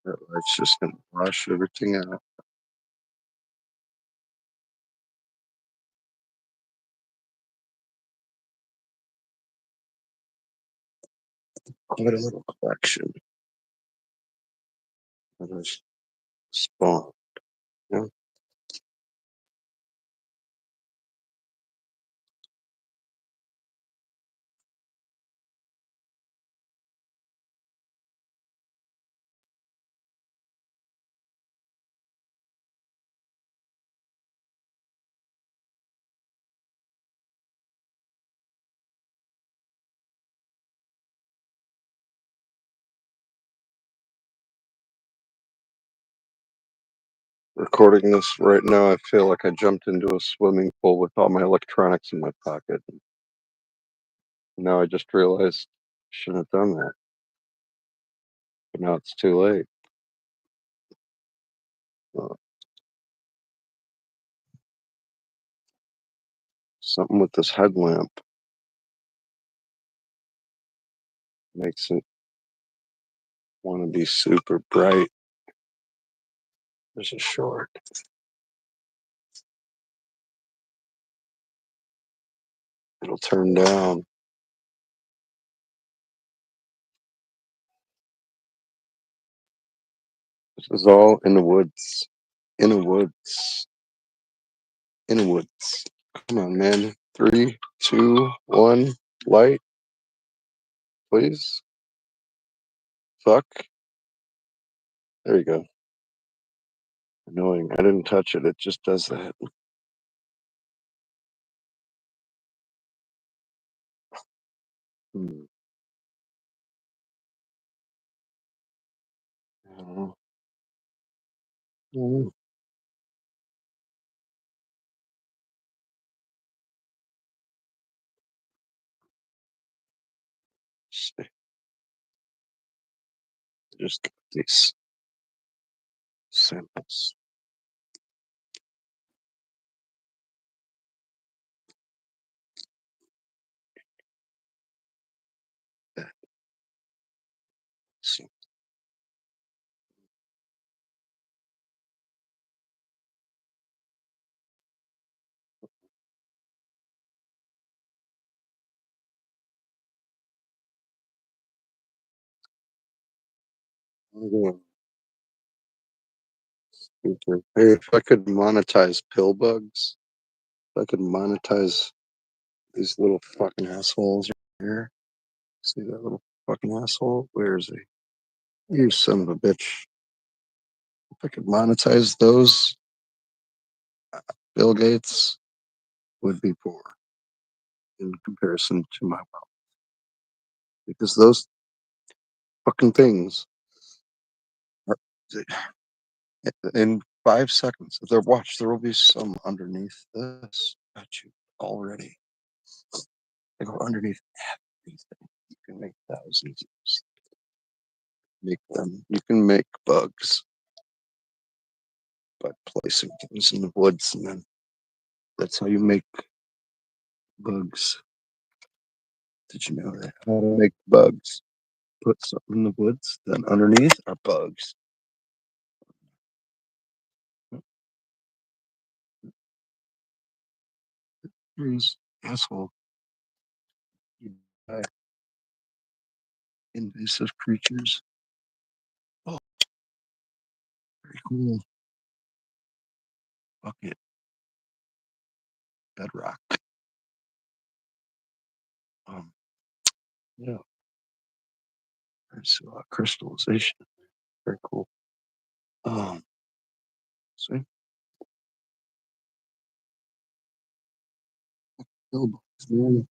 That light's just gonna wash everything out. Quite a little collection that has spawned. Yeah. Recording this right now, I feel like I jumped into a swimming pool with all my electronics in my pocket. Now I just realized I shouldn't have done that. But now it's too late. Uh, Something with this headlamp makes it want to be super bright. There's a short. It'll turn down. This is all in the woods. In the woods. In the woods. Come on, man. 3, 2, 1. Light, please. Fuck. There you go. Annoying. I didn't touch it. It just does that. Hmm. I don't know. Hmm. See. Just got these samples. That. See. Yeah. Okay. Hey, if I could monetize pill bugs, if I could monetize these little fucking assholes right here. See that little fucking asshole? Where is he? You son of a bitch. If I could monetize those, Bill Gates would be poor in comparison to my wealth. Because those fucking things are in 5 seconds. If they're watched, there will be some underneath this. Got you already. They go underneath everything. You can make thousands. Make them. You can make bugs by placing things in the woods, and then that's how you make bugs. Did you know that? How to make bugs? Put something in the woods, then underneath are bugs. Here's asshole. You die. Invasive creatures. Oh, very cool. Bucket. Bedrock. Um, yeah. There's crystallization. Very cool. See, billboards, man.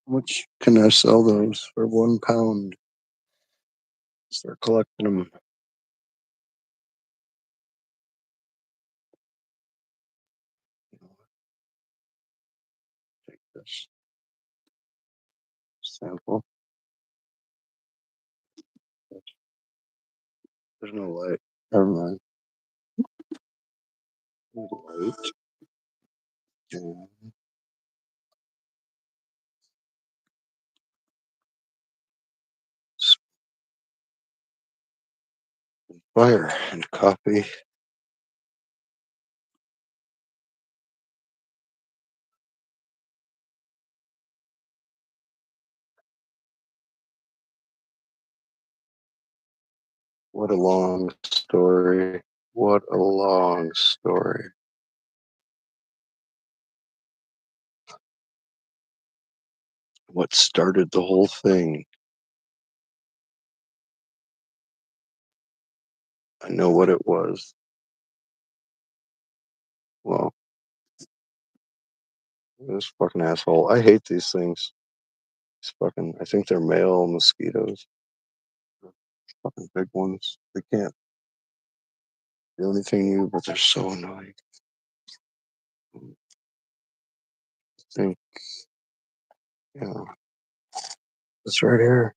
How much can I sell those for 1 pound? Start collecting them. Take this sample. There's no light. Never mind. Light. And Fire and coffee. What a long story. What a long story. What started the whole thing? I know what it was. Well, this fucking asshole. I hate these things. These fucking, I think they're male mosquitoes. Fucking big ones. They can't do anything to you, but they're so annoying. I think, yeah, it's right here.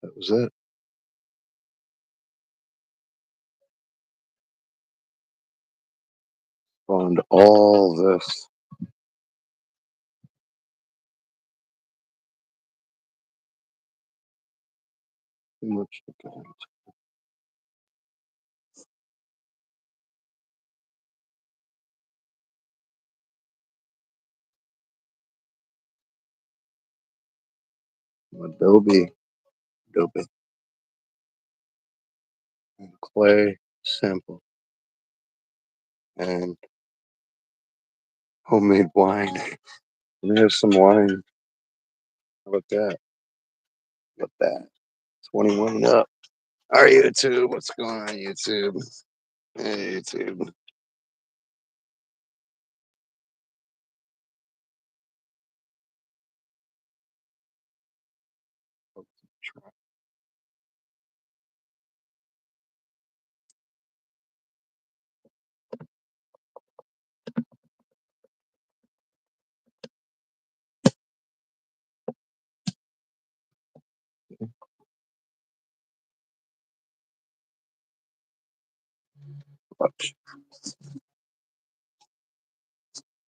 That was it. Spawned all this. Too much to count. Adobe, Adobe, and clay sample, and homemade wine. Let me have some wine. How about that? How about that? 21 and up. All right, YouTube. What's going on, YouTube? Hey, YouTube.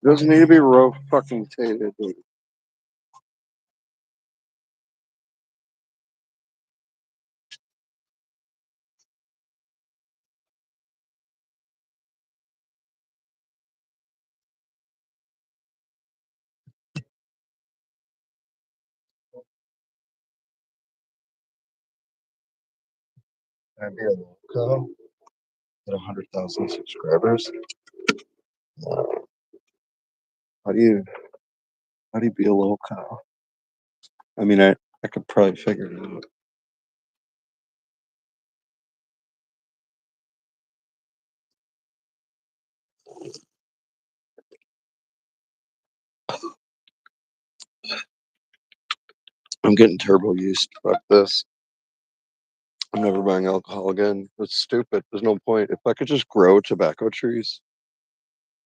Doesn't need to be row fucking tated. I'd be a loco at 100,000 subscribers. Uh, how do you be a loco? I mean, I could probably figure it out. I'm getting turbo yeast. Fuck this. I'm never buying alcohol again. It's stupid. There's no point. If I could just grow tobacco trees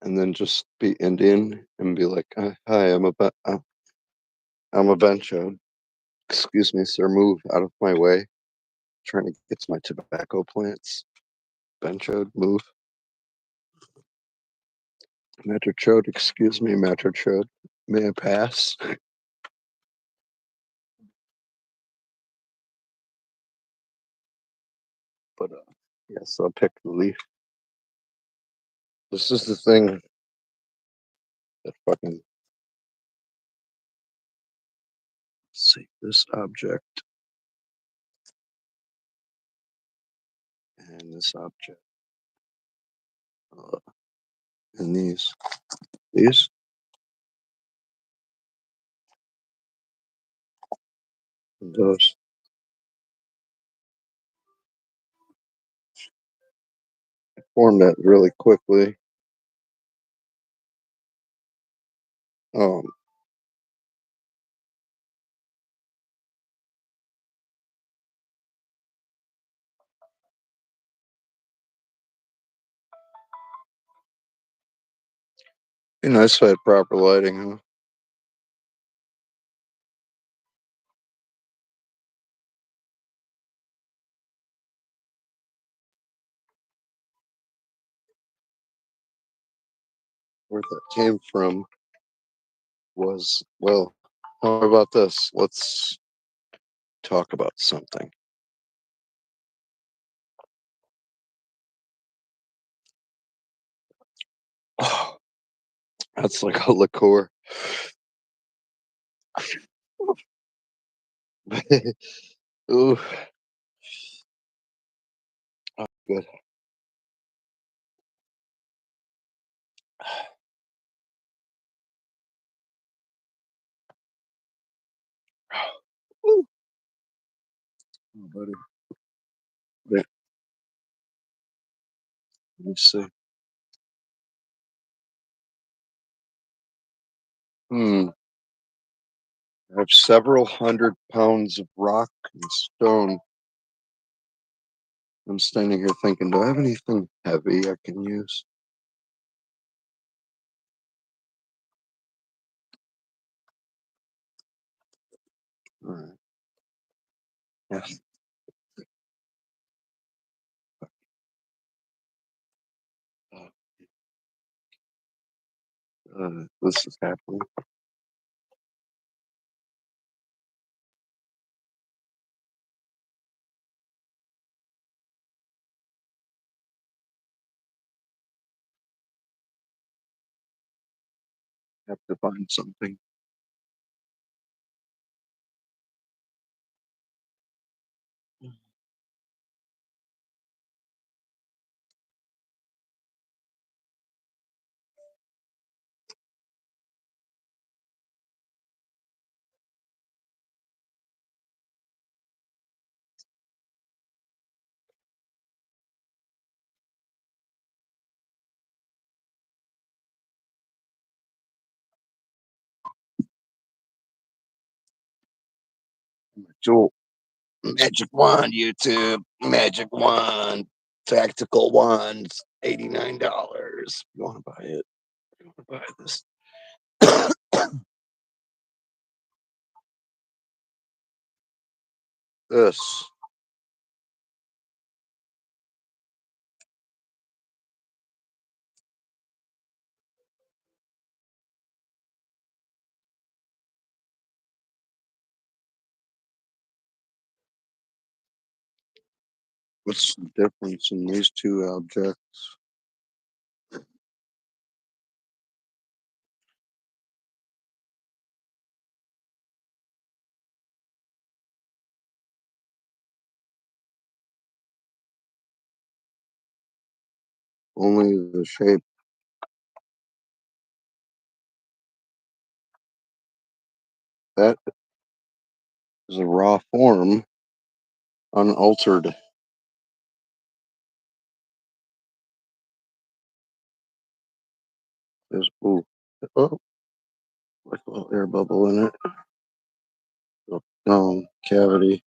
and then just be Indian and be like, "Hi, I'm a bencho. Excuse me, sir. Move out of my way. Trying to get to my tobacco plants. Bencho, move. Metro Chode, excuse me, Metro Chode. May I pass?" But yeah, so I picked the leaf. This is the thing that fucking, see, this object and this object, uh, and these, and those. Formed that really quickly. Um, Be nice if I had proper lighting, huh? where that came from was, well, how about this? Let's talk about something. Oh, that's like a liqueur. Ooh, oh, good. Ooh, oh, buddy. Wait, let me see. Hmm. I have several hundred pounds of rock and stone. I'm standing here thinking, do I have anything heavy I can use? All right. Yeah. This is happening. I have to find something. Jewel. Magic wand, YouTube. Magic wand. Tactical wands. $89. You want to buy it? You want to buy this? This. What's the difference in these two objects? Only the shape. That is a raw form, unaltered. There's ooh, oh, like a little air bubble in it. Oh, no cavity.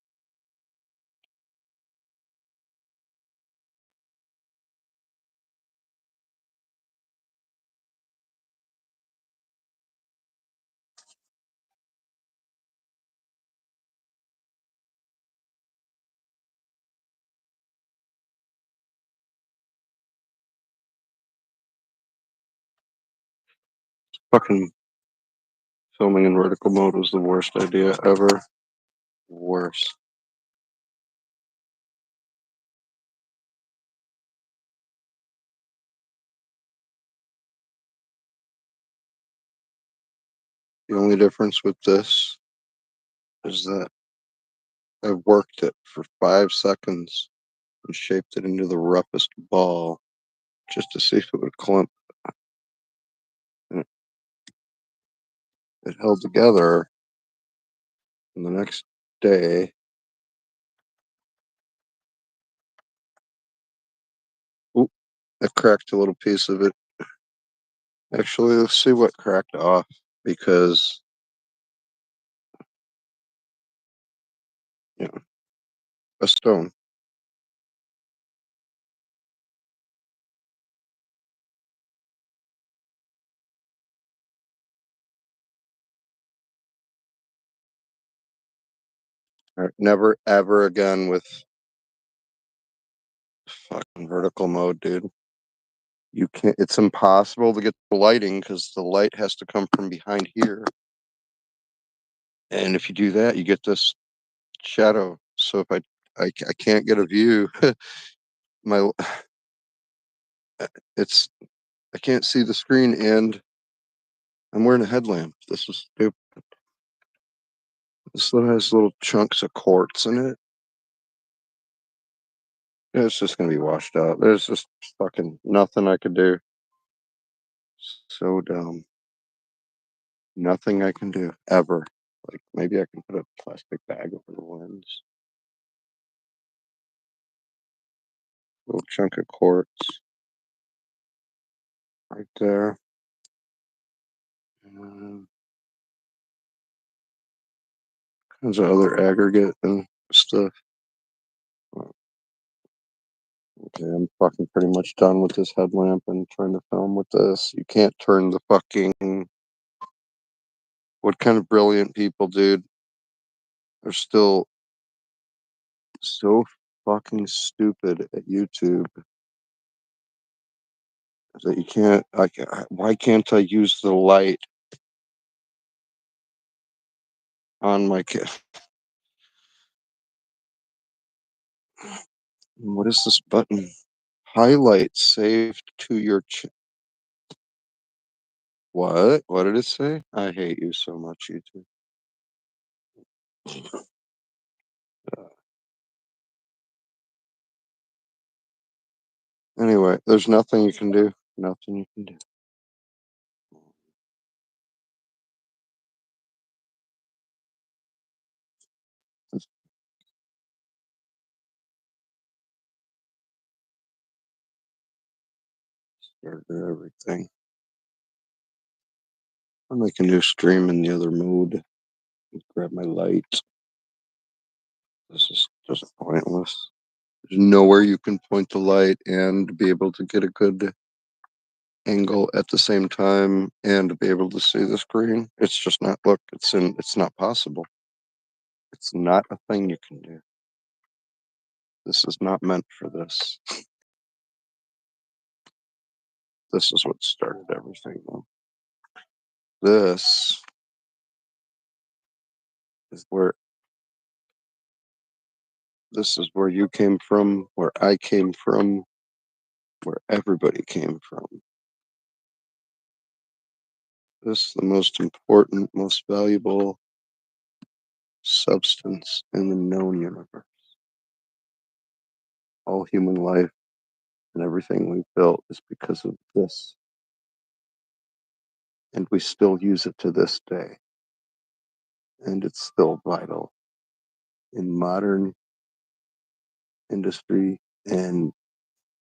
Fucking filming in vertical mode was the worst idea ever. Worse. The only difference with this is that I worked it for 5 seconds and shaped it into the roughest ball just to see if it would clump. And it held together. And the next day, oop, I cracked a little piece of it. Actually, let's see what cracked off because, you know, a stone. All right, never, ever again with fucking vertical mode, dude. You can't. It's impossible to get the lighting because the light has to come from behind here. And if you do that, you get this shadow. So if I can't get a view, my it's I can't see the screen, and I'm wearing a headlamp. This is stupid. This one has little chunks of quartz in it. It's just gonna be washed out. There's just fucking nothing I could do. So dumb. Nothing I can do ever. Like maybe I can put a plastic bag over the lens. Little chunk of quartz right there. And kinds of other aggregate and stuff. Okay, I'm fucking pretty much done with this headlamp and trying to film with this. You can't turn the fucking. What kind of brilliant people, dude, are still so fucking stupid at YouTube that you can't. Why can't I use the light on my? What is this button? Highlight saved to your. What? What did it say? I hate you so much, YouTube. Anyway, there's nothing you can do. Nothing you can do. Let's start everything. I'll make a new stream in the other mode. Grab my light. This is just pointless. There's nowhere you can point the light and be able to get a good angle at the same time and be able to see the screen. It's just not. Look, it's not possible. It's not a thing you can do. This is not meant for this. This is what started everything, though. This is where you came from, where I came from, where everybody came from. This is the most important, most valuable substance in the known universe. All human life and everything we've built is because of this. And we still use it to this day. And it's still vital in modern industry and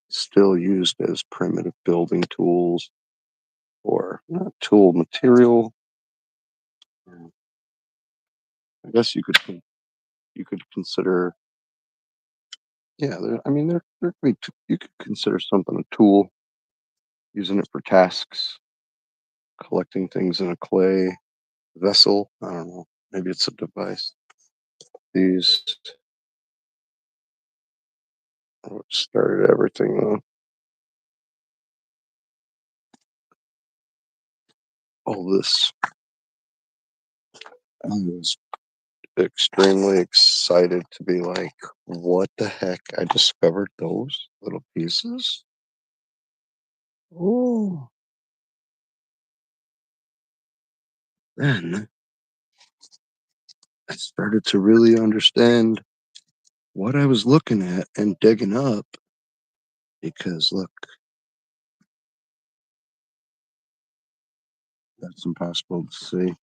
still used as primitive building tools or not tool material. I guess you could consider, yeah. There could be you could consider something a tool, using it for tasks, collecting things in a clay vessel. I don't know. Maybe it's a device. These are what started everything, though. All this. I was extremely excited to be like, what the heck? I discovered those little pieces. Oh, then I started to really understand what I was looking at and digging up because look, that's impossible to see.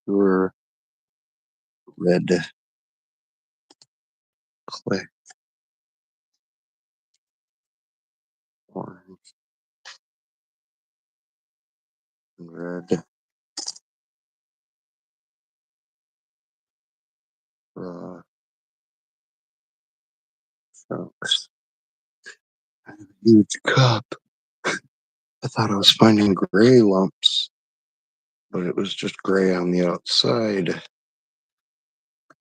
Pure red clay, orange, red, raw, chunks. I have a huge cup. I thought I was finding gray lumps, but it was just gray on the outside.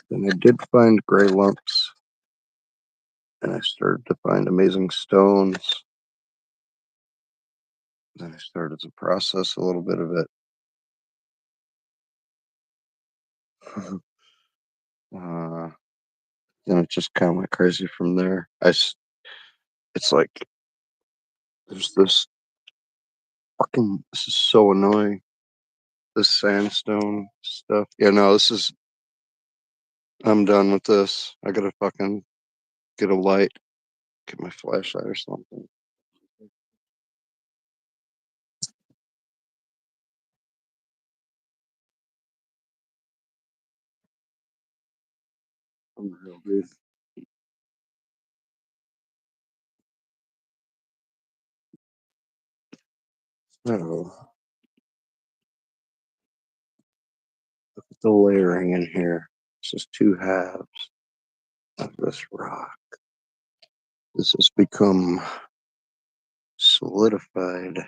Then I did find gray lumps, and I started to find amazing stones. Then I started to process a little bit of it. uh, then it just kind of went crazy from there. It's like there's this fucking. This is so annoying. This sandstone stuff. Yeah, no, this is. I'm done with this. I gotta fucking get a light, get my flashlight or something. I'm real, dude. Oh, look at the layering in here. This is two halves of this rock. This has become solidified.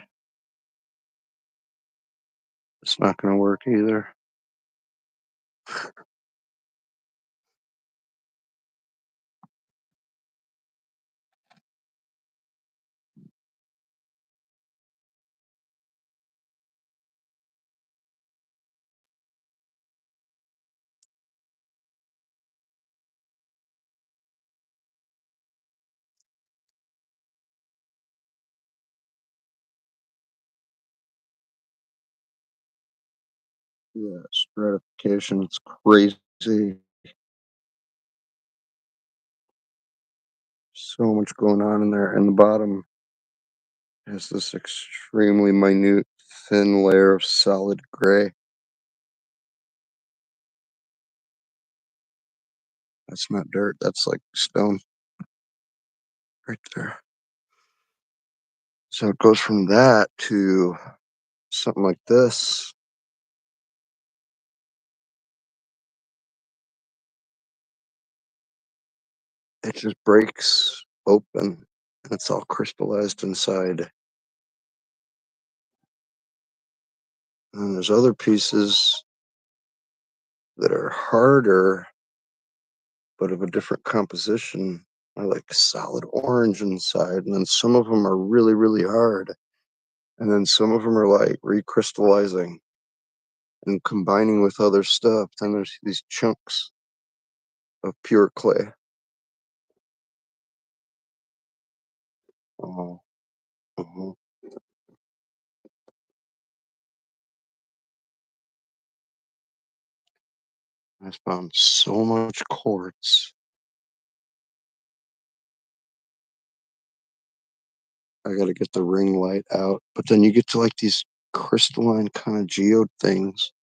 It's not going to work either. Yeah, stratification. It's crazy. So much going on in there. And the bottom has this extremely minute, thin layer of solid gray. That's not dirt. That's like stone right there. So it goes from that to something like this. It just breaks open and it's all crystallized inside. And there's other pieces that are harder but of a different composition. Are like solid orange inside, and then some of them are really, really hard, and then some of them are like recrystallizing and combining with other stuff. Then there's these chunks of pure clay. Oh, uh-huh. I found so much quartz. I got to get the ring light out, but then you get to like these crystalline kind of geode things.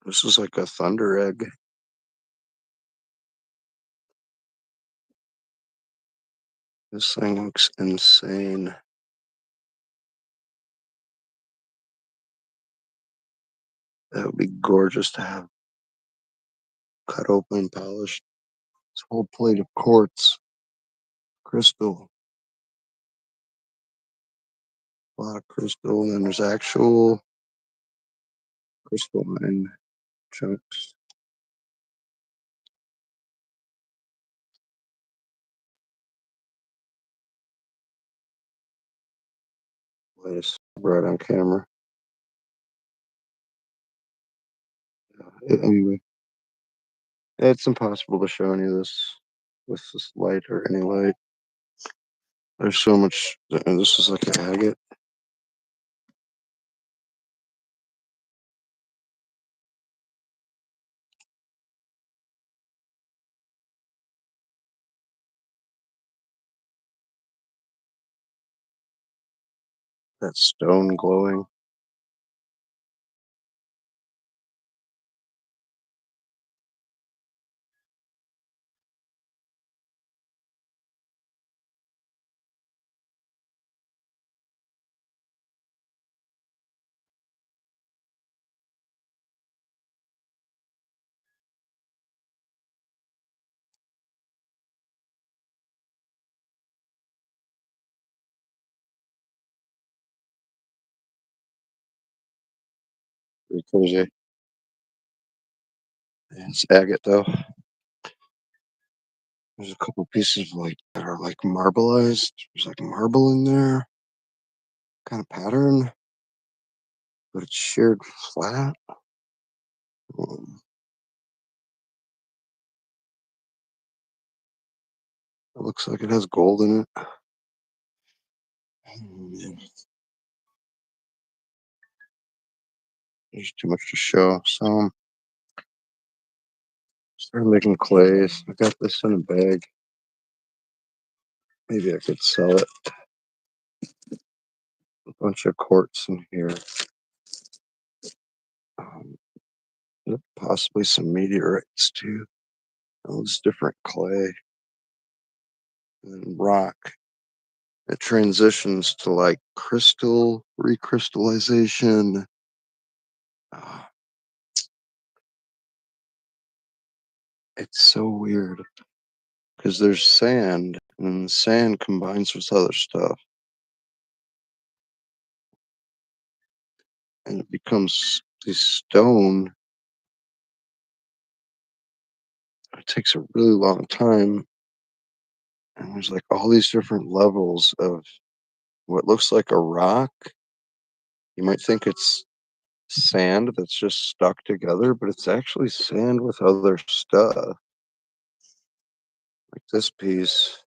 This is like a thunder egg. This thing looks insane. That would be gorgeous to have cut open and polished. This whole plate of quartz crystal, a lot of crystal, and then there's actual crystalline chunks. Latest right on camera. Anyway, it's impossible to show any of this with this light or any light. There's so much. And this is like a agate. That stone glowing. Pretty crazy. Yeah, it's agate though. There's a couple pieces of like that are like marbleized. There's like marble in there, kind of pattern, but it's sheared flat. Um, it looks like it has gold in it. Yeah, there's too much to show. So started making clays. I got this in a bag. Maybe I could sell it. A bunch of quartz in here. Um, Possibly some meteorites too. All this different clay and rock. It transitions to like crystal recrystallization. Uh, it's so weird because there's sand and sand combines with other stuff and it becomes this stone. It takes a really long time. And there's like all these different levels of what looks like a rock. You might think it's sand that's just stuck together, but it's actually sand with other stuff. Like this piece.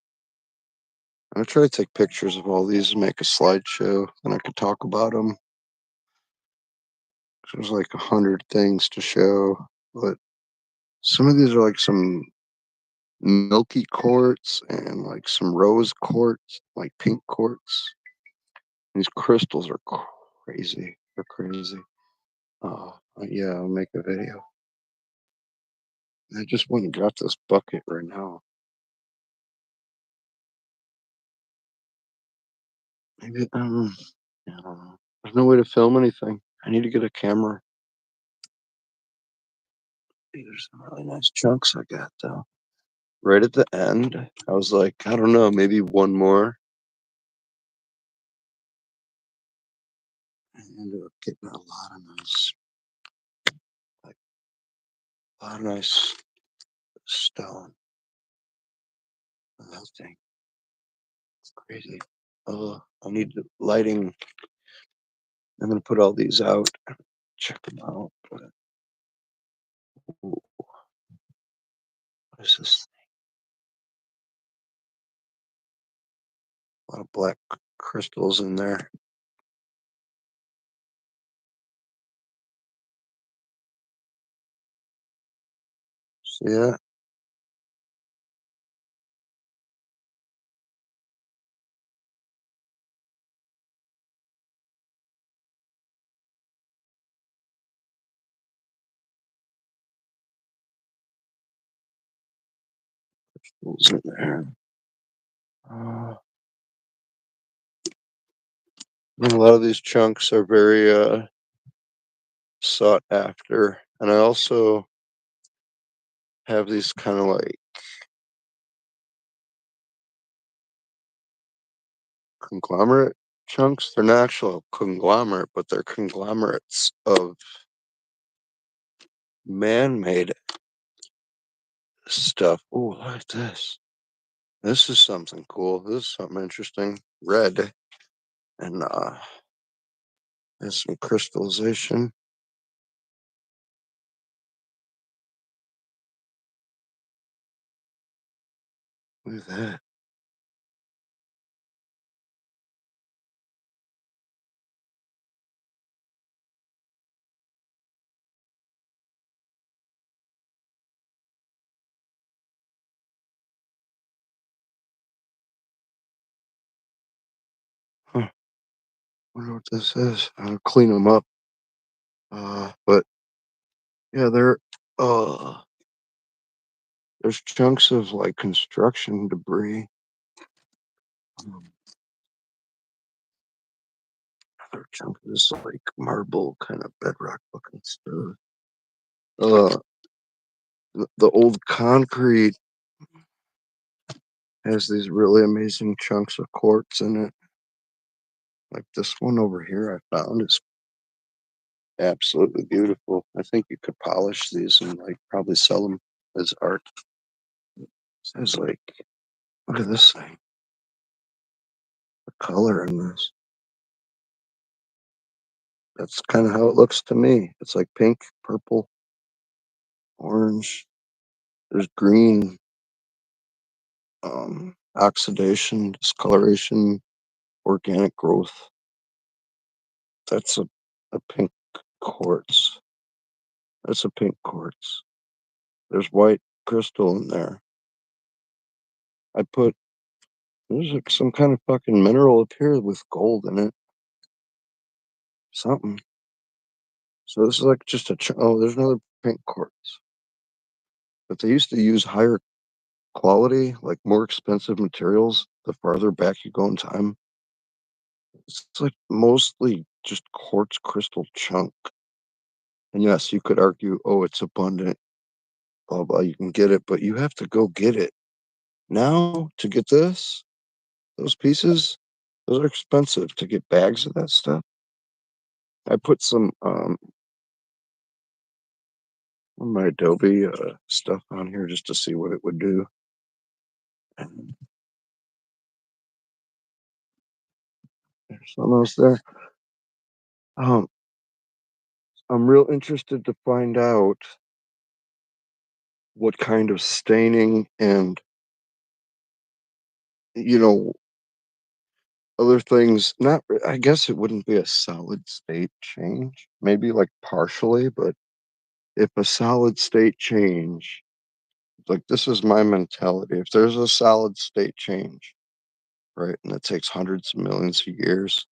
I'm gonna try to take pictures of all these and make a slideshow, and I could talk about them. There's like 100 things to show, but some of these are like some milky quartz and like some rose quartz, like pink quartz. These crystals are crazy. They're crazy. Yeah, I'll make a video. I just went and got this bucket right now. Maybe I don't know. There's no way to film anything. I need to get a camera. There's some really nice chunks I got though. Right at the end, I was like, I don't know, maybe one more. I ended up getting a lot of nice, like a lot of nice stone. That thing, it's crazy. Oh, I need the lighting. I'm gonna put all these out. Check them out. But, ooh, what is this? A lot of black crystals in there. See that? Those in there. Uh, and a lot of these chunks are very sought after, and I also have these kind of like conglomerate chunks. They're not actual conglomerate, but they're conglomerates of man-made stuff. Oh, look at this. This is something cool. This is something interesting. Red. And there's some crystallization. Look at that. Huh. Wonder what this is. I'll clean them up. But yeah, uh there's chunks of like construction debris. Um, Another chunk of this like marble kind of bedrock looking stuff. Uh the old concrete has these really amazing chunks of quartz in it. Like this one over here I found is Absolutely beautiful. I think you could polish these and like probably sell them as art. Says like, look at this thing. The color in this. That's kind of how it looks to me. It's like pink, purple, orange. There's green, oxidation, discoloration, organic growth. That's a pink quartz. That's a pink quartz. There's white crystal in there. I put there's like some kind of fucking mineral up here with gold in it. Something. So this is like just oh, there's another pink quartz. But they used to use higher quality, like more expensive materials the farther back you go in time. It's like mostly just quartz crystal chunk. And yes, you could argue, oh, it's abundant, blah blah, you can get it, but you have to go get it. Now to get this, those pieces, those are expensive to get bags of that stuff. I put some of my Adobe stuff on here just to see what it would do. And there's something else there. Um, I'm real interested to find out what kind of staining and you know other things. Not, I guess it wouldn't be a solid state change. Maybe like partially, but if a solid state change, like this is my mentality. If there's a solid state change, right, and it takes hundreds of millions of years,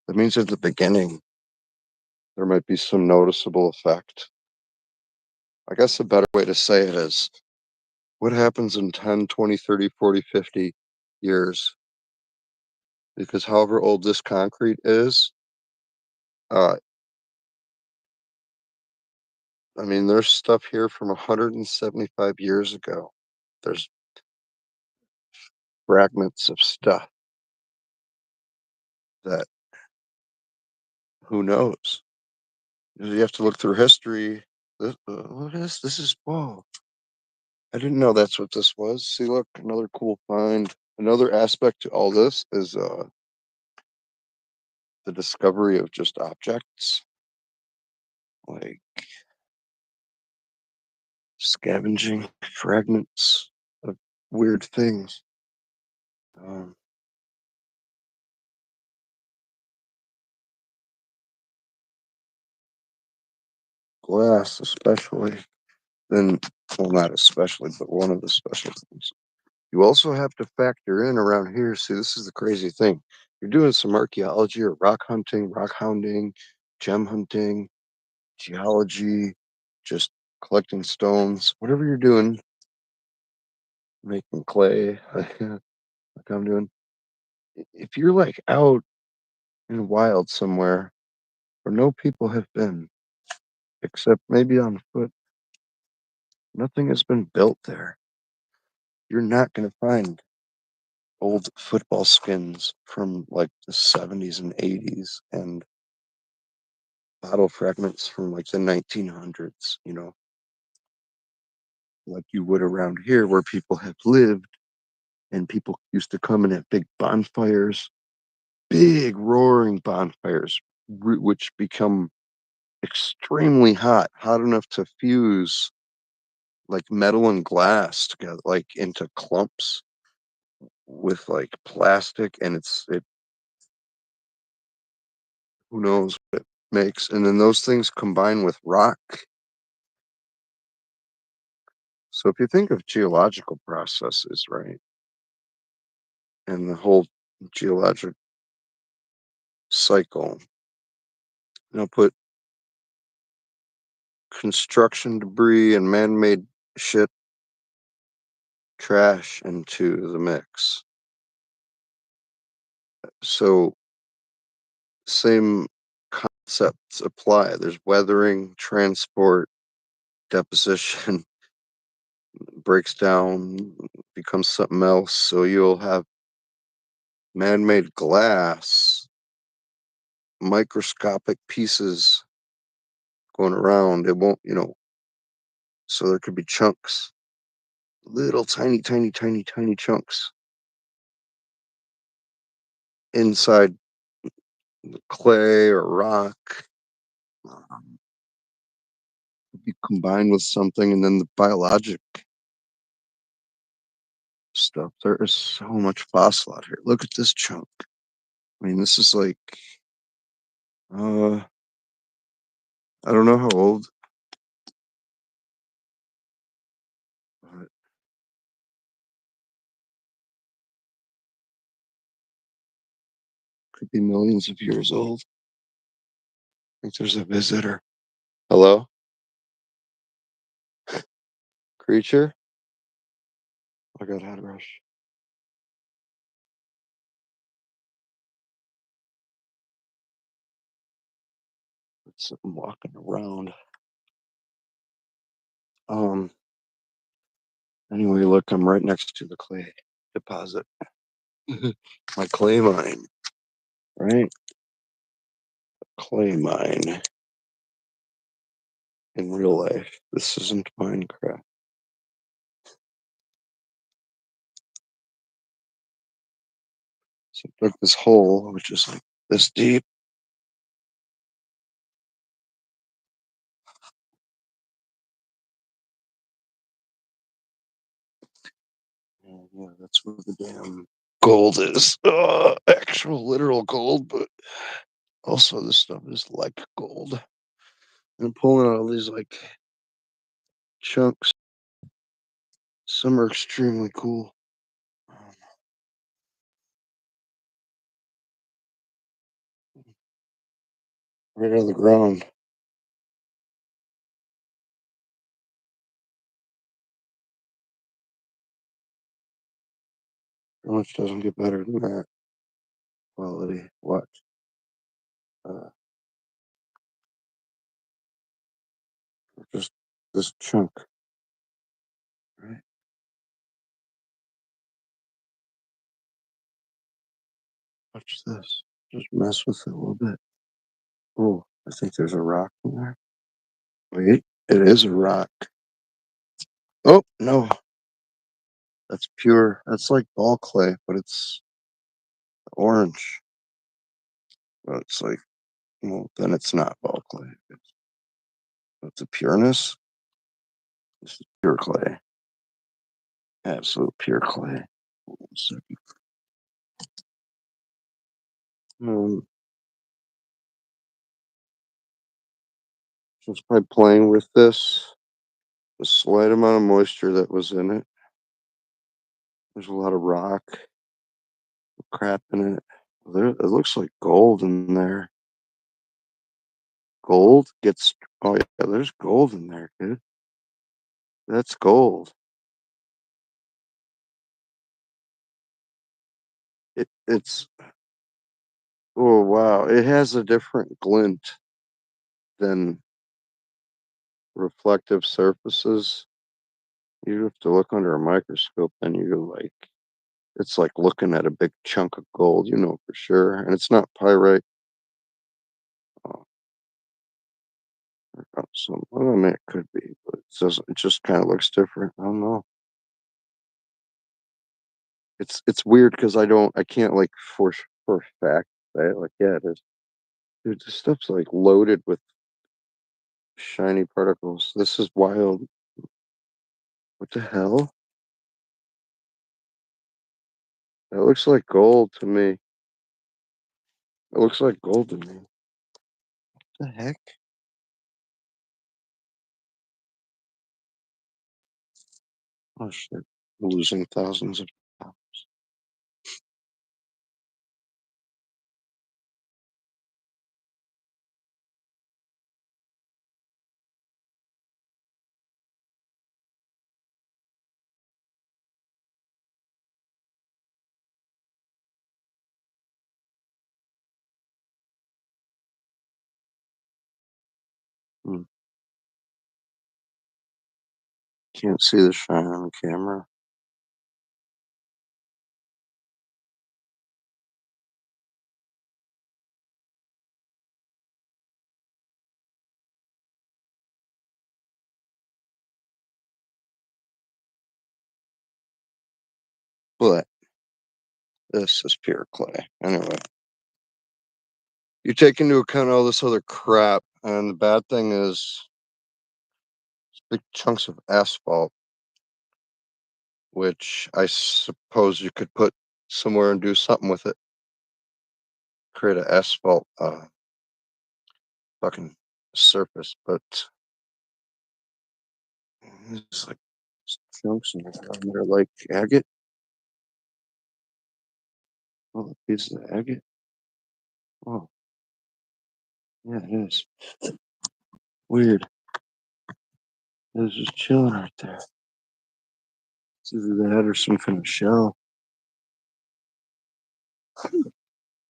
that means at the beginning there might be some noticeable effect. I guess a better way to say it is what happens in 10, 20, 30, 40, 50 years, because however old this concrete is, uh, I mean, there's stuff here from 175 years ago. There's fragments of stuff that who knows? You have to look through history. What is this? Is whoa! I didn't know that's what this was. See, look, another cool find. Another aspect to all this is the discovery of just objects, like scavenging fragments of weird things. Um, Glass, especially. Then, well, not especially, but one of the special things. You also have to factor in around here. See, this is the crazy thing. You're doing some archaeology or rock hunting, rock hounding, gem hunting, geology, just collecting stones, whatever you're doing, making clay, like I'm doing. If you're like out in the wild somewhere where no people have been, except maybe on foot, nothing has been built there. You're not going to find old football skins from like the 70s and 80s and bottle fragments from like the 1900s, like you would around here where people have lived and people used to come and have big bonfires, big roaring bonfires, which become extremely hot, hot enough to fuse like metal and glass together, like into clumps with like plastic, and it who knows what it makes. And then those things combine with rock. So if you think of geological processes, right, and the whole geologic cycle, put construction debris and man-made shit, trash into the mix. So same concepts apply. There's weathering, transport, deposition, breaks down, becomes something else. So you'll have man-made glass, microscopic pieces going around. It won't, so there could be chunks, little tiny, tiny, tiny, tiny chunks inside the clay or rock. Um, be combined with something, and then the biologic stuff. There is so much fossil out here. Look at this chunk. I mean, this is like, uh, I don't know how old, but could be millions of years old. I think there's a visitor. Hello, creature. I got head rush. It's something walking around. Um. Anyway, look, I'm right next to the clay deposit. My clay mine, right? Clay mine in real life. This isn't Minecraft. So I dug this hole, which is like this deep. And yeah, that's where the damn gold is. Actual literal gold, but also this stuff is like gold. And I'm pulling out all these like chunks. Some are extremely cool. Right out of the ground. Pretty much doesn't get better than that quality. What? Uh, just this chunk, right? Watch this. Just mess with it a little bit. Oh, I think there's a rock in there. Wait, it is a rock. Oh, no. That's pure. That's like ball clay, but it's orange. But it's like, well, then it's not ball clay. It's a pureness. This is pure clay. Absolute pure clay. One second. Just by playing with this, the slight amount of moisture that was in it, there's a lot of rock crap in it. There, it looks like gold in there. Gold gets. Oh yeah, there's gold in there, dude. That's gold. It's. Oh wow, it has a different glint than reflective surfaces. You have to look under a microscope, then you like. It's like looking at a big chunk of gold, for sure. And it's not pyrite. Oh, well, I mean, it could be, but it doesn't. It just kind of looks different. I don't know. It's weird because I can't like for a fact say it like yeah it is. Dude, this stuff's like loaded with shiny particles. This is wild. What the hell? That looks like gold to me. It looks like gold to me. What the heck? Oh shit. I'm losing thousands of dollars. Hmm. Can't see the shine on the camera. But this is pure clay. Anyway, you take into account all this other crap, and the bad thing is big chunks of asphalt, which I suppose you could put somewhere and do something with it. Create an asphalt fucking surface, but there's like chunks in there like agate. Oh, the piece of agate. Oh, yeah, it is. Weird. It was just chilling right there. It's either that or some kind of shell.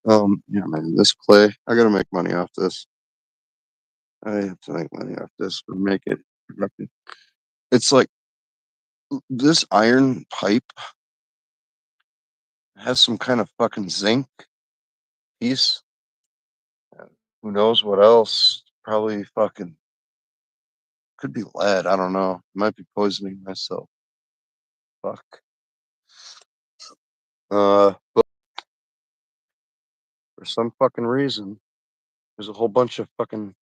Yeah, man, this clay, I gotta make money off this. I have to make money off this or make it productive. It's like this iron pipe has some kind of fucking zinc piece. Who knows what else? Probably fucking could be lead. I don't know. Might be poisoning myself. Fuck. But for some fucking reason, there's a whole bunch of fucking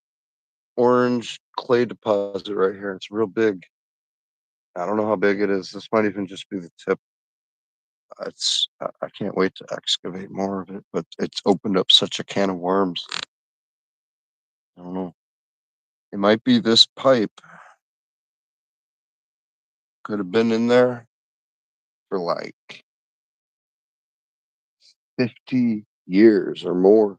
orange clay deposit right here. It's real big. I don't know how big it is. This might even just be the tip. I can't wait to excavate more of it, but it's opened up such a can of worms. I don't know. It might be this pipe could have been in there for like 50 years or more.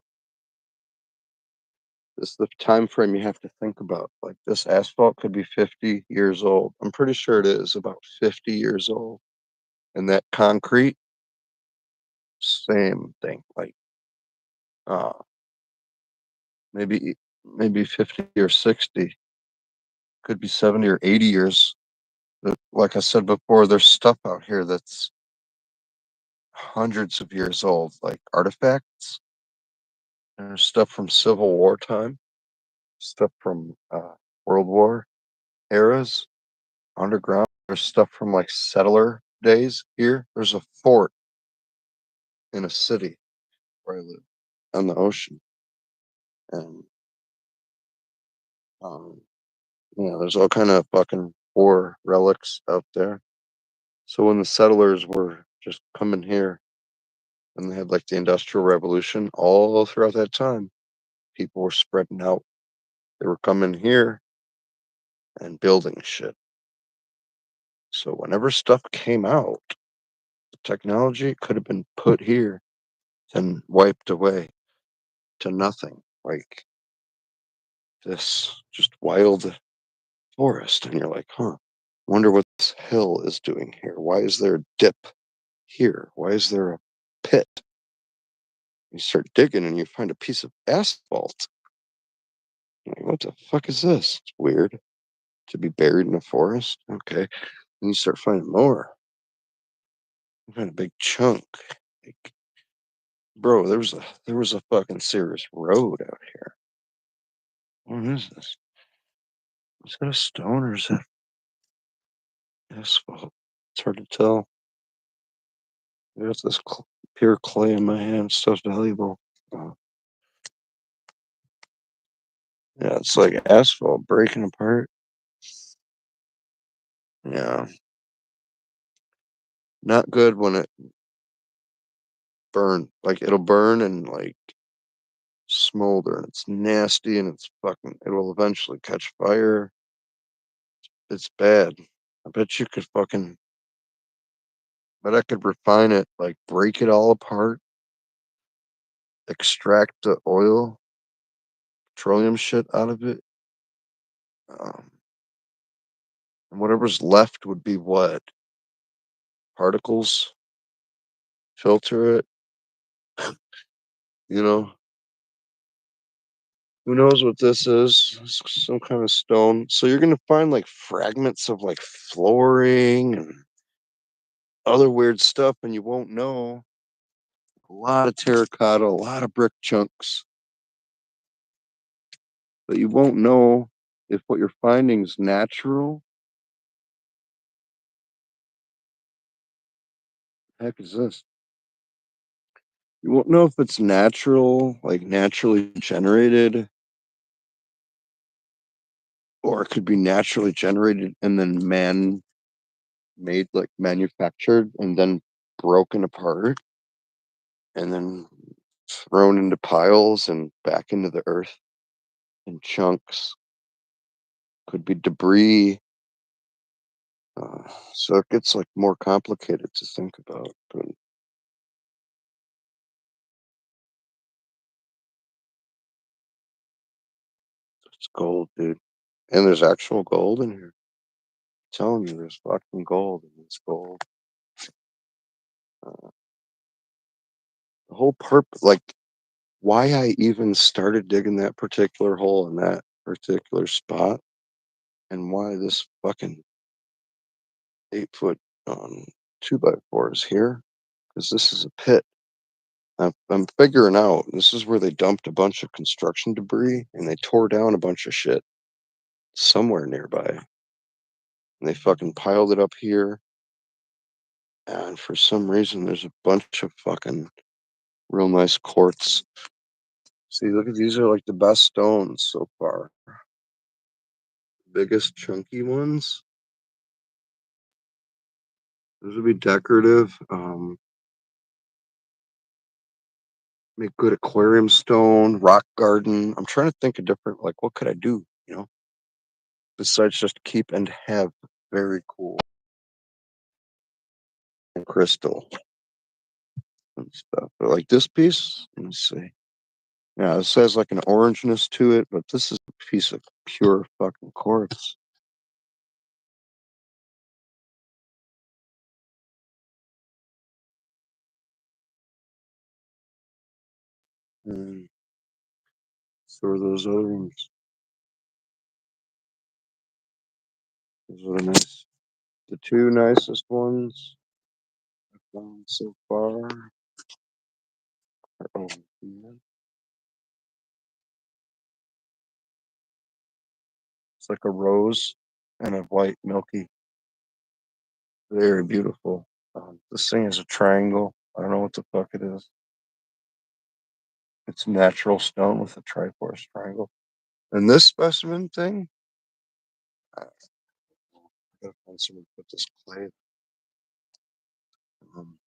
This is the time frame you have to think about. Like this asphalt could be 50 years old. I'm pretty sure it is about 50 years old. And that concrete, same thing. Like uh maybe 50 or 60. Could be 70 or 80 years. But like I said before, there's stuff out here that's hundreds of years old, like artifacts. There's stuff from Civil War time, stuff from World War eras, underground. There's stuff from like settler days here. There's a fort in a city where I live on the ocean. And um, there's all kind of fucking war relics out there. So when the settlers were just coming here and they had like the Industrial Revolution, all throughout that time, people were spreading out. They were coming here and building shit. So whenever stuff came out, the technology could have been put here and wiped away to nothing. Like this just wild forest. And you're like, huh, wonder what this hill is doing here. Why is there a dip here? Why is there a pit? You start digging and you find a piece of asphalt. Like, what the fuck is this? It's weird to be buried in a forest. Okay. And you start finding more. You find a big chunk. Like, bro, there was a fucking serious road out here. What is this? Is that a stone or is that asphalt? It's hard to tell. There's this pure clay in my hand. Stuff's valuable. Uh, yeah, it's like asphalt breaking apart. Yeah, not good when it burn. Like it'll burn and like smolder, and it's nasty, and it's fucking. It will eventually catch fire. It's bad. I bet you could fucking. But I could refine it, like break it all apart, extract the oil, petroleum shit out of it. Um, and whatever's left would be what? Particles, filter it, you know. Who knows what this is? Some kind of stone. So you're gonna find like fragments of like flooring and other weird stuff, and you won't know. A lot of terracotta, a lot of brick chunks, but you won't know if what you're finding is natural Heck is this? You won't know if it's natural, like naturally generated, or it could be naturally generated and then man made, like manufactured and then broken apart and then thrown into piles and back into the earth in chunks. Could be debris. So it gets like more complicated to think about. But it's gold, dude. And there's actual gold in here. I'm telling you, there's fucking gold in this gold. Uh, the whole purpose, like, why I even started digging that particular hole in that particular spot, and why this fucking 8 foot um, 2x4 is here, because this is a pit. I'm figuring out this is where they dumped a bunch of construction debris and they tore down a bunch of shit somewhere nearby. And they fucking piled it up here. And for some reason, there's a bunch of fucking real nice quartz. See, look at these are like the best stones so far. Biggest chunky ones. Those would be decorative. Make good aquarium stone, rock garden. I'm trying to think of different, like, what could I do, besides just keep and have very cool and crystal and stuff. But like this piece, let me see. Yeah, this has like an orangeness to it, but this is a piece of pure fucking quartz. And so are those other ones. Those are the nice, the two nicest ones I've found so far. Oh, man. It's like a rose and a white milky. Very beautiful. This thing is a triangle. I don't know what the fuck it is. It's natural stone with a triforce triangle. And this specimen thing, I gotta find somewhere to put this clay. Um,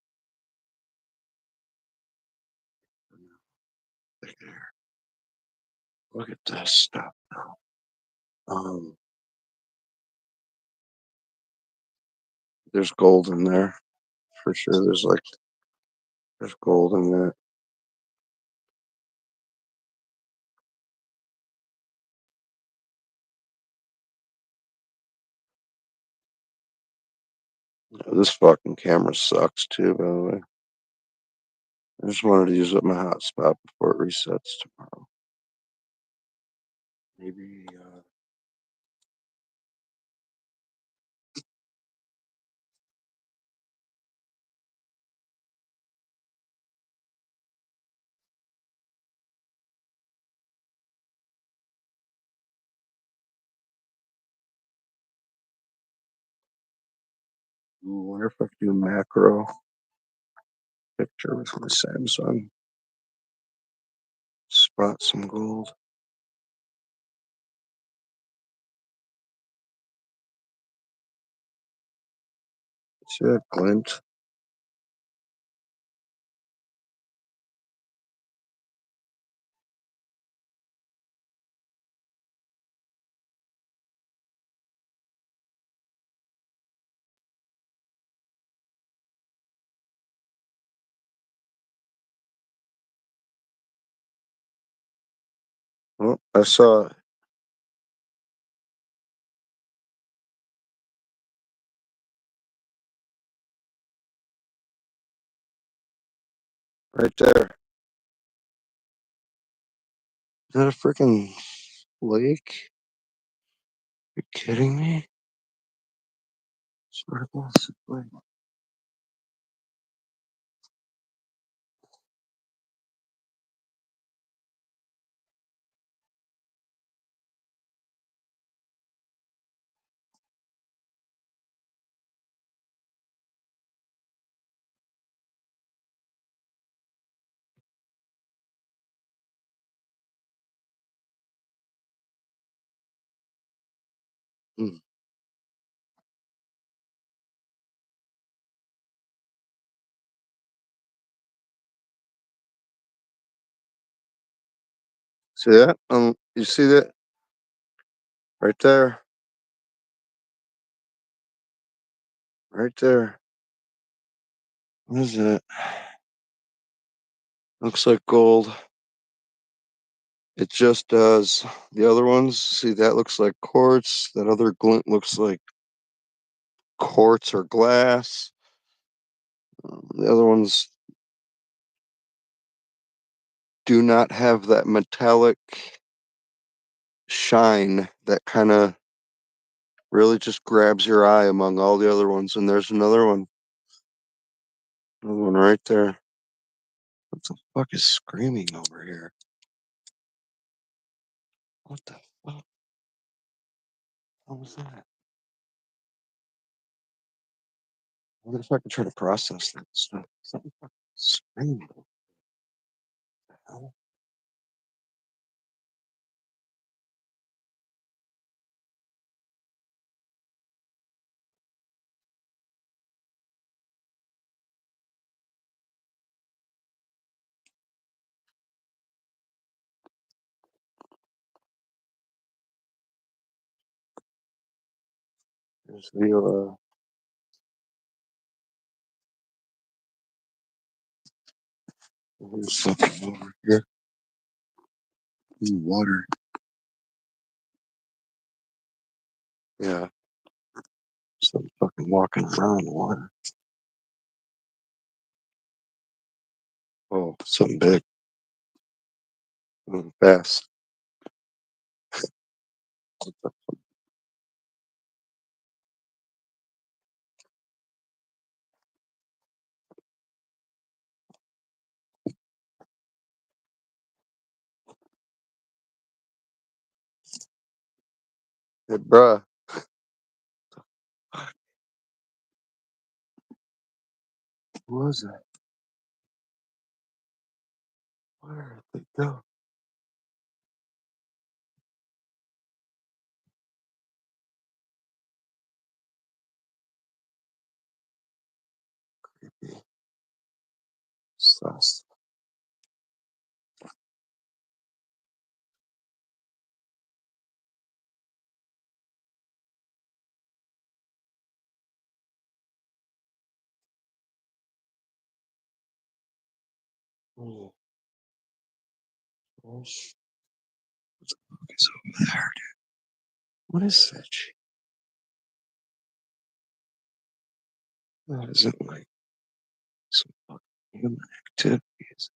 Look at this stuff now. There's gold in there for sure. There's gold in that. This fucking camera sucks too, by the way. I just wanted to use up my hotspot before it resets tomorrow. Maybe wonder if I can do macro picture with my Samsung. Spot some gold. See that glint? Oh, I saw it right there. Is that a freaking lake? You kidding me? Sparkles. Wait. Mm. See that? You see that right there? Right there. What is it? Looks like gold. It just does. The other ones, see, that looks like quartz. That other glint looks like quartz or glass. The other ones do not have that metallic shine that kind of really just grabs your eye among all the other ones. And there's another one right there. What the fuck is screaming over here? What the fuck? What was that? I wonder if I can try to process that stuff. Something fucking screaming. What the hell? There's there's something over here. Water. Yeah. Something fucking walking around in the water. Oh, something big. Moving fast. Hey, bruh. What was that? Where did they go? Sus. Oh, gosh. What the fuck is over there, dude? What is that shit? That isn't like some fucking human activities.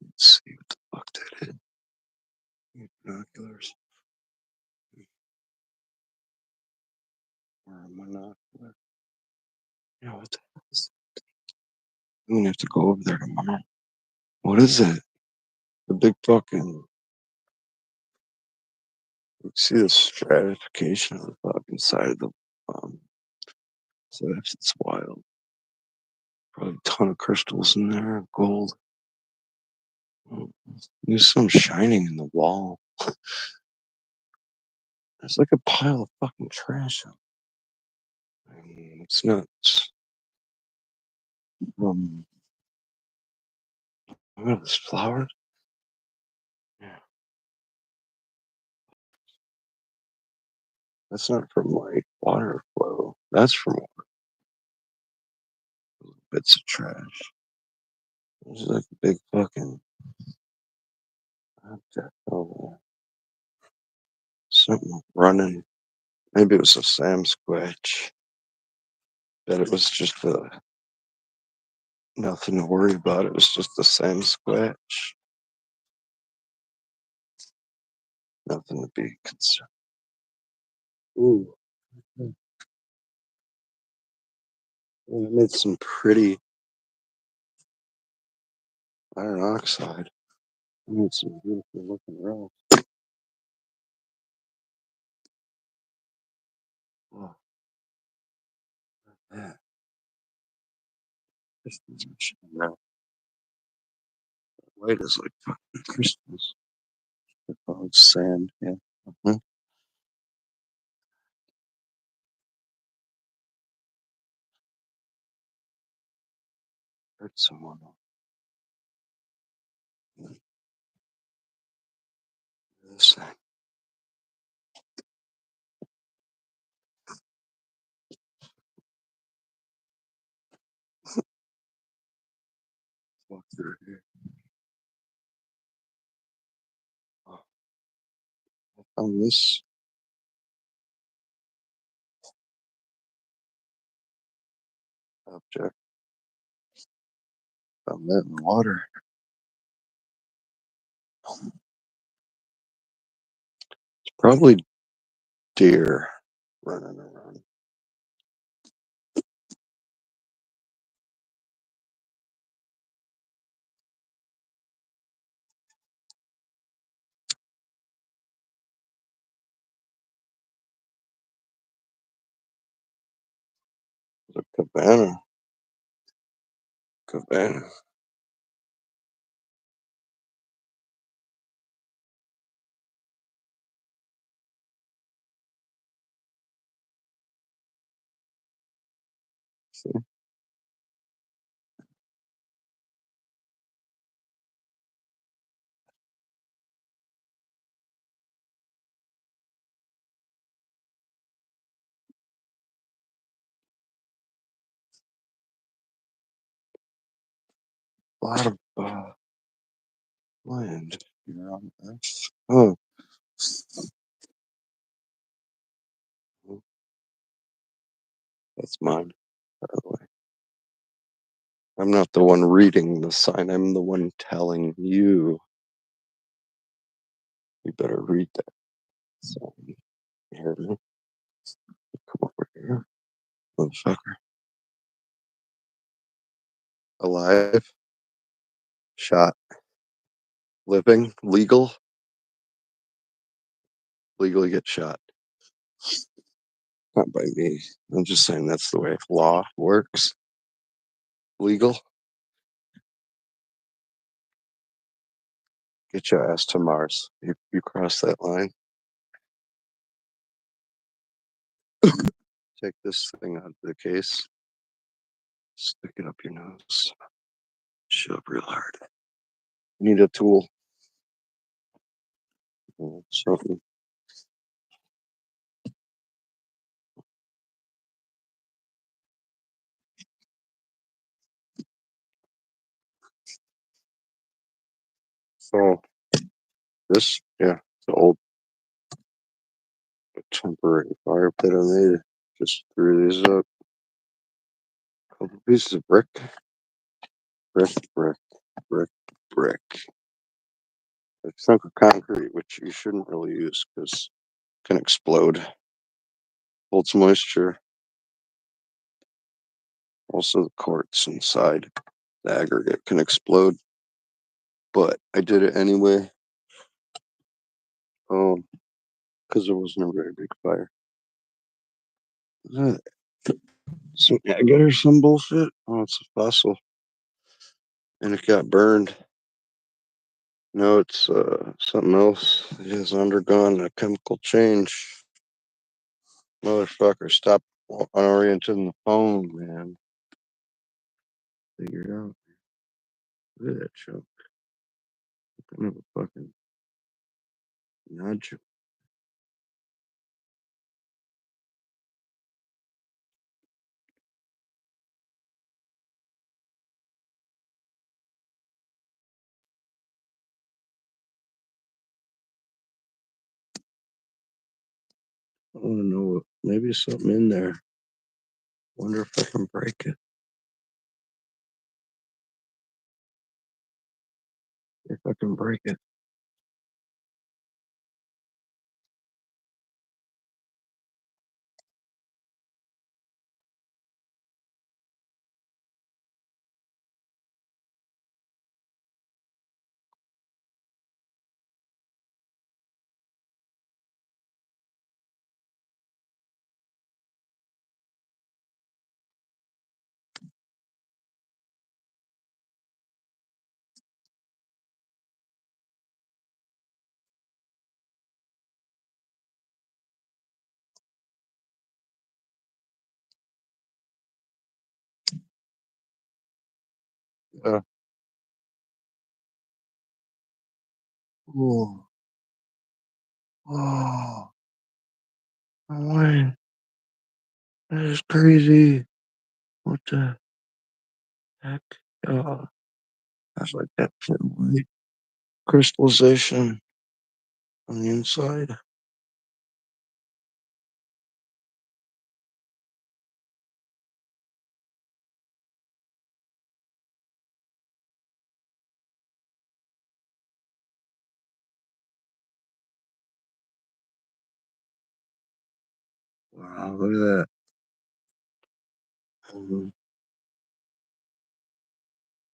Let's see what the fuck that is. Binoculars. Or a monocular. Yeah, what the hell is that? I'm gonna have to go over there tomorrow. What is it? The big fucking. You see the stratification of the fucking side of the um. So it's wild. Probably a ton of crystals in there, gold. Oh, there's some shining in the wall. There's like a pile of fucking trash. I mean, it's nuts. Um, look at this flower. Yeah, that's not from like water flow. That's from bits of trash. There's like a big fucking object over there. Something running. Maybe it was a Sam Squatch. Bet it was just a nothing to worry about. It was just the Sam Squatch. Nothing to be concerned. Ooh, I made some pretty iron oxide. I made some beautiful looking rocks. Oh, yeah. This is now white is like fucking crystals. Oh, it's sand. Yeah. Mhm. Heard someone. This thing. Walk through here. Oh, I found this object. Found that in the water. It's probably deer running around. The cabana. Cabana. See? A lot of land here on Earth. Oh, that's mine, by the way. I'm not the one reading the sign. I'm the one telling you. You better read that sign. You hear me? Come over here, motherfucker. Alive, shot, living, legal, legally get shot. Not by me. I'm just saying that's the way law works. Legal, get your ass to Mars. You cross that line. Take this thing out of the case. Stick it up your nose. Shove real hard. Need a tool. Something. So this, yeah, it's an old temporary fire pit I made. Just threw these up. Couple pieces of brick, brick, brick, brick, brick. A chunk of concrete, which you shouldn't really use because it can explode. Holds moisture. Also, the quartz inside the aggregate can explode. But I did it anyway. Because there wasn't a very big fire. Some agate or some bullshit. Oh, it's a fossil, and it got burned. No, it's something else. It has undergone a chemical change. Motherfucker, stop orienting the phone, man. Figure it out. Look at that chunk. Kind of a fucking nudge. I want to know. Maybe something in there. Wonder if I can break it. If I can break it. Yeah. Whoa. Oh, no way. That is crazy. What the heck? Oh, that's like that pure white crystallization on the inside. Wow, look at that. Mhm.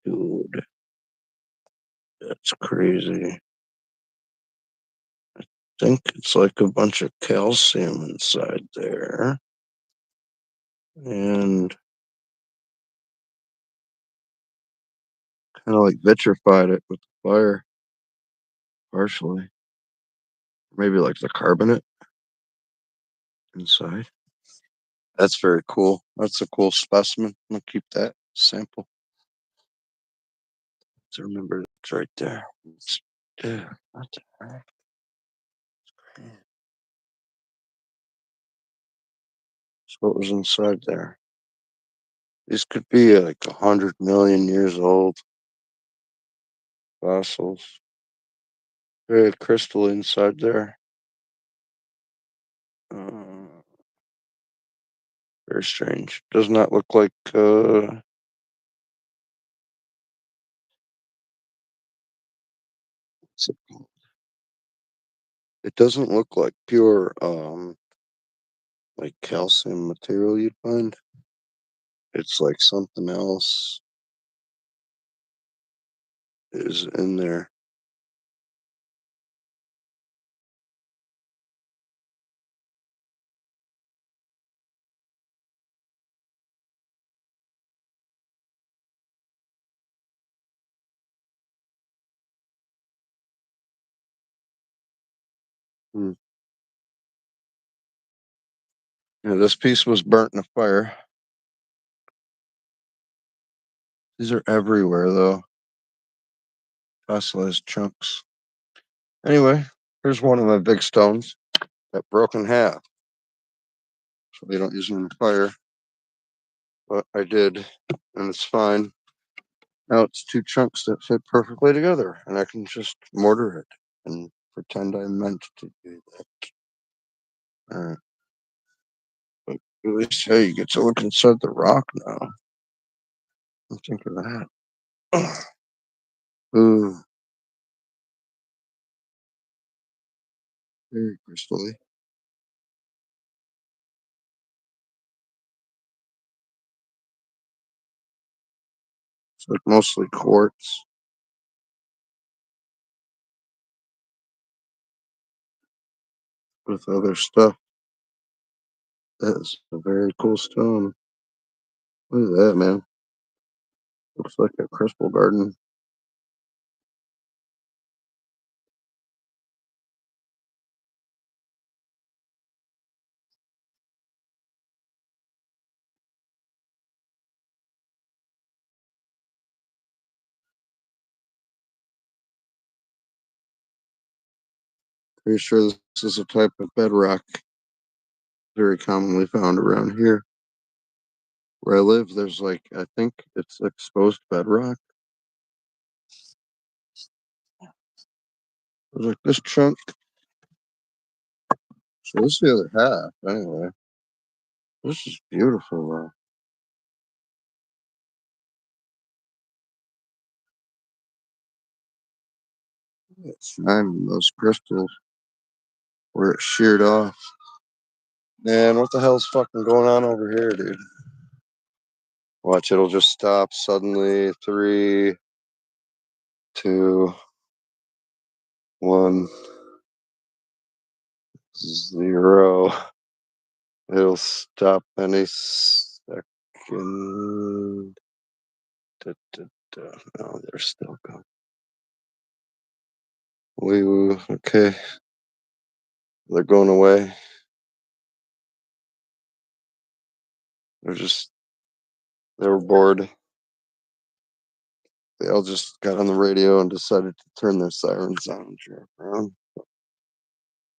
Dude, that's crazy. Think it's like a bunch of calcium inside there. And kind of like vitrified it with the fire, partially. Maybe like the carbonate inside. That's very cool. That's a cool specimen. I'll keep that sample to remember it's right there. Yeah, what the heck? So what was inside there? These could be like 100 million years old fossils. Very crystal inside there. Uh, very strange. Does not look like what's it called? It doesn't look like pure like calcium material you'd find. It's like something else is in there. Hmm. Yeah, this piece was burnt in a fire. These are everywhere though. Fossilized chunks. Anyway, here's one of my big stones that broke in half. So they don't use them in the fire. But I did, and it's fine. Now it's two chunks that fit perfectly together, and I can just mortar it and pretend I meant to do that. Alright. But at least, hey, you get to look inside the rock now. Think of that. Ooh, very crystally. It's like mostly quartz with other stuff. That is a very cool stone. Look at that, man. Looks like a crystal garden. Pretty sure this is a type of bedrock very commonly found around here. Where I live, there's like, I think it's exposed bedrock. There's like this chunk. So this is the other half, anyway. This is beautiful, though. It's shining those crystals where it sheared off. Man, what the hell's fucking going on over here, dude? Watch, it'll just stop suddenly. 3, 2, 1, 0. It'll stop any second. Da, da, da. No, they're still going. Woo, okay. They're going away. They're just, they were bored. They all just got on the radio and decided to turn their sirens on and drive around.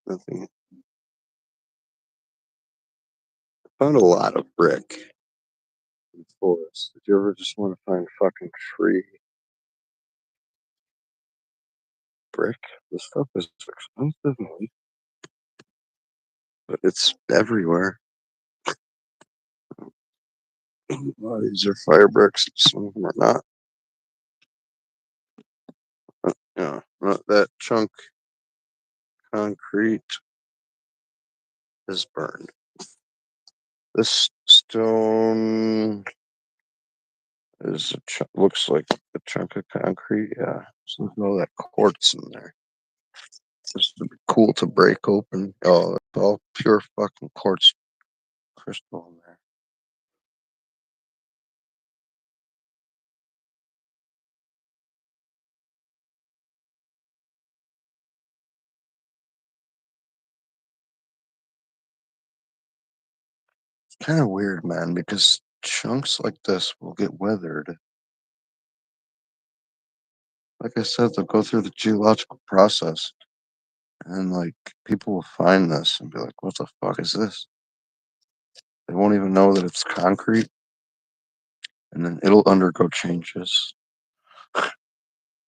Nothing. Found a lot of brick in the forest. Did you ever just want to find fucking free brick? This stuff is expensive, man, but it's everywhere. A lot of these are fire bricks. Some of them are not. Yeah, that chunk concrete is burned. This stone is looks like a chunk of concrete. Yeah, so all that quartz in there. This would be cool to break open. Oh, it's all pure fucking quartz crystal in there. It's kind of weird, man, because chunks like this will get weathered. Like I said, they'll go through the geological process, and like people will find this and be like, "What the fuck is this?" They won't even know that it's concrete, and then it'll undergo changes,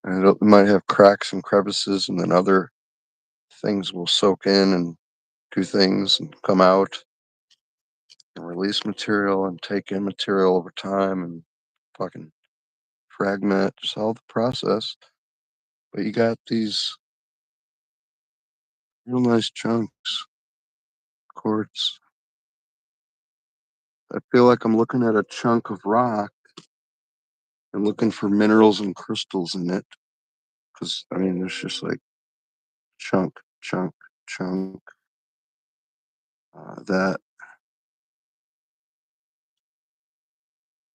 and it might have cracks and crevices, and then other things will soak in and do things and come out and release material and take in material over time and fucking fragment, just all the process. But you got these real nice chunks, quartz. I feel like I'm looking at a chunk of rock and looking for minerals and crystals in it. Because, I mean, there's just like chunk, chunk, chunk, that.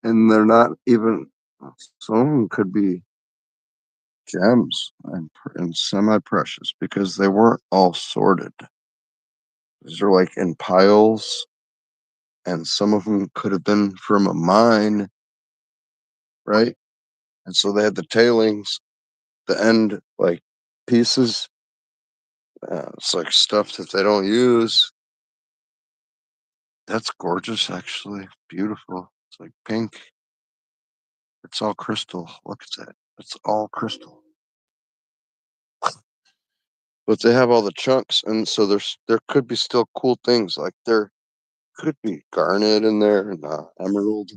And they're not even, some of them could be gems and semi precious because they weren't all sorted. These are like in piles, and some of them could have been from a mine, right? And so they had the tailings, the end like pieces. It's like stuff that they don't use. That's gorgeous, actually. Beautiful. It's like pink. It's all crystal. Look at that. It's all crystal. But they have all the chunks, and so there could be still cool things. Like there could be garnet in there and emerald,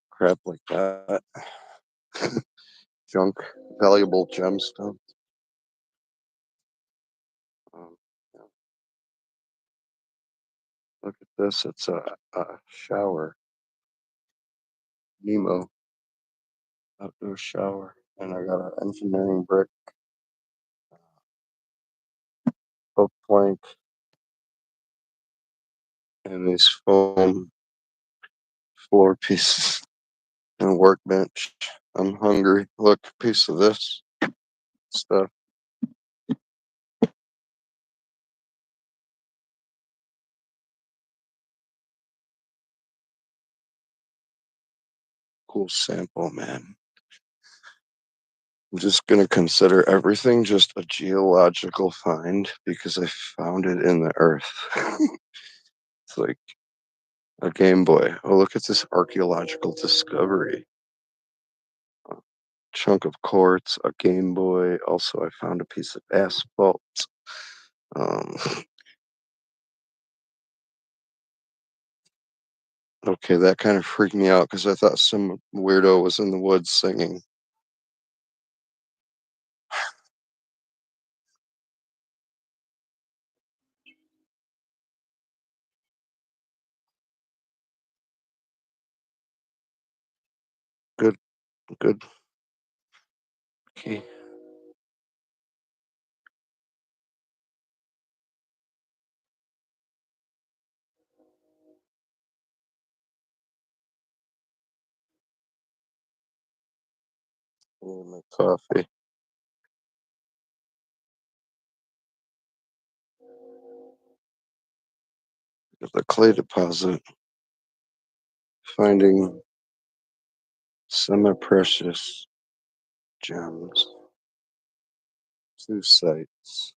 crap like that. Junk, valuable gemstone. Um, yeah. Look at this. It's a shower. Nemo outdoor shower. And I got an engineering brick, oak plank, and these foam floor pieces and workbench. I'm hungry. Look, a piece of this stuff. Cool sample, man. I'm just gonna consider everything just a geological find because I found it in the earth. It's like a Game Boy. Oh, look at this archaeological discovery. A chunk of quartz, a Game Boy. Also, I found a piece of asphalt. Um, okay, that kind of freaked me out because I thought some weirdo was in the woods singing. Good, good. Okay. My coffee. The clay deposit. Finding semi-precious gems. Two sites.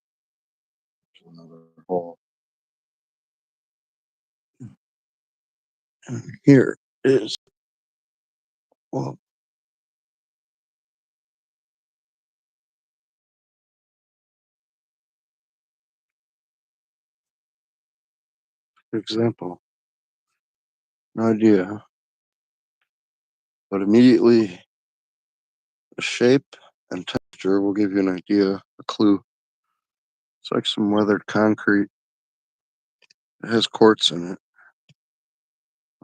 Another hole. And here is, well, for example, no idea, but immediately the shape and texture will give you an idea, a clue. It's like some weathered concrete. It has quartz in it.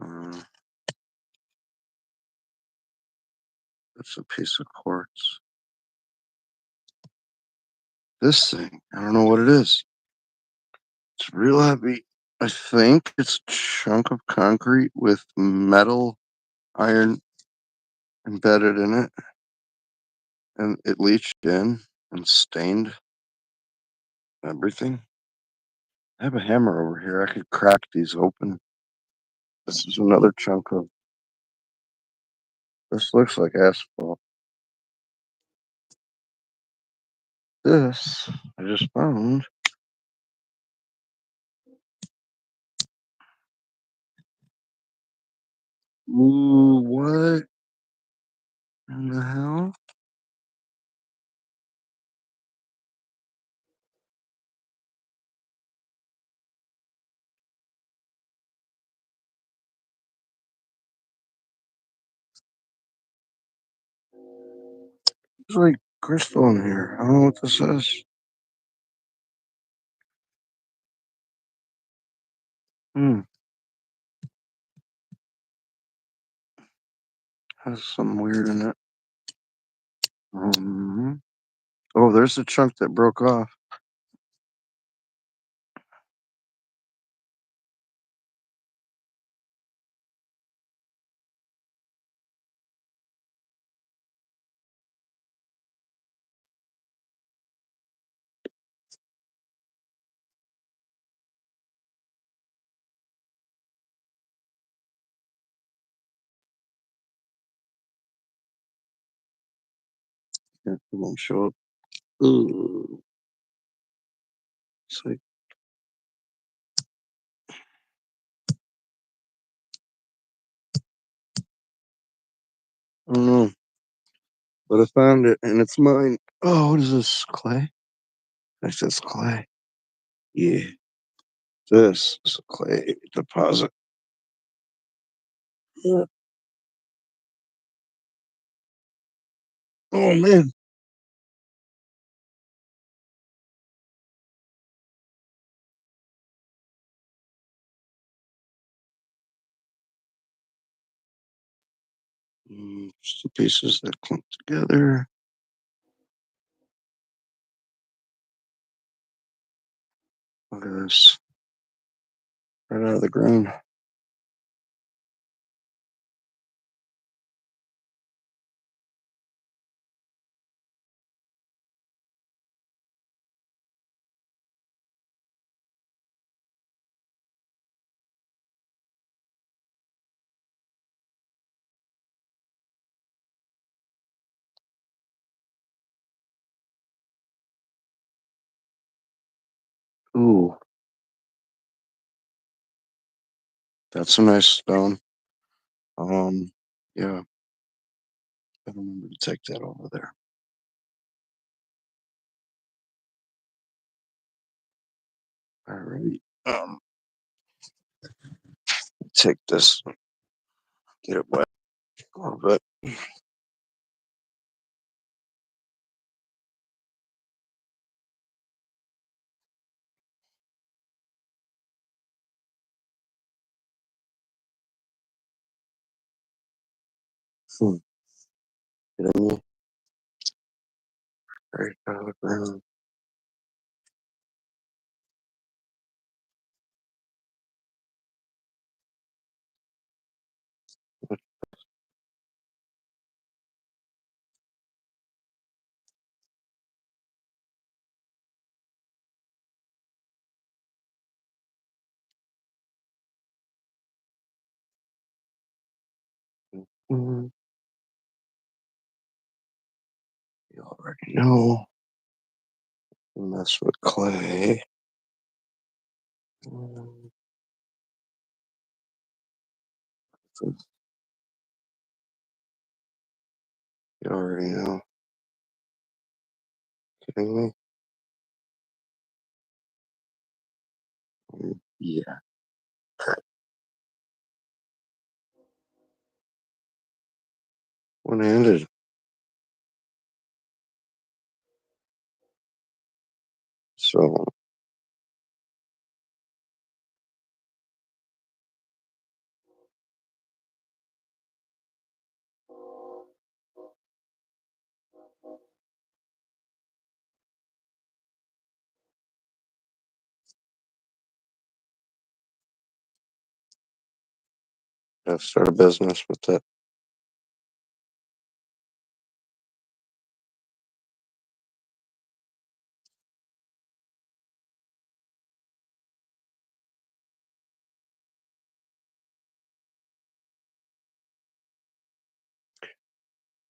Uh, it's a piece of quartz. This thing, I don't know what it is. It's real heavy. I think it's a chunk of concrete with metal iron embedded in it, and it leached in and stained everything. I have a hammer over here. I could crack these open. This is another chunk of. This looks like asphalt. This I just found. Ooh, what in the hell? There's like crystal in here. I don't know what this is. Hmm, has something weird in it. Um, oh, there's a chunk that broke off. Yeah, it won't show up. Ooh, it's like, I don't know, but I found it and it's mine. Oh, what is this? Clay? That's just clay. Yeah, this is a clay deposit. Yeah. Oh man. Just the pieces that clump together. Look at this. Right out of the ground. Ooh, that's a nice stone. Um, yeah, I remember to take that over there. All right. Take this, get it wet a little bit. Hmm. Get it right out of the ground. Mhm. You already know. Mess with clay. You already know. Kidding me? Yeah. One-handed. So I've started a business with it.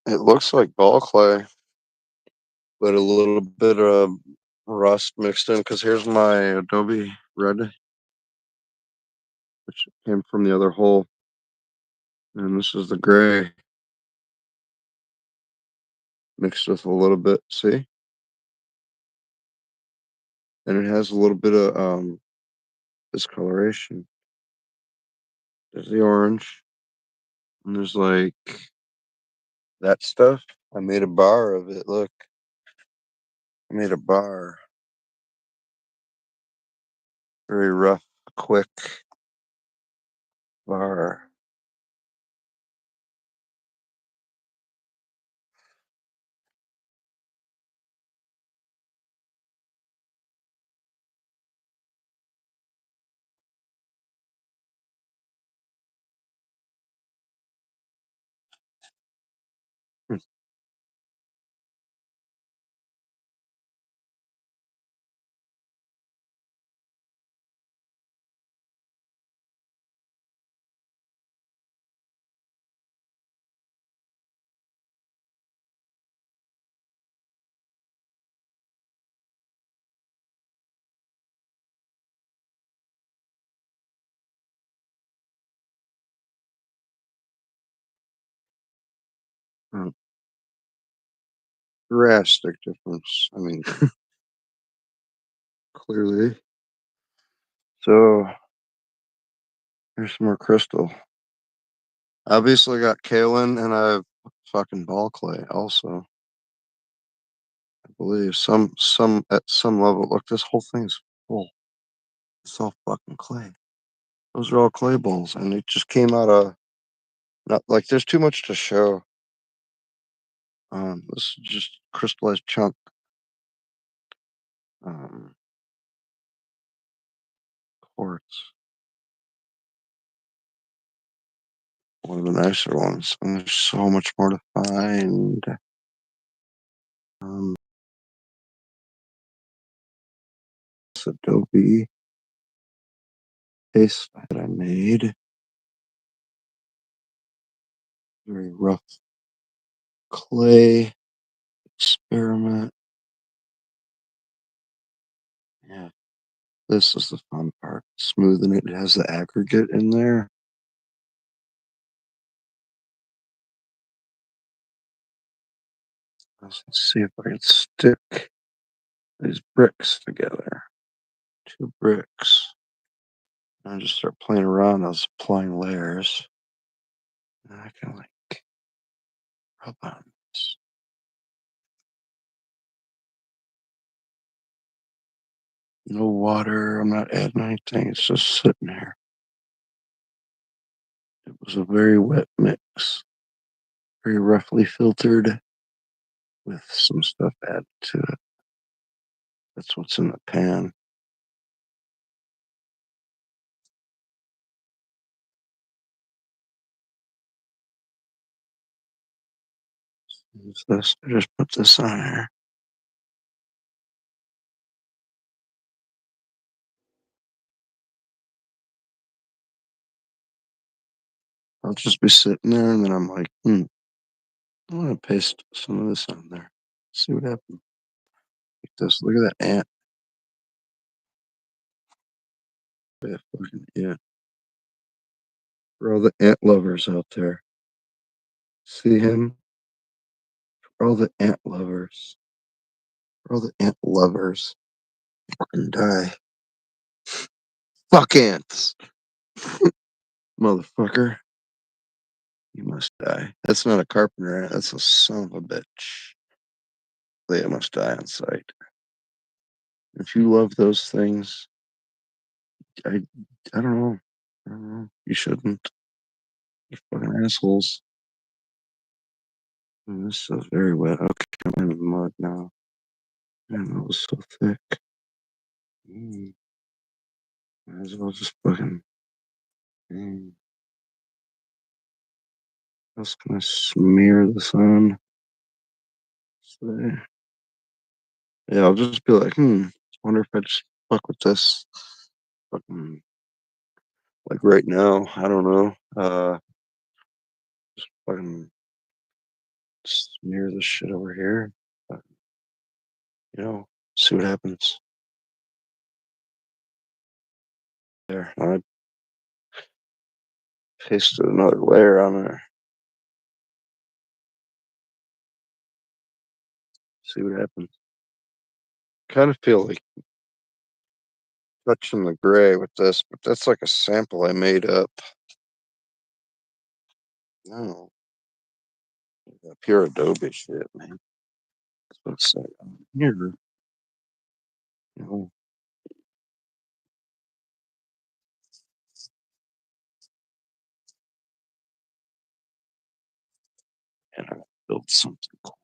It looks like ball clay, but a little bit of rust mixed in. Because here's my Adobe red, which came from the other hole, and this is the gray mixed with a little bit. See, and it has a little bit of discoloration. There's the orange, and there's like that stuff. I made a bar of it. Look, I made a bar. Very rough, quick bar. Hmm. Drastic difference. I mean, clearly. So here's some more crystal. Obviously got kaolin and I have fucking ball clay also. I believe some at some level. Look, this whole thing's full. It's all fucking clay. Those are all clay balls, and it just came out of not like there's too much to show. This is just crystallized chunk. Um, Quartz, one of the nicer ones, and there's so much more to find. Um, this Adobe paste that I made, very rough clay experiment. Yeah, this is the fun part. Smoothing it. It has the aggregate in there. Let's see if I can stick these bricks together. Two bricks. And I just start playing around. I was applying layers. And I can like rub on this. No water. I'm not adding anything. It's just sitting here. It was a very wet mix. Very roughly filtered with some stuff added to it. That's what's in the pan. Use this. I just put this on here. I'll just be sitting there and then I'm like, I'm gonna paste some of this on there. See what happens. Like this. Look at that ant. Yeah, fucking ant. For all the ant lovers out there. See him? For all the ant lovers. For all the ant lovers. Fucking die. Fuck ants. Motherfucker. You must die. That's not a carpenter ant. That's a son of a bitch. They must die on sight. If you love those things, I I don't know. I don't know. You shouldn't. They're fucking assholes. This is very wet. Okay, I'm in the mud now. Man, that was so thick. Mm, might as well just fucking. Mm, what else can I smear this on? So, yeah, I'll just be like, wonder if I just fuck with this. Fucking, like right now, I don't know. Just fucking smear this shit over here. But, see what happens. There. I pasted another layer on there. See what happens. Kind of feel like touching the gray with this, but that's like a sample I made up. No, pure Adobe shit, man. That's what it's like on here. You know, and I built something cool.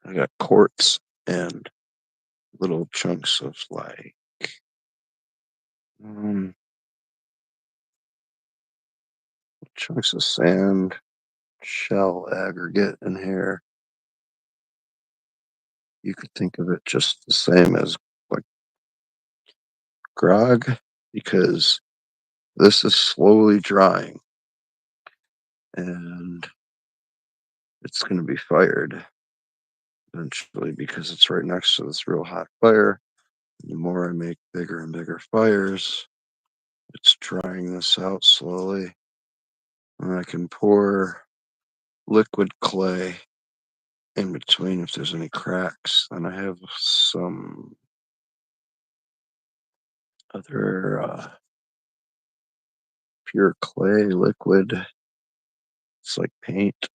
I got quartz and little chunks of like um, chunks of sand, shell aggregate in here. You could think of it just the same as like grog, because this is slowly drying and it's going to be fired eventually because it's right next to this real hot fire. The more I make bigger and bigger fires, it's drying this out slowly. And I can pour liquid clay in between if there's any cracks. And I have some other pure clay liquid. It's like paint.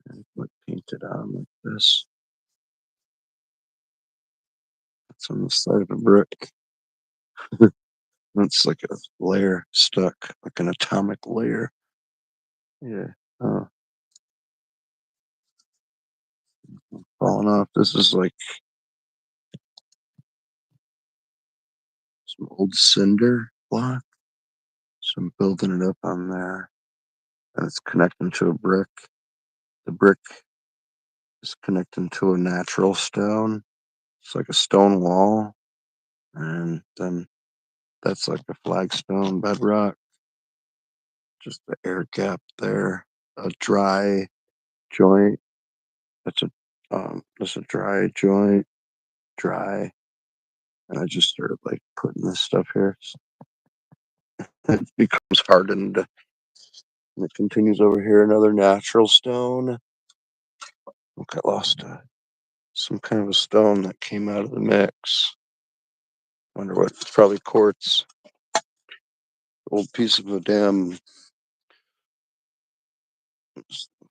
And like paint it on like this. It's on the side of a brick. It's like a layer stuck, like an atomic layer. Yeah. Falling off. This is like some old cinder block. So I'm building it up on there. And it's connecting to a brick. The brick is connecting to a natural stone. It's like a stone wall. And then that's like a flagstone bedrock. Just the air gap there. A dry joint. That's a dry joint. Dry. And I just started like putting this stuff here. It becomes hardened. And it continues over here. Another natural stone. Look, I lost some kind of a stone that came out of the mix. Wonder what? It's probably quartz. Old piece of a damn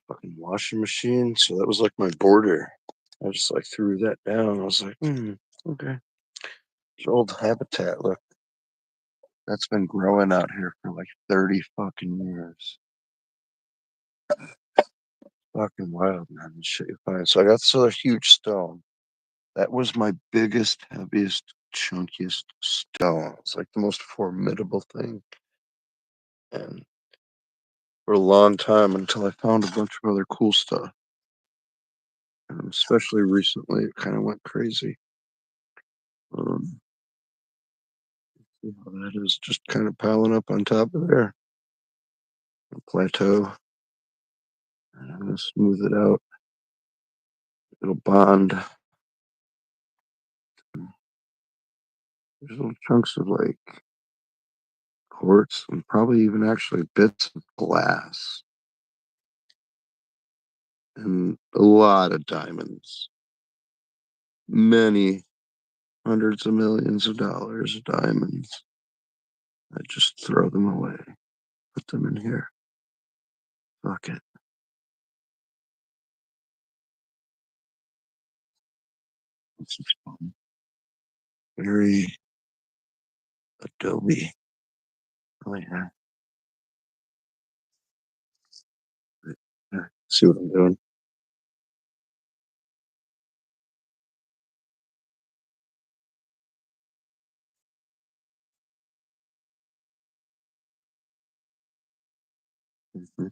fucking washing machine. So that was like my border. I just like threw that down. I was like, okay. It's old habitat. Look, that's been growing out here for like 30 fucking years. Fucking wild, man. This shit you find. So I got this other huge stone. That was my biggest, heaviest, chunkiest stone. It's like the most formidable thing. And for a long time until I found a bunch of other cool stuff. And especially recently, it kind of went crazy. Um, see how that is just kind of piling up on top of there. A plateau. And I'm gonna smooth it out. It'll bond. There's little chunks of like quartz and probably even actually bits of glass and a lot of diamonds. Many hundreds of millions of dollars of diamonds. I just throw them away. Put them in here. Fuck it. This is fun. Very Adobe. Oh yeah. Yeah. See what I'm doing? Mhm.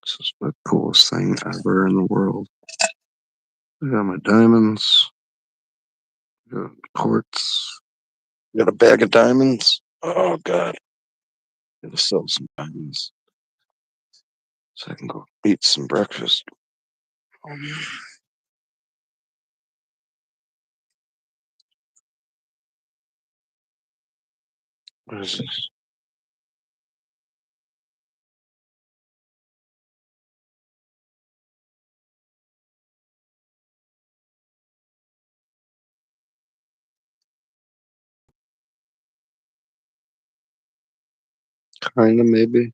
This is the coolest thing ever in the world. I got my diamonds. Got quartz. Got a bag of diamonds. Oh god. Gotta sell some diamonds so I can go eat some breakfast. What is this? Kinda maybe.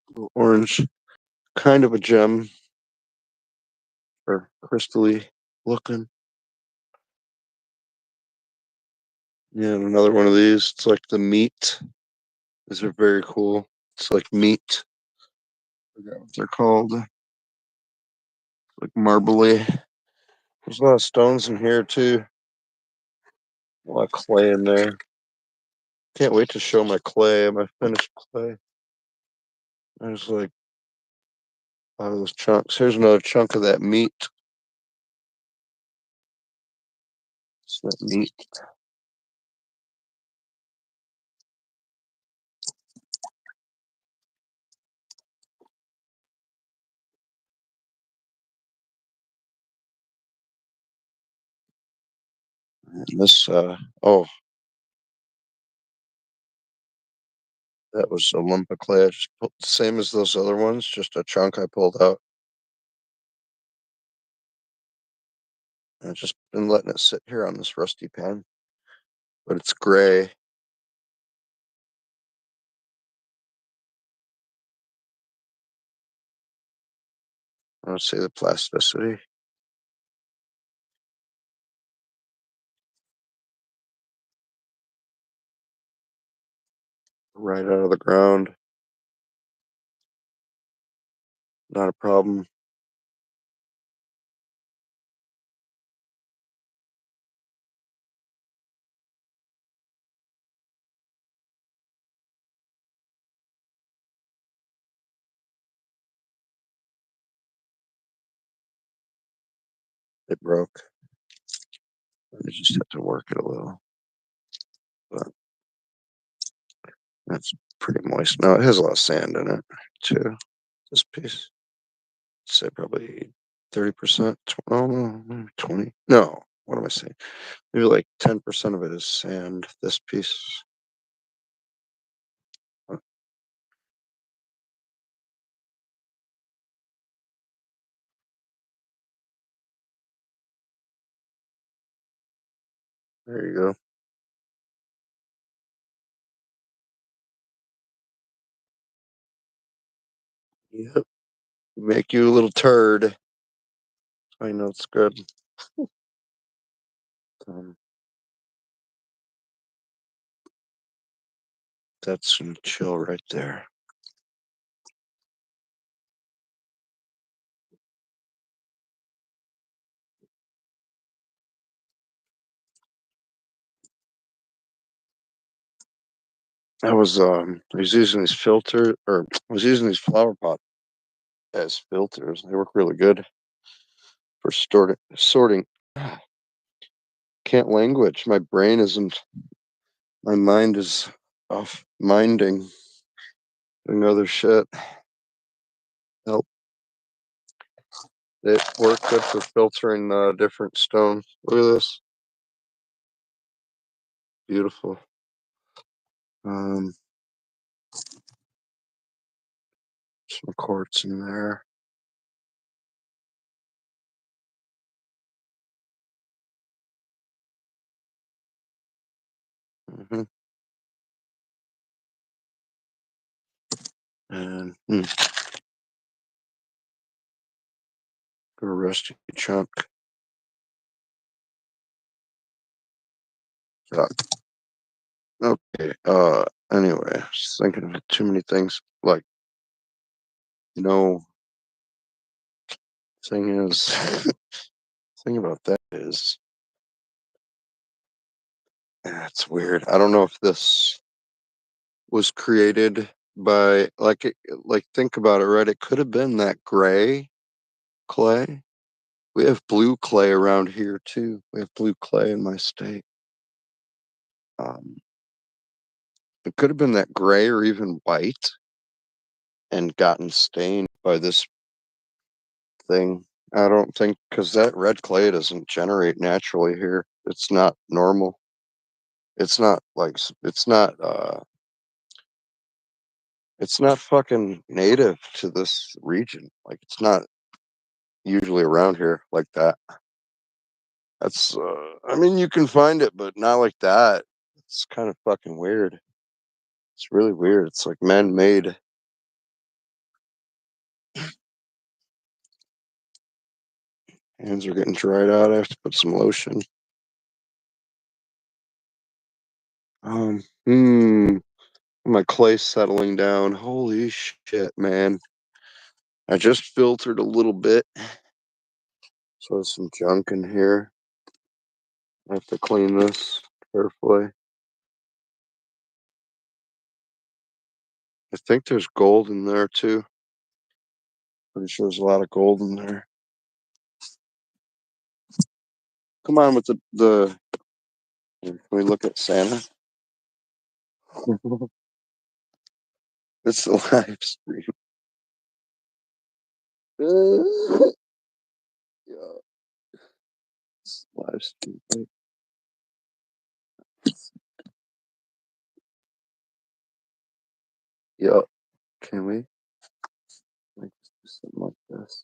Little orange. Kind of a gem or crystally looking. Yeah, and another one of these. It's like the meat. These are very cool. It's like meat. I forgot what they're called. Like marbly. There's a lot of stones in here too. A lot of clay in there. Can't wait to show my clay, my finished clay. There's like a lot of those chunks. Here's another chunk of that meat. It's that meat. And this, oh, that was a lump of clay. I just pulled, same as those other ones, just a chunk I pulled out. And I've just been letting it sit here on this rusty pan, but it's gray. I don't see the plasticity. Right out of the ground. Not a problem. It broke. I just have to work it a little. But that's pretty moist. No, it has a lot of sand in it too. This piece, I'd say probably 30%. Oh, no, maybe 20. No, what am I saying? Maybe like 10% of it is sand. This piece. Uh, There you go. Yep. Make you a little turd. I know it's good. Um, that's some chill right there. I was using these filter or I was using these flower pots as filters. They work really good for sorting. Can't language. My brain isn't. My mind is off minding, doing other shit. Help. It worked good for filtering different stones. Look at this. Beautiful. Um, some quartz in there. hmm And a rusty chunk. Uh, okay. Anyway, just thinking of too many things. Like, you know, thing is, thing about that is, it's weird. I don't know if this was created by like think about it, right? It could have been that gray clay. We have blue clay around here too. We have blue clay in my state. Um, it could have been that gray or even white and gotten stained by this thing. I don't think because that red clay doesn't generate naturally here. It's not normal. It's not like it's not fucking native to this region. Like it's not usually around here like that. That's I mean you can find it, but not like that. It's kind of fucking weird. It's really weird. It's like man made. Hands are getting dried out. I have to put some lotion. Hmm. My clay's settling down. Holy shit, man. I just filtered a little bit. So there's some junk in here. I have to clean this carefully. I think there's gold in there too. Pretty sure there's a lot of gold in there. Come on with the can we look at Santa? It's a live stream. Yeah, it's a live stream. Right? Yeah. Can we like do something like this?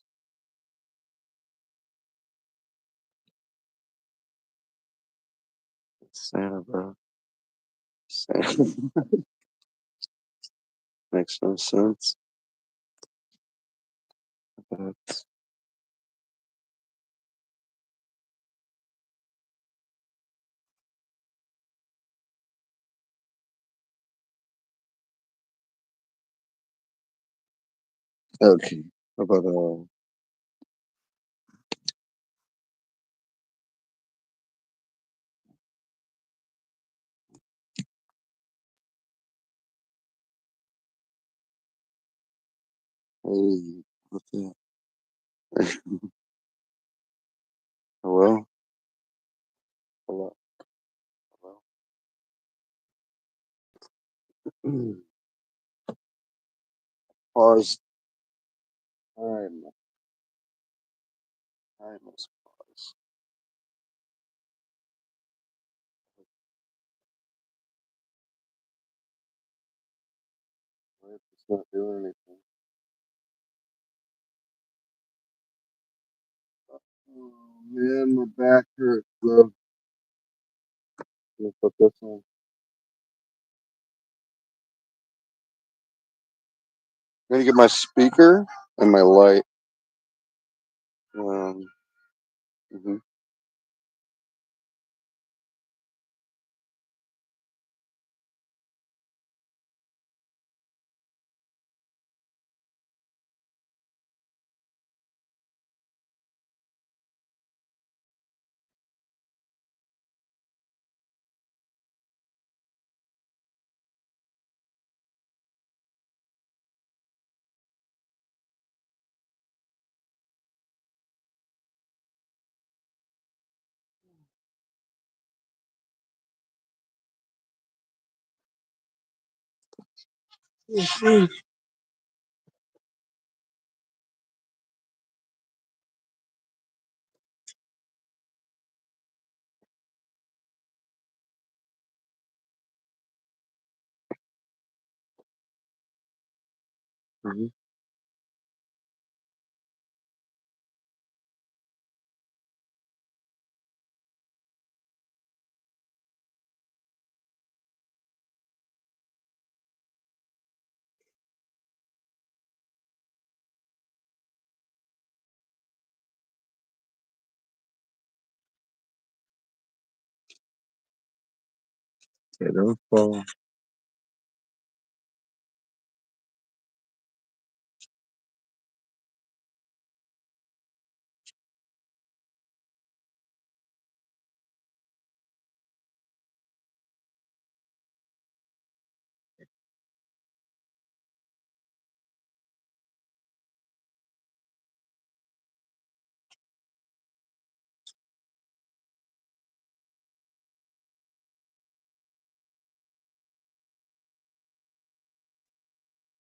It's Santa, bro. Santa makes no sense. But okay. How about hey, what's that? Hello? Hello? Hello? Pause. I must pause. Wait, it's not doing anything. Oh man, my back hurts, bro. Let me put this on. I'm gonna get my speaker and my light. Um, mhm. Mhm. Yeah, don't fall.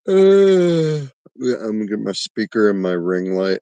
Yeah, I'm gonna get my speaker and my ring light.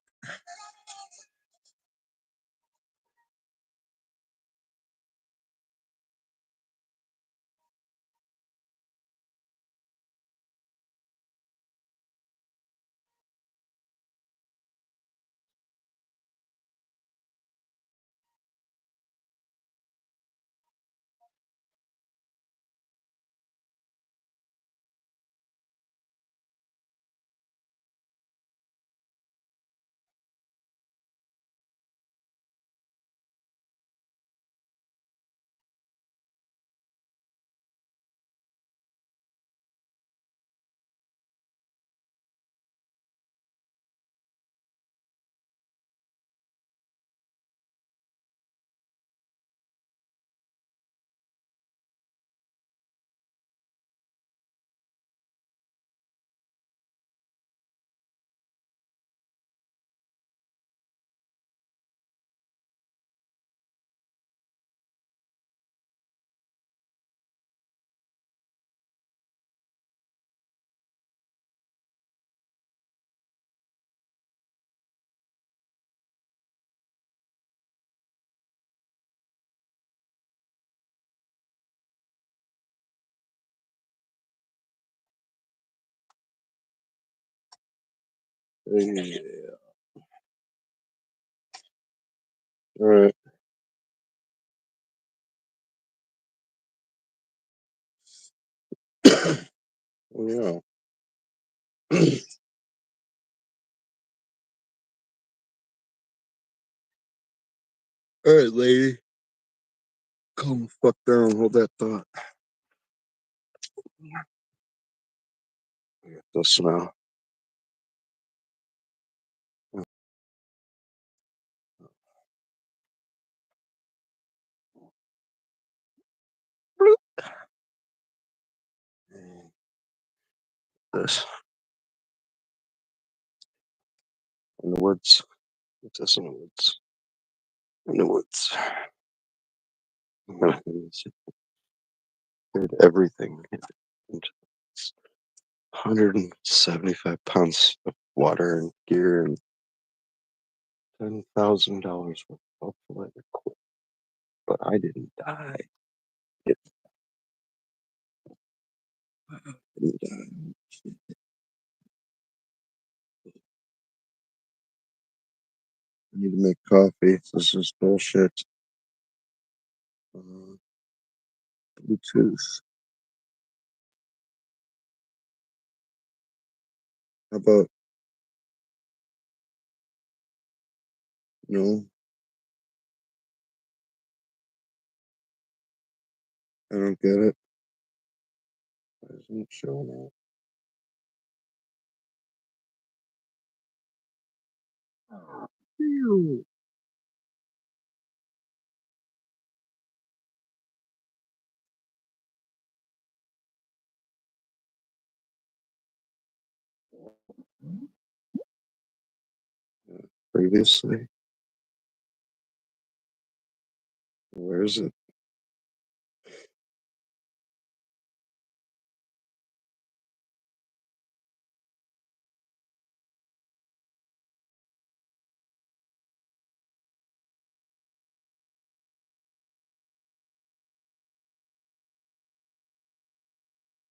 Yeah. All right. Oh, yeah. All right, lady. Calm the fuck down. Hold that thought. I got this now. Bloop. This in the woods. What's this in the woods? In the woods. I'm gonna hit everything into 175 pounds of water and gear and $10,000 worth of flight equipment. But I didn't die. It didn't die. I need to make coffee. This is bullshit. Bluetooth. How about no? I don't get it. Why isn't it showing up? Ew. Previously, where is it?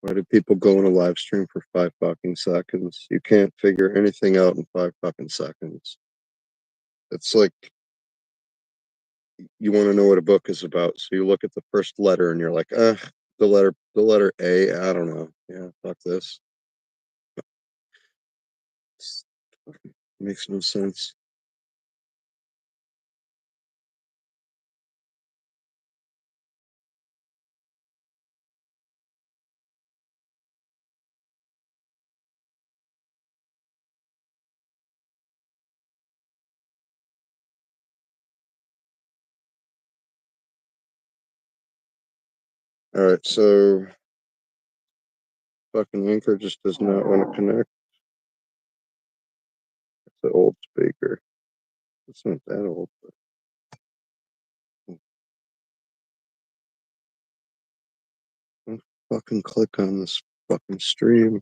Why do people go in a live stream for 5 fucking seconds? You can't figure anything out in 5 fucking seconds. It's like you want to know what a book is about, so you look at the first letter and you're like, the letter A. I don't know. Yeah, fuck this. Makes no sense. All right, so fucking Anchor just does not want to connect. It's an old speaker. It's not that old, but don't fucking click on this fucking stream.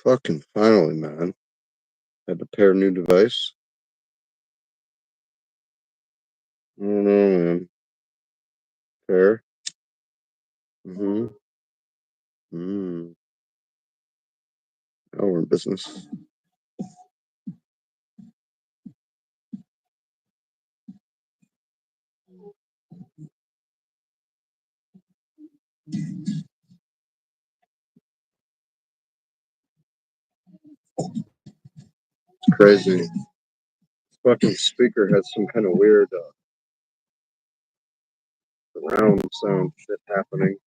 Fucking finally, man. Had to pair a new device. I don't know, man. Pair. Mm-hmm. Mm. Now we're in business. It's crazy. This fucking speaker has some kind of weird surround sound shit happening.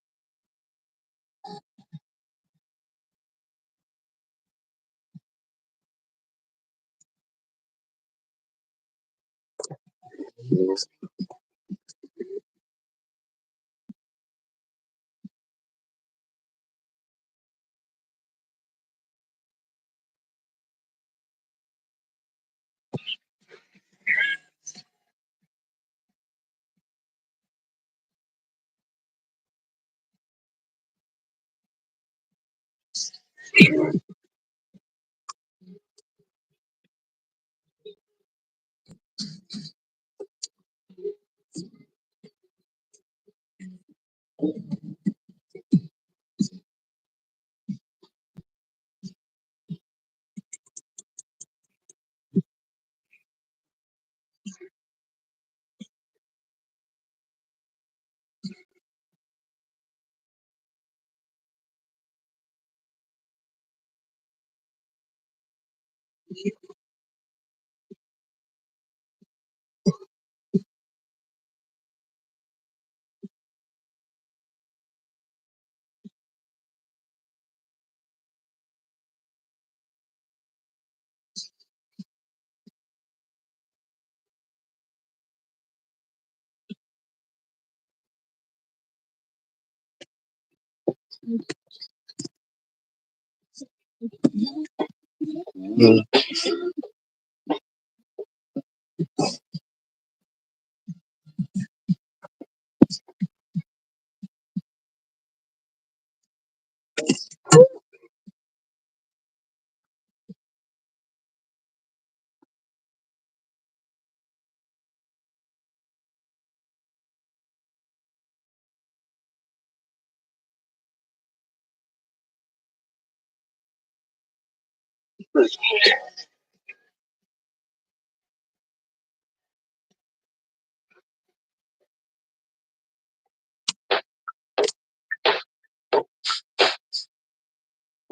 Mm.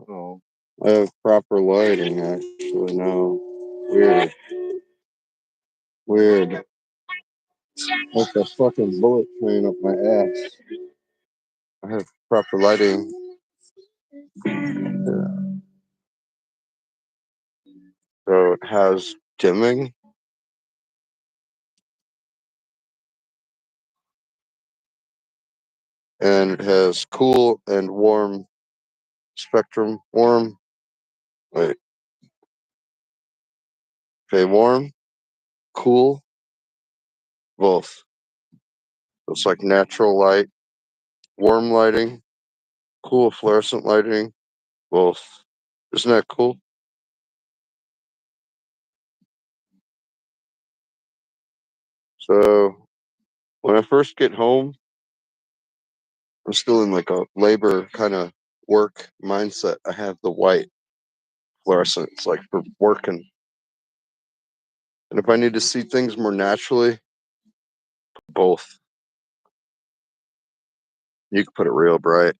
Oh, I have proper lighting actually now. Weird. Weird. Like a fucking bullet train up my ass. I have proper lighting. Yeah. So it has dimming and it has cool and warm spectrum. Warm. Wait. Okay, warm, cool, Both. It's like natural light, warm lighting, cool fluorescent lighting. Both. Isn't that cool? So when I first get home, I'm still in like a labor kind of work mindset. I have the white fluorescence, like for working. And if I need to see things more naturally, both. You can put it real bright.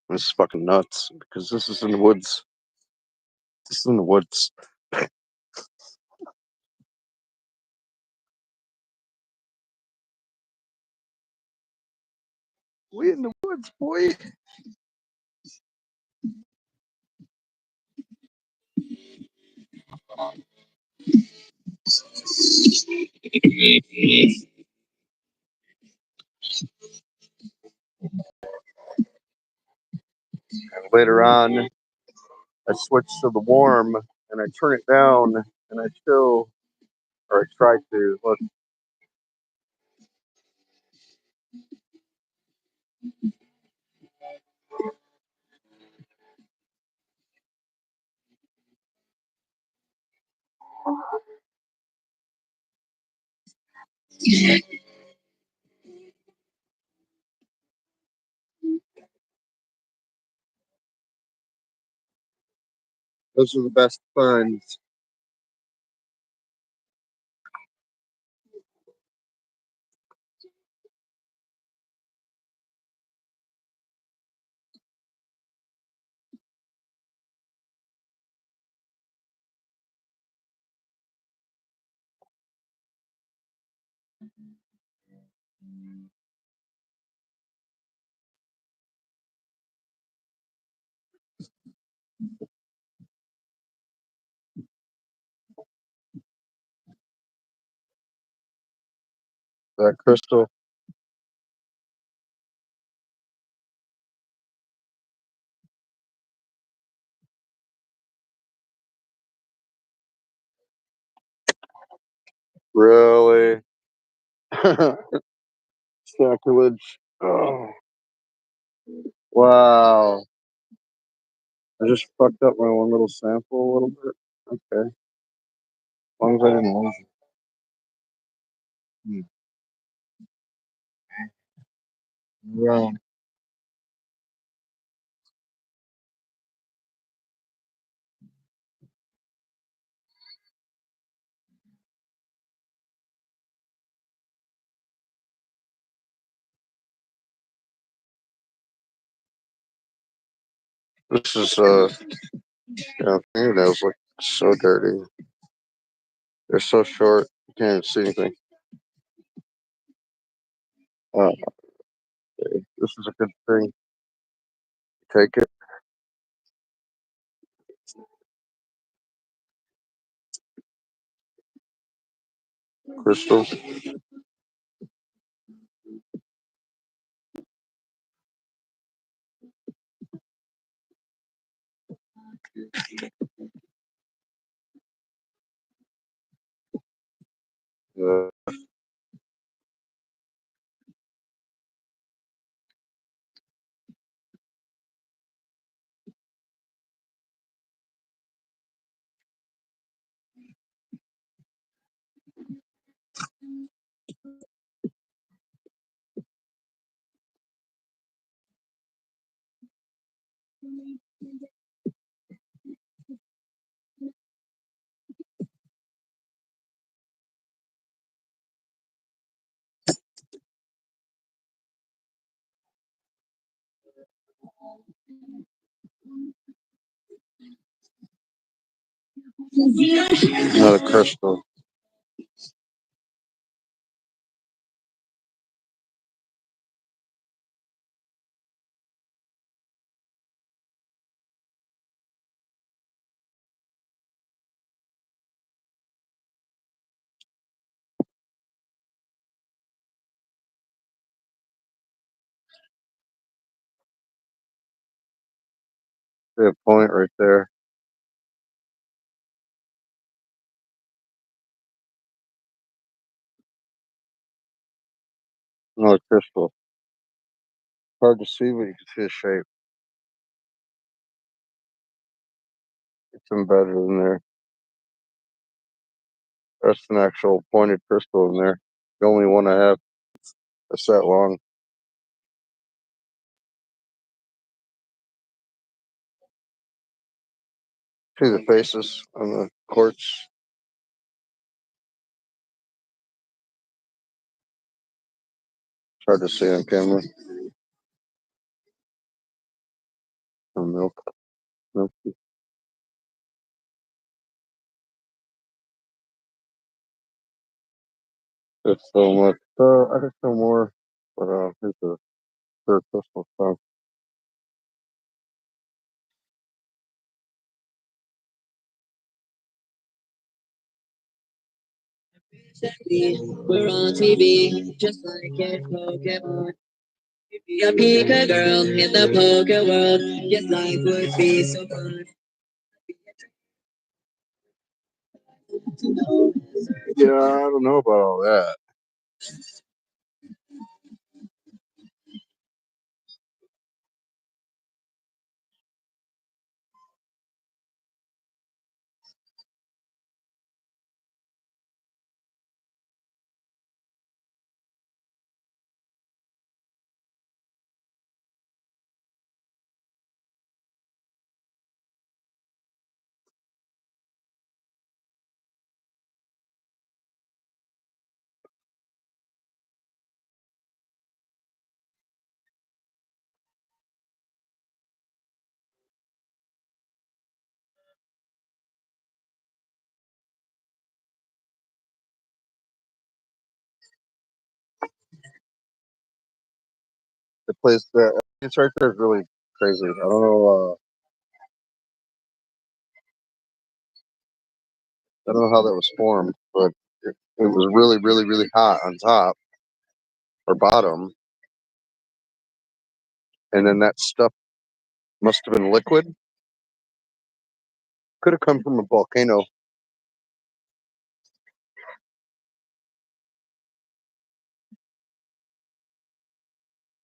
This is fucking nuts because this is in the woods. This is in the woods. We in the woods, boy. And later on, I switch to the warm and I turn it down and I show, or I try to. Look, those are the best finds. That crystal. Really? Sacrilege. Oh, wow. I just fucked up my one little sample a little bit. Okay. As long as I didn't lose it. Hmm. Yeah. This is, yeah, fingernails look so dirty. They're so short. You can't even see anything. Oh, this is a good thing. Take it, Crystal. Uh, Not a crystal. See a point right there. No, it's crystal. Hard to see, but you can see the shape. It's embedded in there. That's an actual pointed crystal in there. The only one I have that's that long. See the faces on the quartz? It's hard to see on camera. Oh, milk. Milk. There's so much. I just know more, but here's the third crystal stuff. We're on TV, just like in Pokemon. Be a Pika girl in the poker world. Yes, life would be so fun. Yeah, I don't know about all that. The place that it's right there is really crazy. I don't know. I don't know how that was formed, but it was really, really, really hot on top or bottom, and then that stuff must have been liquid. Could have come from a volcano.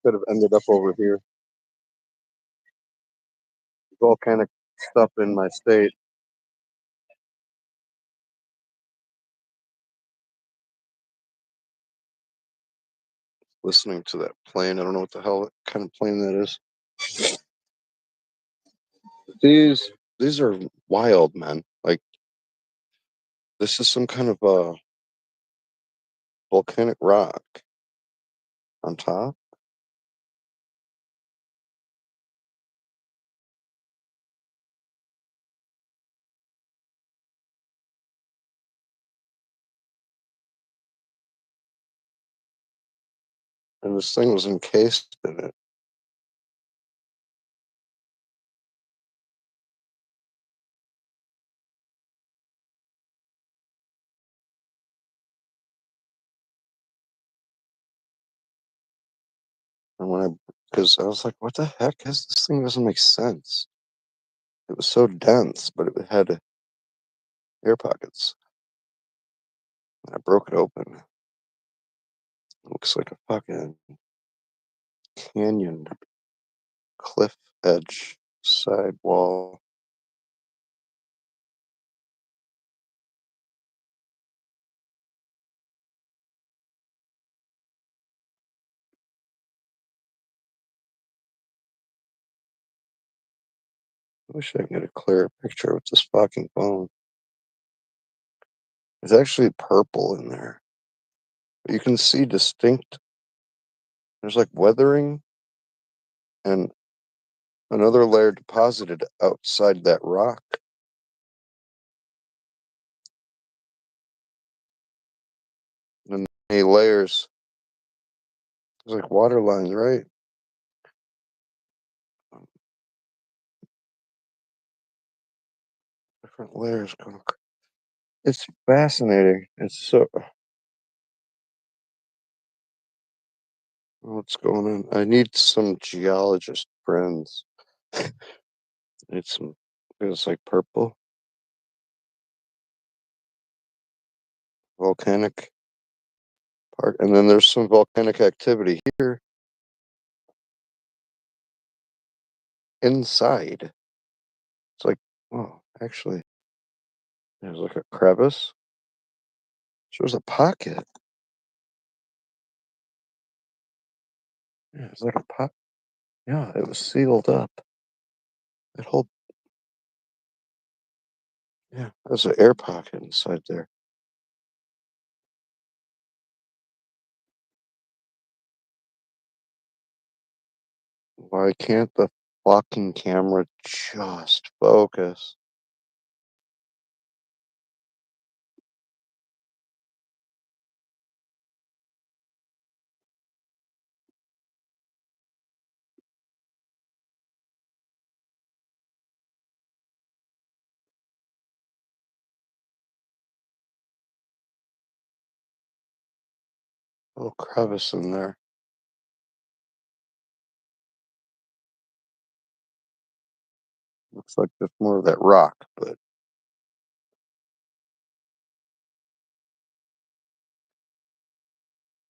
Could have ended up over here. Volcanic stuff in my state. Listening to that plane. I don't know what the hell kind of plane that is. These are wild, man. Like this is some kind of volcanic rock on top. And this thing was encased in it. And when because I was like, what the heck is this thing? Doesn't make sense. It was so dense, but it had air pockets. And I broke it open. It looks like a fucking canyon, cliff edge, side wall. I wish I could get a clearer picture with this fucking phone. It's actually purple in there. But you can see distinct. There's like weathering and another layer deposited outside that rock. And many layers. There's like water lines, right? Different layers going. It's fascinating. It's so. What's going on? I need some geologist friends. I need some. It's like purple, volcanic. part, and then there's some volcanic activity here inside. It's like, oh, actually, there's like a crevice. Shows a pocket. Yeah, it's like a pocket. Yeah, it was sealed up. That whole, yeah, there's an air pocket inside there. Why can't the fucking camera just focus? A little crevice in there. Looks like there's more of that rock, but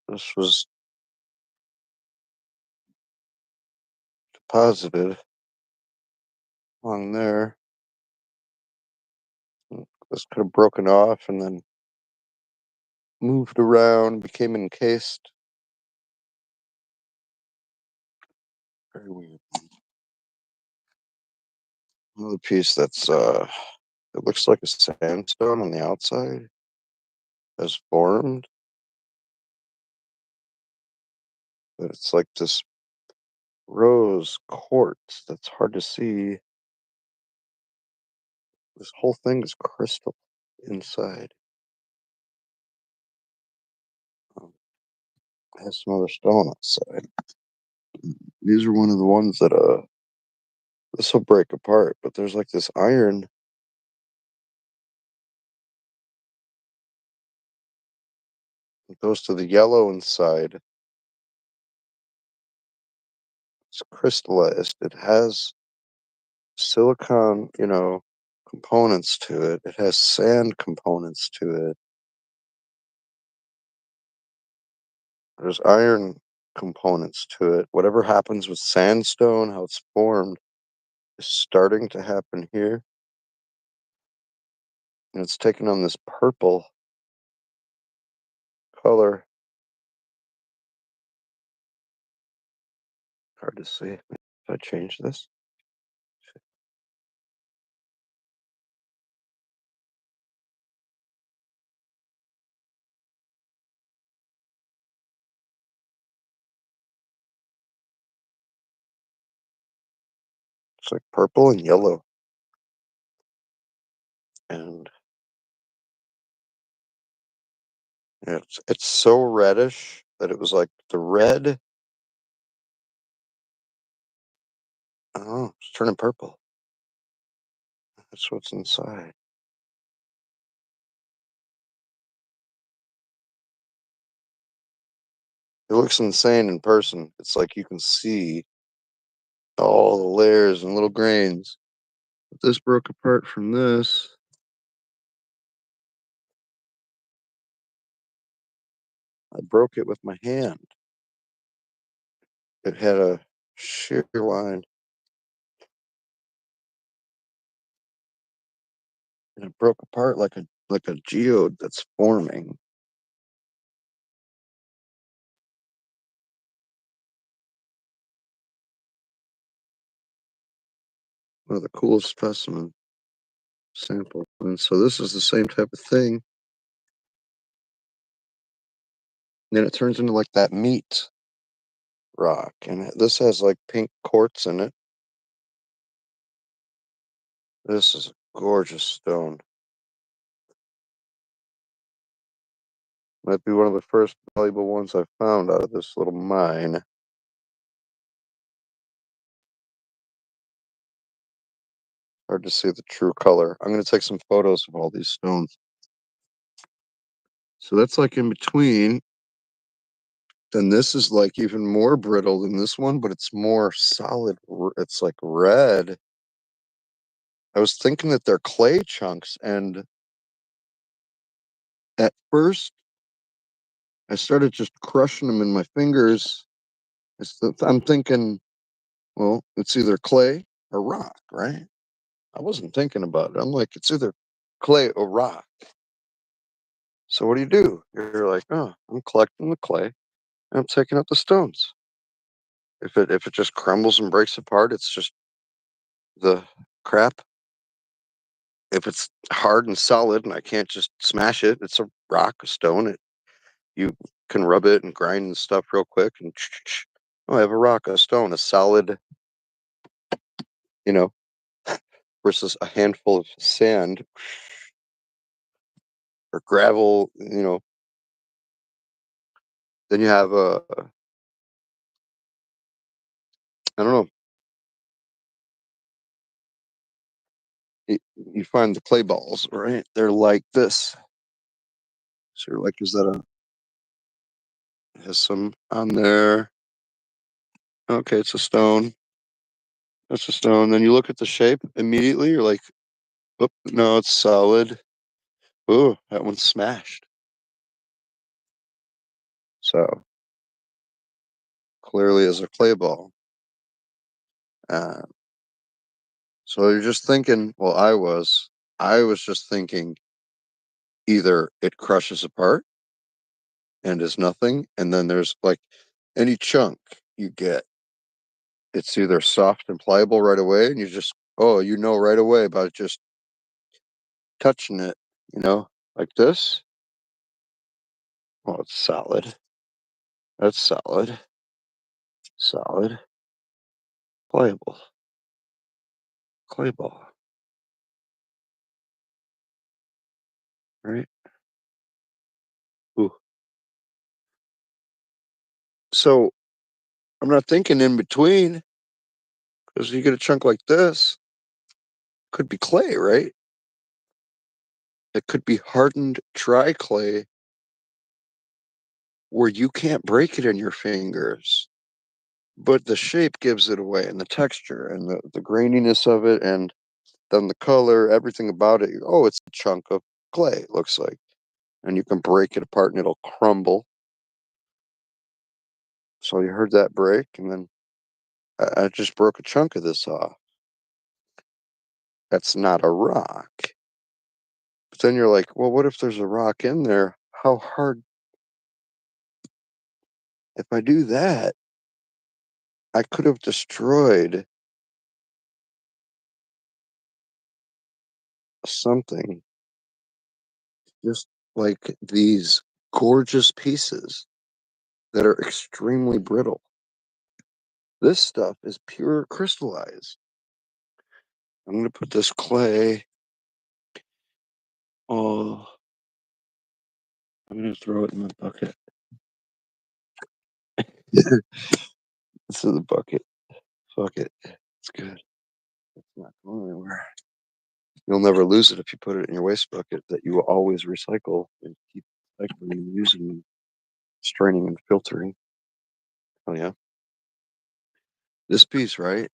this was deposited along there. This could have broken off and then moved around, became encased. Very weird. Another piece that's it looks like a sandstone on the outside has formed, but it's like this rose quartz that's hard to see. This whole thing is crystal inside. It has some other stone outside. These are one of the ones that this will break apart, but there's like this iron. It goes to the yellow inside. It's crystallized. It has silicon, components to it. It has sand components to it. There's iron components to it. Whatever happens with sandstone, how it's formed, is starting to happen here. And it's taken on this purple color. Hard to see. If I change this, it's like purple and yellow. And it's so reddish that it was like the red. I don't know, it's turning purple. That's what's inside. It looks insane in person. It's like you can see all the layers and little grains. But this broke apart from this. I broke it with my hand. It had a shear line. And it broke apart like a geode that's forming. One of the coolest specimen sample. And so this is the same type of thing. And then it turns into like that meat rock. And this has like pink quartz in it. This is a gorgeous stone. Might be one of the first valuable ones I found out of this little mine. Hard to see the true color. I'm going to take some photos of all these stones. So that's like in between. Then this is like even more brittle than this one, but it's more solid. It's like red. I was thinking that they're clay chunks, and at first I started just crushing them in my fingers. I'm thinking, well, it's either clay or rock, right? I wasn't thinking about it. I'm like, it's either clay or rock. So what do? You're like, oh, I'm collecting the clay and I'm taking out the stones. If it just crumbles and breaks apart, it's just the crap. If it's hard and solid and I can't just smash it, it's a rock, a stone. You can rub it and grind and stuff real quick and oh, I have a rock, a stone, a solid, you know, versus a handful of sand or gravel, then you have I don't know, you find the clay balls, right? They're like this. So you're like, is that has some on there? Okay, it's a stone. That's a stone. Then you look at the shape immediately. You're like, oh, no, it's solid. Oh, that one's smashed. So clearly is a clay ball. Uh, so you're just thinking, well, I was just thinking either it crushes apart and is nothing, and then there's like any chunk you get, it's either soft and pliable right away, and you just, oh, right away by just touching it, like this. Oh, it's solid. That's solid. Solid. Pliable. Clay ball. Right? Ooh. So I'm not thinking in between because you get a chunk like this, could be clay, right? It could be hardened dry clay where you can't break it in your fingers, but the shape gives it away and the texture and the graininess of it and then the color, everything about it. Oh, it's a chunk of clay, it looks like. And you can break it apart and it'll crumble. So you heard that break, and then I just broke a chunk of this off. That's not a rock. But then you're like, well, what if there's a rock in there? How hard? If I do that, I could have destroyed something just like these gorgeous pieces that are extremely brittle. This stuff is pure crystallized. I'm going to put this clay. Oh, I'm going to throw it in the bucket. This is the bucket. Fuck it. It's good. It's not going anywhere. You'll never lose it if you put it in your waste bucket that you will always recycle and keep recycling and using and straining and filtering. Oh yeah. This piece, right?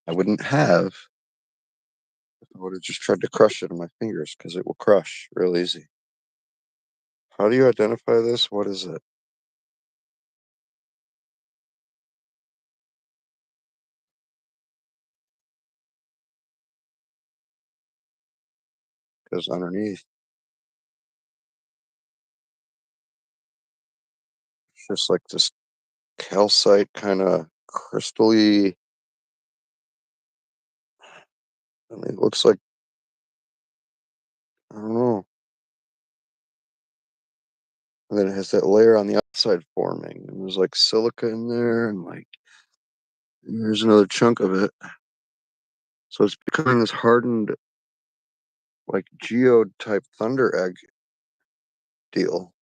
I wouldn't have if I would have just tried to crush it in my fingers because it will crush real easy. How do you identify this? What is it? Because underneath, it's just like this calcite kind of crystally. I mean, it looks like, I don't know. And then it has that layer on the outside forming. And there's like silica in there, and like, here's another chunk of it. So it's becoming this hardened, like geode type thunder egg deal.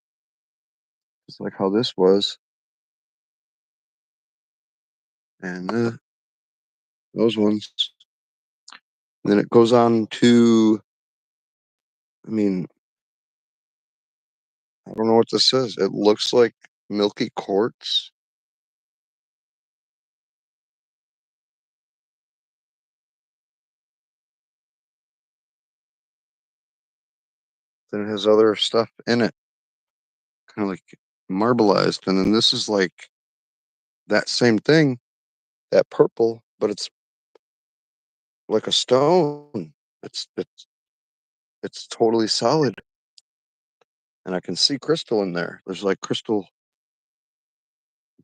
It's like how this was. And those ones. And then it goes on to, I mean, I don't know what this is. It looks like milky quartz. Then it has other stuff in it. Kind of like marbleized, and then this is like that same thing, that purple, but it's like a stone. It's it's it's totally solid, and I can see crystal in there. There's like crystal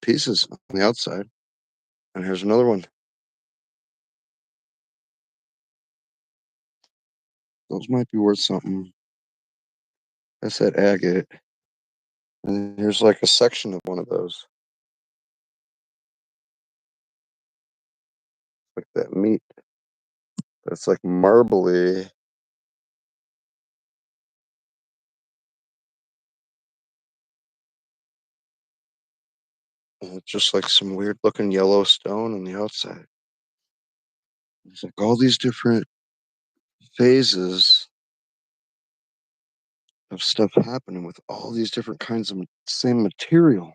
pieces on the outside. And here's another one. Those might be worth something. That's that agate. And here's like a section of one of those. Like that meat. That's like marbly. And it's just like some weird looking yellow stone on the outside. There's like all these different phases of stuff happening with all these different kinds of same material.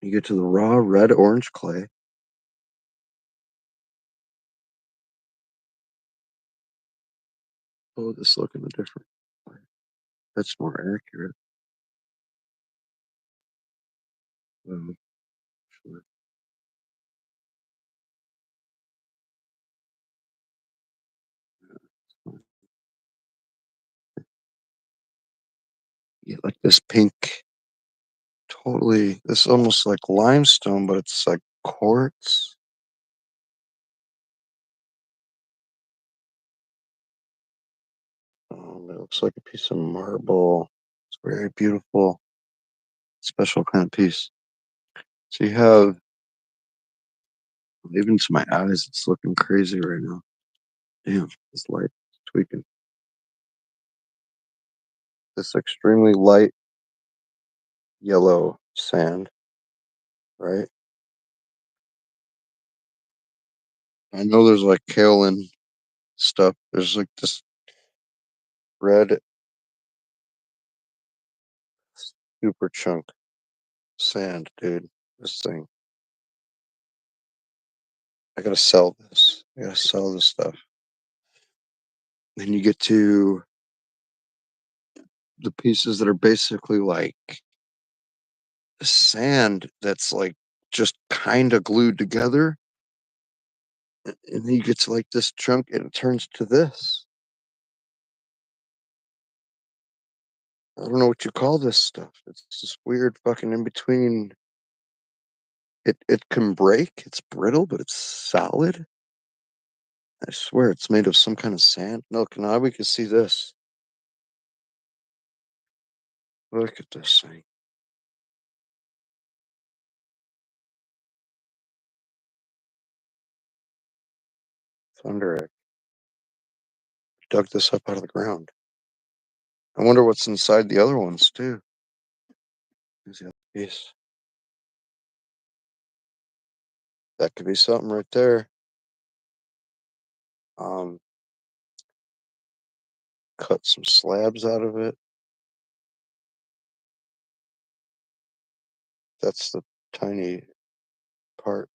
You get to the raw red orange clay. Oh, this looking a different way. That's more accurate. Sure. You get like this pink, totally. This is almost like limestone, but it's like quartz. It looks like a piece of marble. It's very beautiful, special kind of piece. So you have, even to my eyes, it's looking crazy right now. Damn, this light is tweaking. This extremely light yellow sand, right? I know there's like kaolin stuff. There's like this red super chunk sand, dude. This thing. I gotta sell this. I gotta sell this stuff. Then you get to the pieces that are basically like sand that's like just kind of glued together. And then you get to like this chunk and it turns to this. I don't know what you call this stuff. It's this weird fucking in between. It can break. It's brittle, but it's solid. I swear it's made of some kind of sand. Look, now we can see this. Look at this thing. Thunder egg. Dug this up out of the ground. I wonder what's inside the other ones too. Here's the other piece. That could be something right there. Um, cut some slabs out of it. That's the tiny part.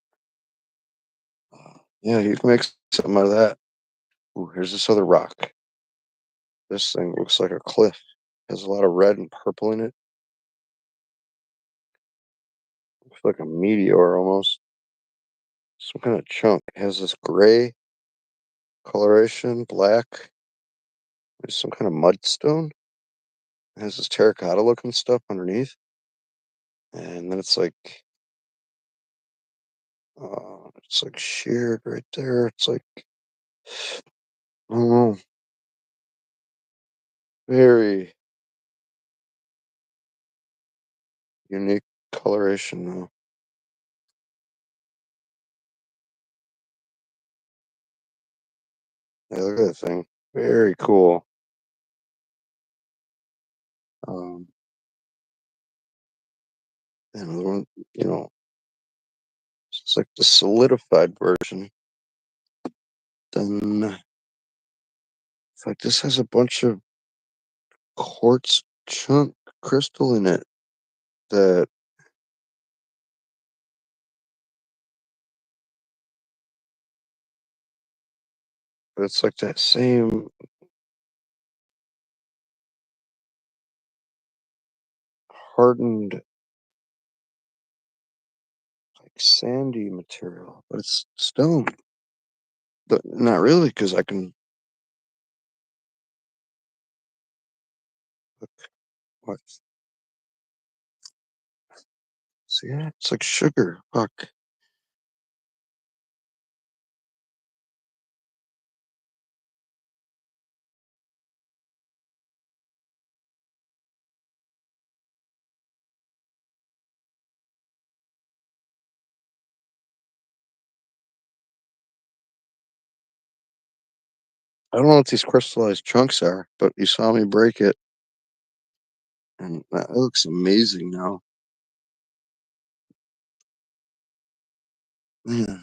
Yeah, you can make something out of that. Ooh, here's this other rock. This thing looks like a cliff. Has a lot of red and purple in it. Looks like a meteor almost. Some kind of chunk. It has this gray coloration, black. There's some kind of mudstone. It has this terracotta looking stuff underneath. And then it's like sheared right there. It's like, I don't know, very unique coloration though. Yeah, look at that thing. Very cool. Um, and another one, you know, it's like the solidified version. Then it's like this has a bunch of quartz chunk crystal in it that it's like that same hardened, like sandy material, but it's stone. But not really, because I can look what see that? It's like sugar. Fuck. I don't know what these crystallized chunks are, but you saw me break it, and that looks amazing now. Yeah.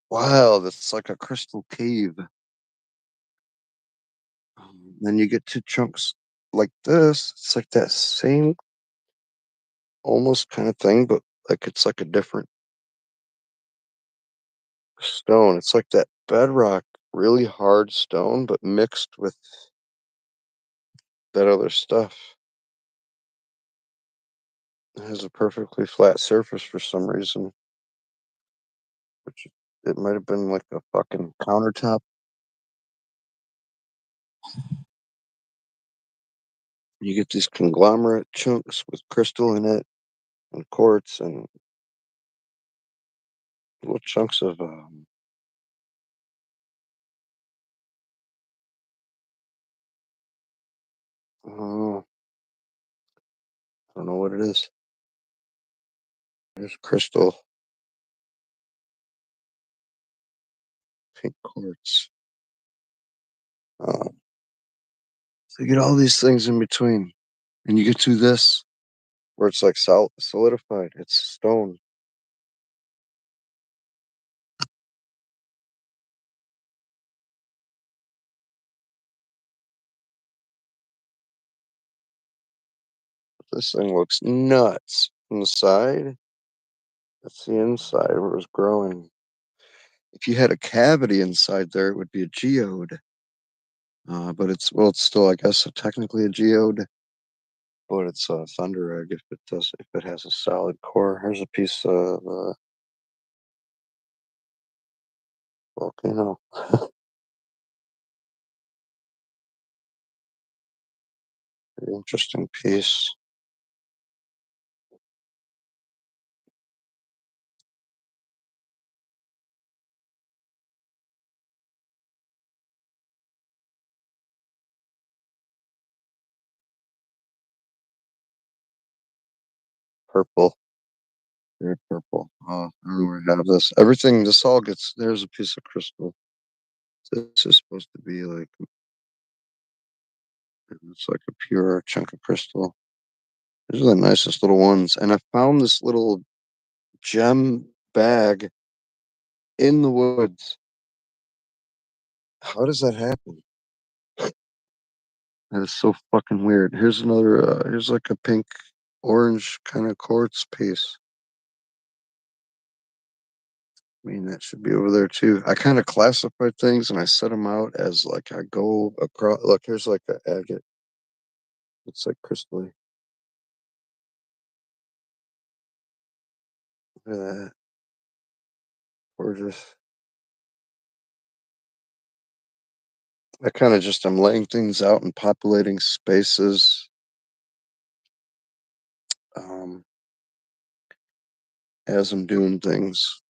Wow, that's like a crystal cave. Then you get two chunks like this. It's like that same almost kind of thing, but like it's like a different stone. It's like that bedrock, really hard stone, but mixed with that other stuff. It has a perfectly flat surface for some reason, which it might have been like a fucking countertop. You get these conglomerate chunks with crystal in it and quartz and little chunks of oh, I don't know what it is. There's crystal, pink quartz. Uh, so you get all these things in between, and you get to this where it's like solidified. It's stone. This thing looks nuts from the side. That's the inside where it was growing. If you had a cavity inside there, it would be a geode. But it's well, it's still, I guess, technically a geode, but it's a thunder egg if it has a solid core. Here's a piece of volcano. Very interesting piece. Purple, very purple. Oh, I don't know where I have this. Everything. This all gets. There's a piece of crystal. This is supposed to be like it's like a pure chunk of crystal. These are the nicest little ones. And I found this little gem bag in the woods. How does that happen? That is so fucking weird. Here's another, here's like a pink orange kind of quartz piece. I mean, that should be over there too. I kind of classified things and I set them out as like I go across. Look, here's like an agate. It's like crystally. Look at that. Gorgeous. I kind of just am laying things out and populating spaces um, as I'm doing things.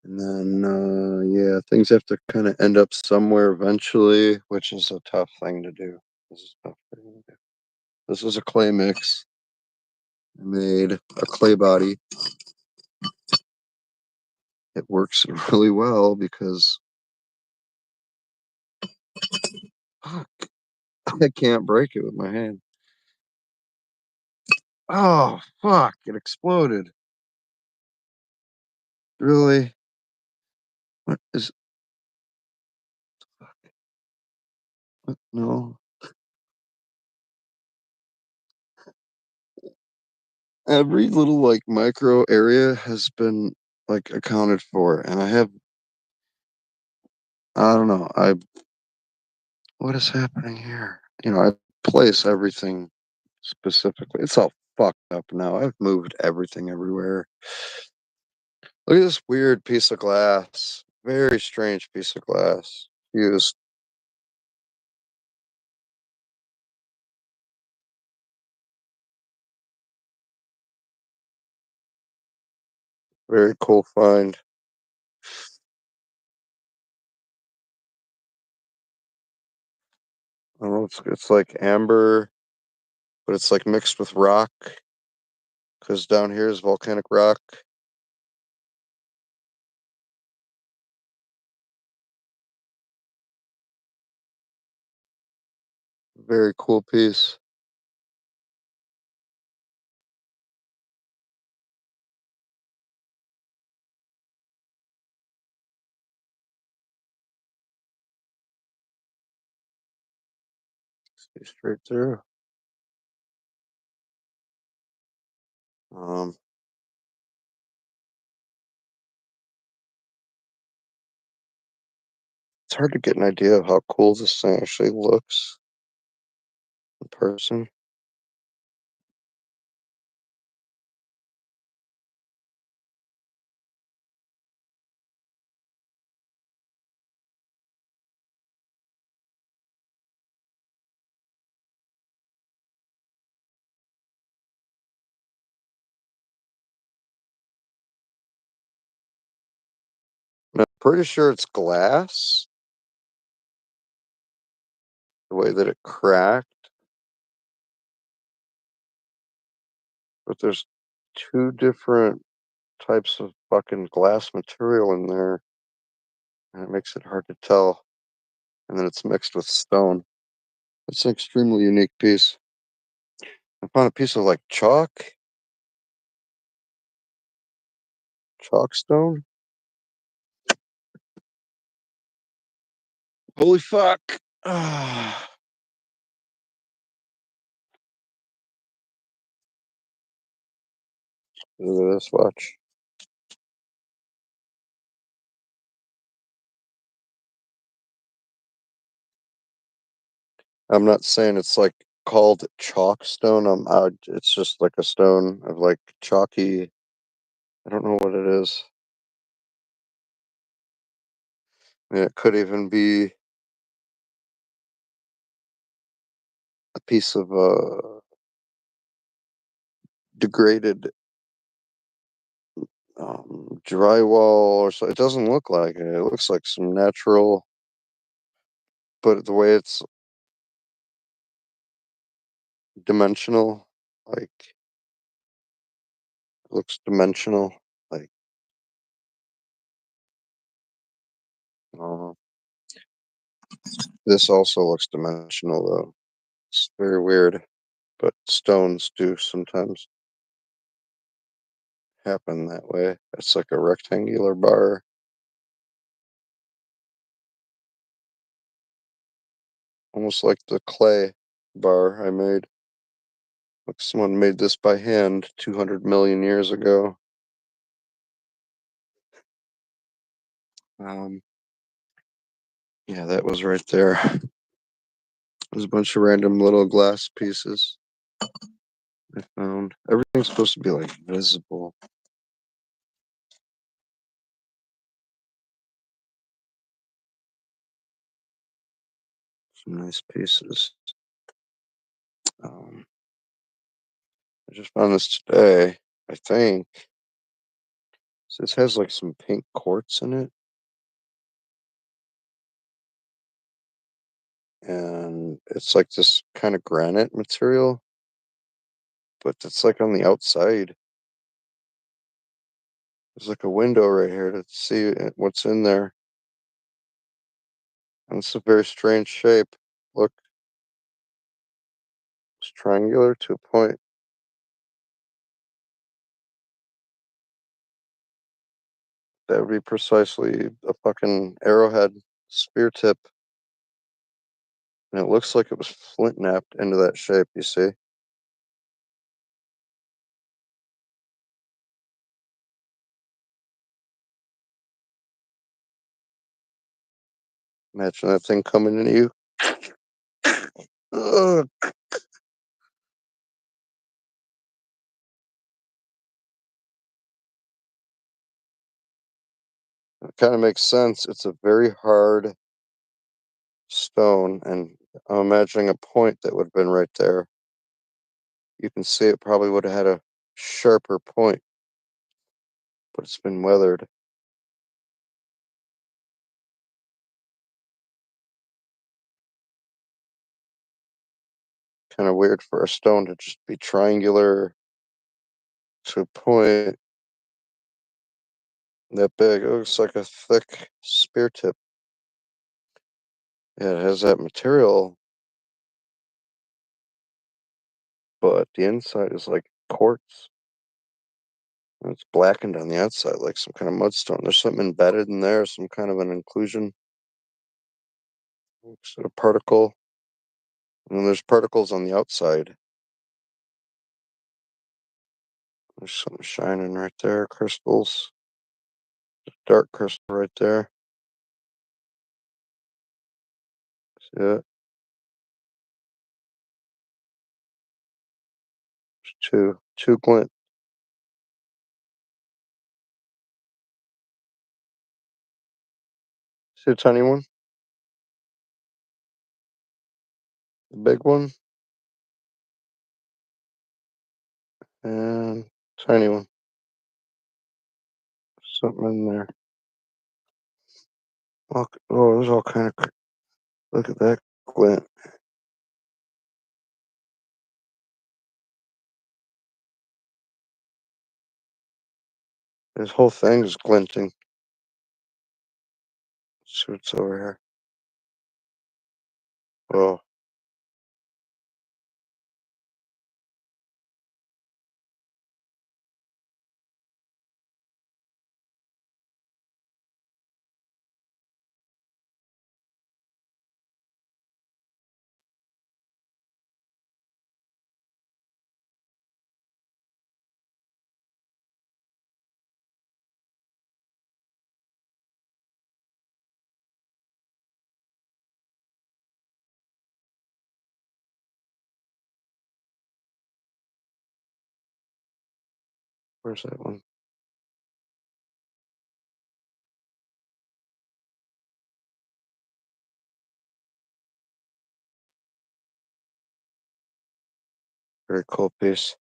And then, yeah, things have to kind of end up somewhere eventually, which is a tough thing to do. This is a tough thing to do. This is a clay mix. I made a clay body. It works really well because fuck, I can't break it with my hand. Oh, fuck, it exploded. Really? What is? What? No. Every little like micro area has been like accounted for, and I don't know. What is happening here? I place everything specifically. It's all fucked up now. I've moved everything everywhere. Look at this weird piece of glass. Very strange piece of glass. Used. Very cool find. I don't know. It's like amber, but it's like mixed with rock. Because down here is volcanic rock. Very cool piece. See straight through. Um, it's hard to get an idea of how cool this thing actually looks in person. And I'm pretty sure it's glass, the way that it cracked. But there's two different types of fucking glass material in there, and it makes it hard to tell. And then it's mixed with stone. It's an extremely unique piece. I found a piece of like chalk stone. Holy fuck! Ah, look at this. Watch. I'm not saying it's like called chalk stone. It's just like a stone of like chalky. I don't know what it is. I mean, it could even be a piece of degraded drywall or so. It doesn't look like it. It looks like some natural, but the way it's dimensional, like it looks dimensional. Like uh, this also looks dimensional though. It's very weird, but stones do sometimes happen that way. It's like a rectangular bar, almost like the clay bar I made. Like someone made this by hand 200 million years ago. Um, yeah, that was right there. There's a bunch of random little glass pieces I found. Everything's supposed to be like visible. Some nice pieces. Um, I just found this today, I think. So this has like some pink quartz in it. And it's like this kind of granite material, but it's like on the outside. There's like a window right here to see what's in there. And it's a very strange shape. Look, it's triangular to a point. That would be precisely a fucking arrowhead spear tip. And it looks like it was flint knapped into that shape, you see? Imagine that thing coming into you. Ugh. It kind of makes sense. It's a very hard stone, and I'm imagining a point that would have been right there. You can see it probably would have had a sharper point, but it's been weathered. Kind of weird for a stone to just be triangular to a point that big. It looks like a thick spear tip. Yeah, it has that material, but the inside is like quartz. And it's blackened on the outside like some kind of mudstone. There's something embedded in there, some kind of an inclusion, sort of particle. And then there's particles on the outside. There's something shining right there, crystals. Dark crystal right there. See it? Two glint. See a tiny one? The big one? And tiny one. Something in there. Oh, there's all kind of. Look at that glint. This whole thing is glinting. Let's see what's over here. Oh, where's that one? Very cool piece.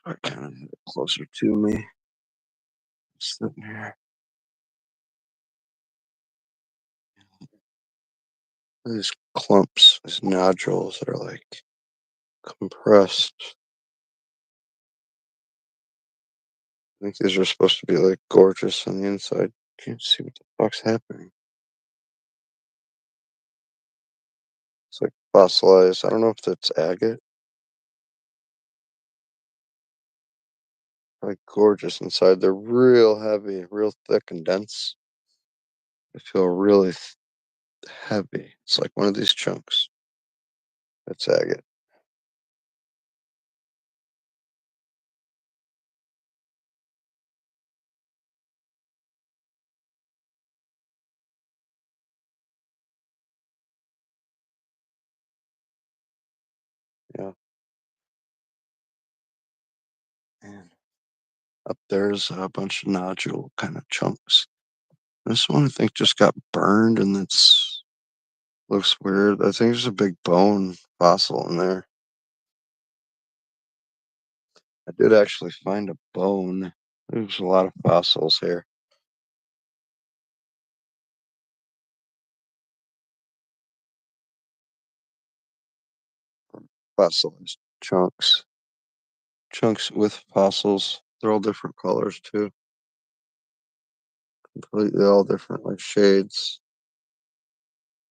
I kind of get closer to me. Sitting here. These clumps, these nodules that are like compressed. I think these are supposed to be like gorgeous on the inside. Can't see what the fuck's happening. It's like fossilized. I don't know if that's agate. Like gorgeous inside. They're real heavy, real thick and dense. They feel really heavy. It's like one of these chunks. That's agate. Yeah. And up there's a bunch of nodule kind of chunks. This one I think just got burned and it's looks weird. I think there's a big bone fossil in there. I did actually find a bone. There's a lot of fossils here. Fossilized chunks. Chunks with fossils. They're all different colors too. Completely all different like shades.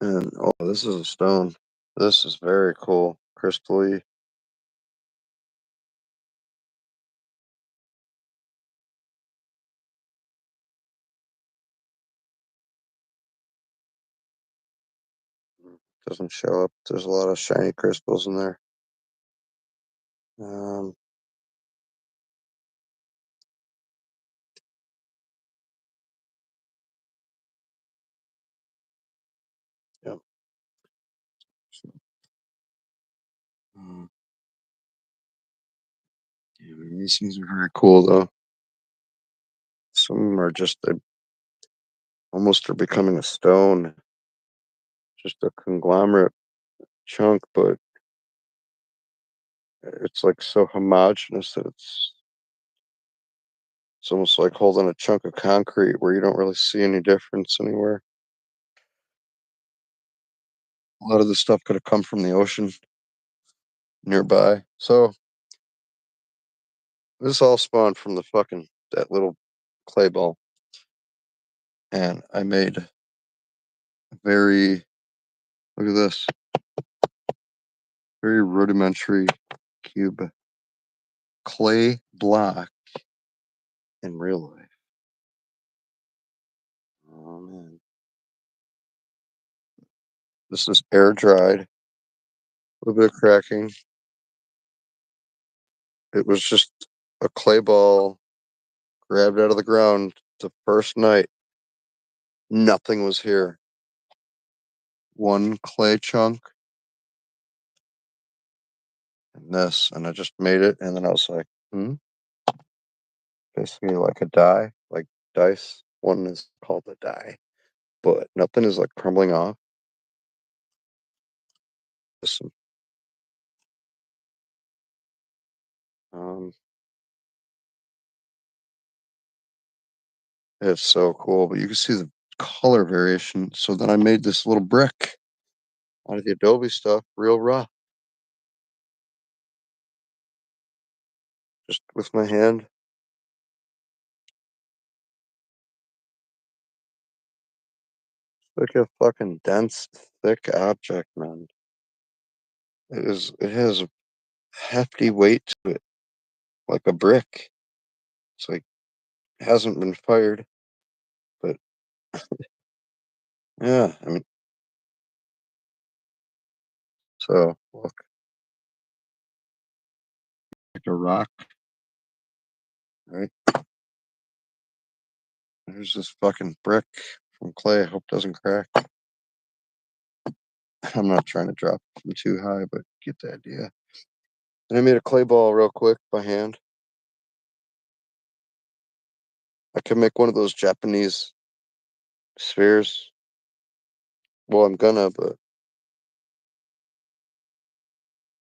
And oh, this is a stone. This is very cool. Crystally. Doesn't show up. There's a lot of shiny crystals in there. Yep. Mm. Yeah, these things are very cool though. Some of them are just almost are becoming a stone, just a conglomerate chunk, but it's like so homogeneous that it's almost like holding a chunk of concrete where you don't really see any difference anywhere. A lot of this stuff could have come from the ocean nearby. So this all spawned from that little clay ball. And I made a very, look at this, very rudimentary cube clay block in real life. Oh man. This is air dried, a little bit of cracking. It was just a clay ball grabbed out of the ground the first night. Nothing was here. One clay chunk and this, and I just made it. And then I was like, basically like a die, like dice. One is called a die, but nothing is like crumbling off. Listen, um, it's so cool, but you can see the color variation. So then I made this little brick out of the Adobe stuff, real rough, just with my hand. Like a fucking dense, thick object, man. It has a hefty weight to it, like a brick. It's like it hasn't been fired, but yeah, I mean, so look, like a rock, right? There's this fucking brick from clay. I hope it doesn't crack. I'm not trying to drop from too high, but get the idea. And I made a clay ball real quick by hand. I could make one of those Japanese spheres. Well, I'm gonna, but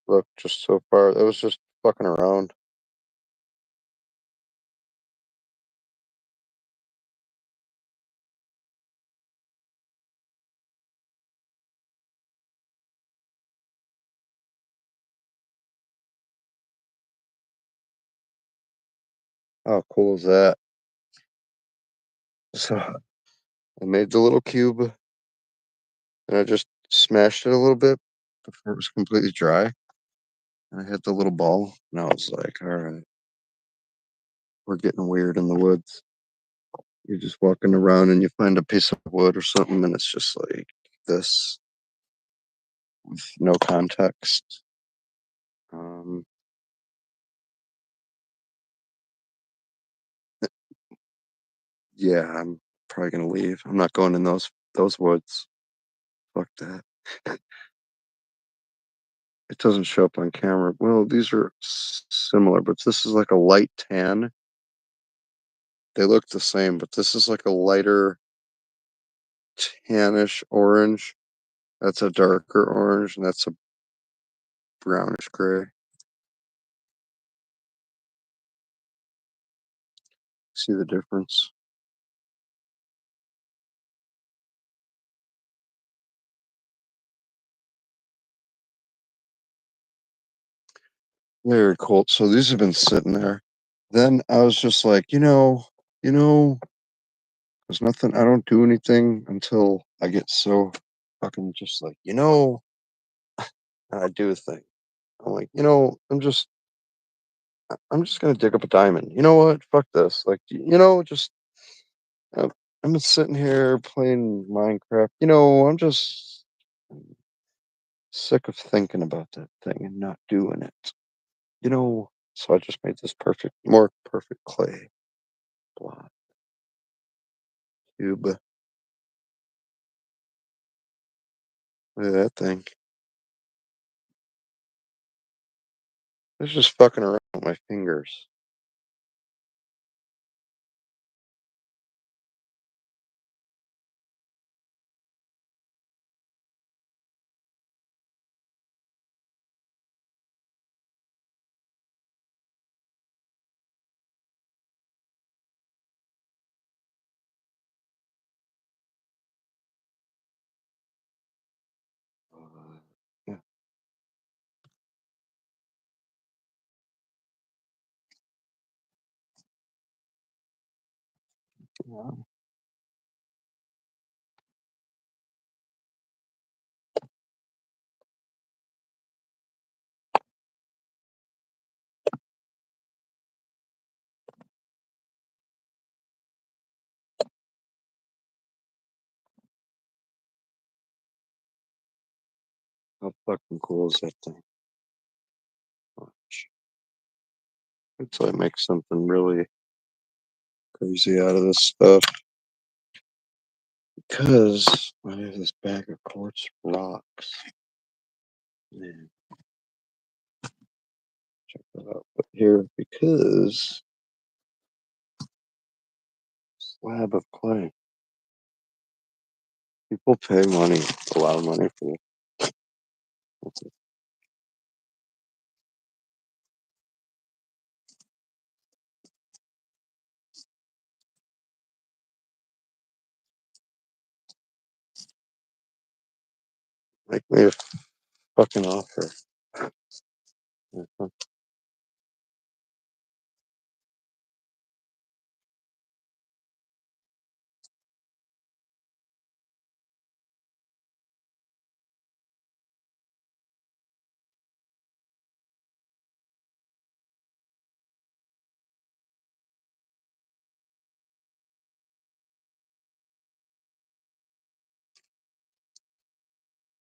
look, just so far, it was just fucking around. How cool is that? So I made the little cube and I just smashed it a little bit before it was completely dry. And I hit the little ball, and I was like, all right, we're getting weird in the woods. You're just walking around and you find a piece of wood or something, and it's just like this with no context. Um, yeah, I'm probably gonna leave. I'm not going in those woods. Fuck that. It doesn't show up on camera. Well, these are similar, but this is like a light tan. They look the same, but this is like a lighter tannish orange. That's a darker orange, and that's a brownish gray. See the difference? Very cool. So these have been sitting there. Then I was just like, there's nothing. I don't do anything until I get so fucking just like, and I do a thing. I'm like, I'm just gonna dig up a diamond. You know what? Fuck this. Like, just uh, I'm just sitting here playing Minecraft. I'm just Sick of thinking about that thing and not doing it. You know, so I just made this more perfect clay block cube. Look at that thing. I was just fucking around with my fingers. Yeah. Wow. How fucking cool is that thing? Watch. Until I make something really crazy out of this stuff. Because I have this bag of quartz rocks. Man, check that out. But here, because slab of clay. People pay money, a lot of money for it. Make me a fucking offer.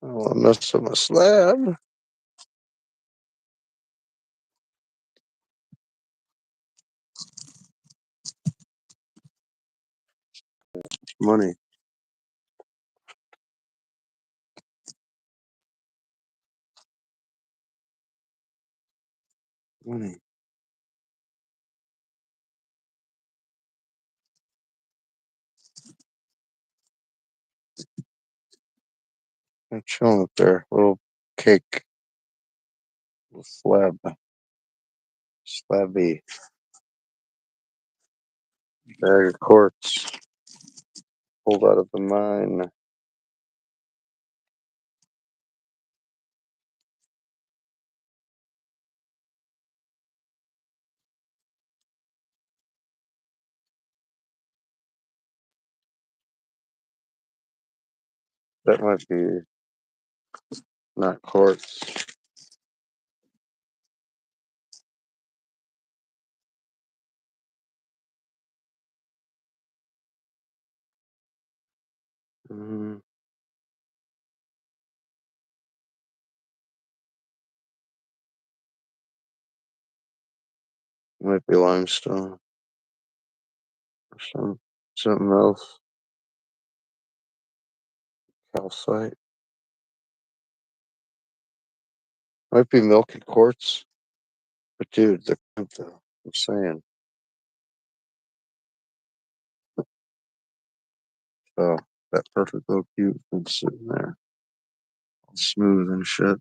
I don't want to mess with my slab. Money. Money. I'm chilling up there. Little cake. Little slab. Slabby. Bag of quartz. Pulled out of the mine. That might be not quartz. Mm, might be limestone. Or something else. Calcite. Might be milky quartz. But dude, the though. I'm saying. So that perfect little cube been sitting there. All smooth and shit.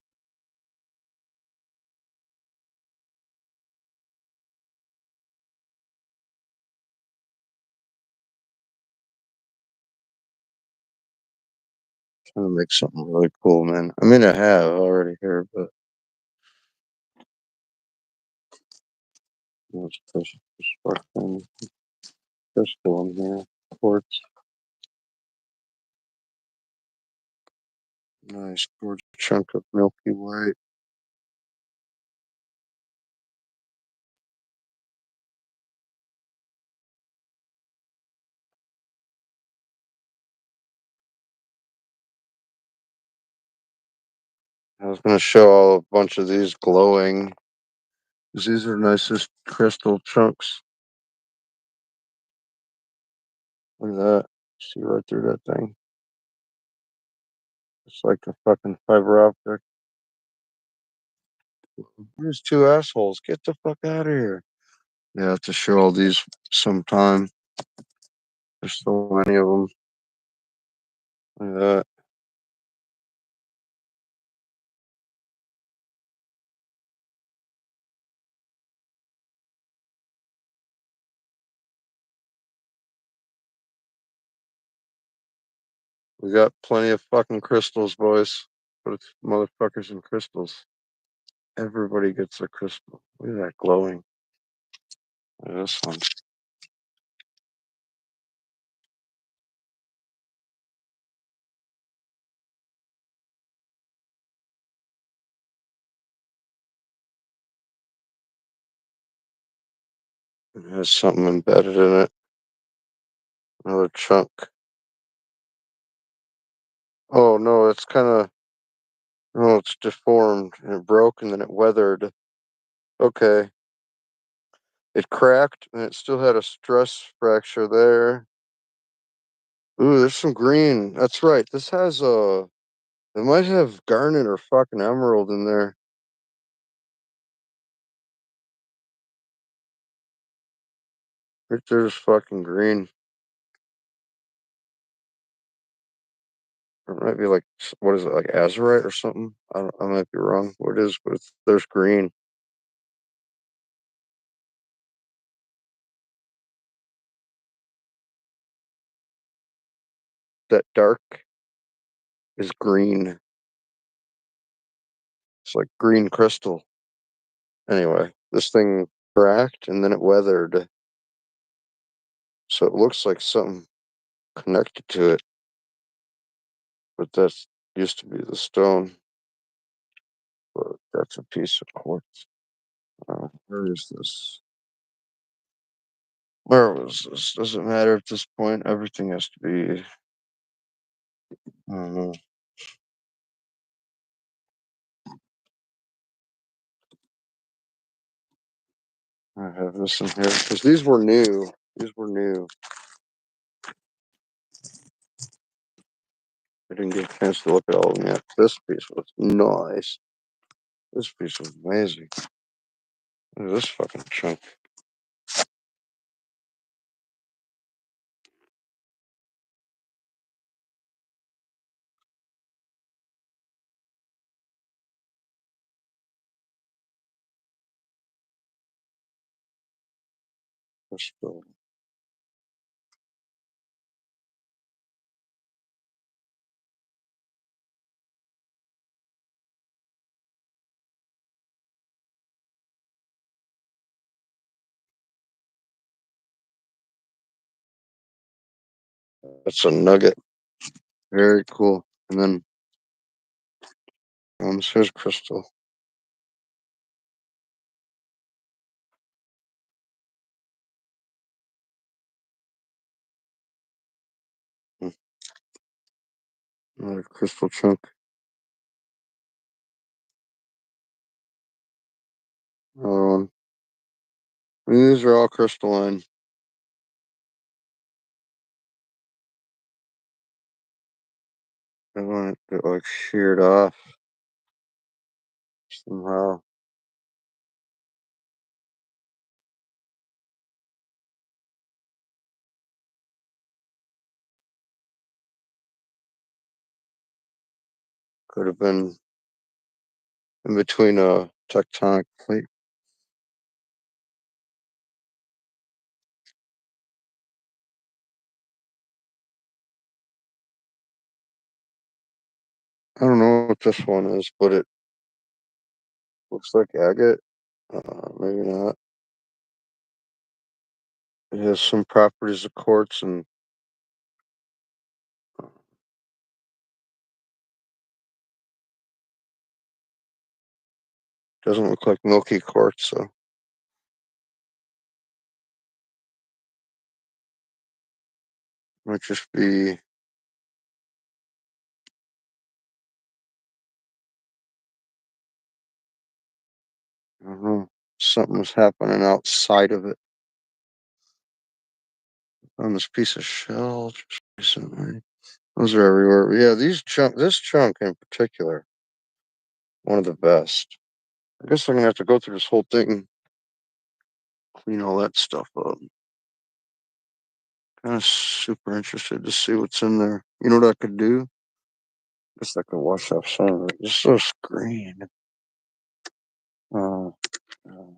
Trying to make something really cool, man. I mean, I have already here, but let's push spark thing. Crystal in here. Quartz. Nice gorgeous chunk of milky white. I was gonna show a bunch of these glowing. 'Cause these are nicest crystal chunks. Look at that. See right through that thing. It's like a fucking fiber optic. There's two assholes. Get the fuck out of here. Yeah, I have to show all these sometime. There's so many of them. Look at that. We got plenty of fucking crystals, boys. Put motherfuckers in crystals. Everybody gets a crystal. Look at that glowing. Look at this one. It has something embedded in it. Another chunk. Oh no, it's kind of. Oh, it's deformed and it broke and then it weathered. Okay. It cracked and it still had a stress fracture there. Ooh, there's some green. That's right. This has a. It might have garnet or fucking emerald in there. Right there's fucking green. It might be like, what is it, like azurite or something? I might be wrong. What it is, but there's green. That dark is green. It's like green crystal. Anyway, this thing cracked and then it weathered. So it looks like something connected to it. But that used to be the stone. But that's a piece of quartz. Where is this? Where was this? Doesn't matter at this point. Everything has to be. I don't know. I have this in here because these were new. These were new. I didn't get a chance to look at all of them yet. This piece was nice. This piece was amazing. Look at this fucking chunk. Crystal. That's a nugget. Very cool. And then here's crystal. Hmm, another crystal chunk. Another one. These are all crystalline. I want it like sheared off somehow. Could have been in between a tectonic plate. I don't know what this one is, but it looks like agate. Maybe not. It has some properties of quartz and doesn't look like milky quartz, so might just be don't know. Something was happening outside of it on this piece of shell just recently. Those are everywhere. But yeah, this chunk in particular, one of the best. I guess I'm gonna have to go through this whole thing, clean all that stuff up. Kind of super interested to see what's in there. You know what I could do? Guess I could wash off some of it. It's so green. Uh, a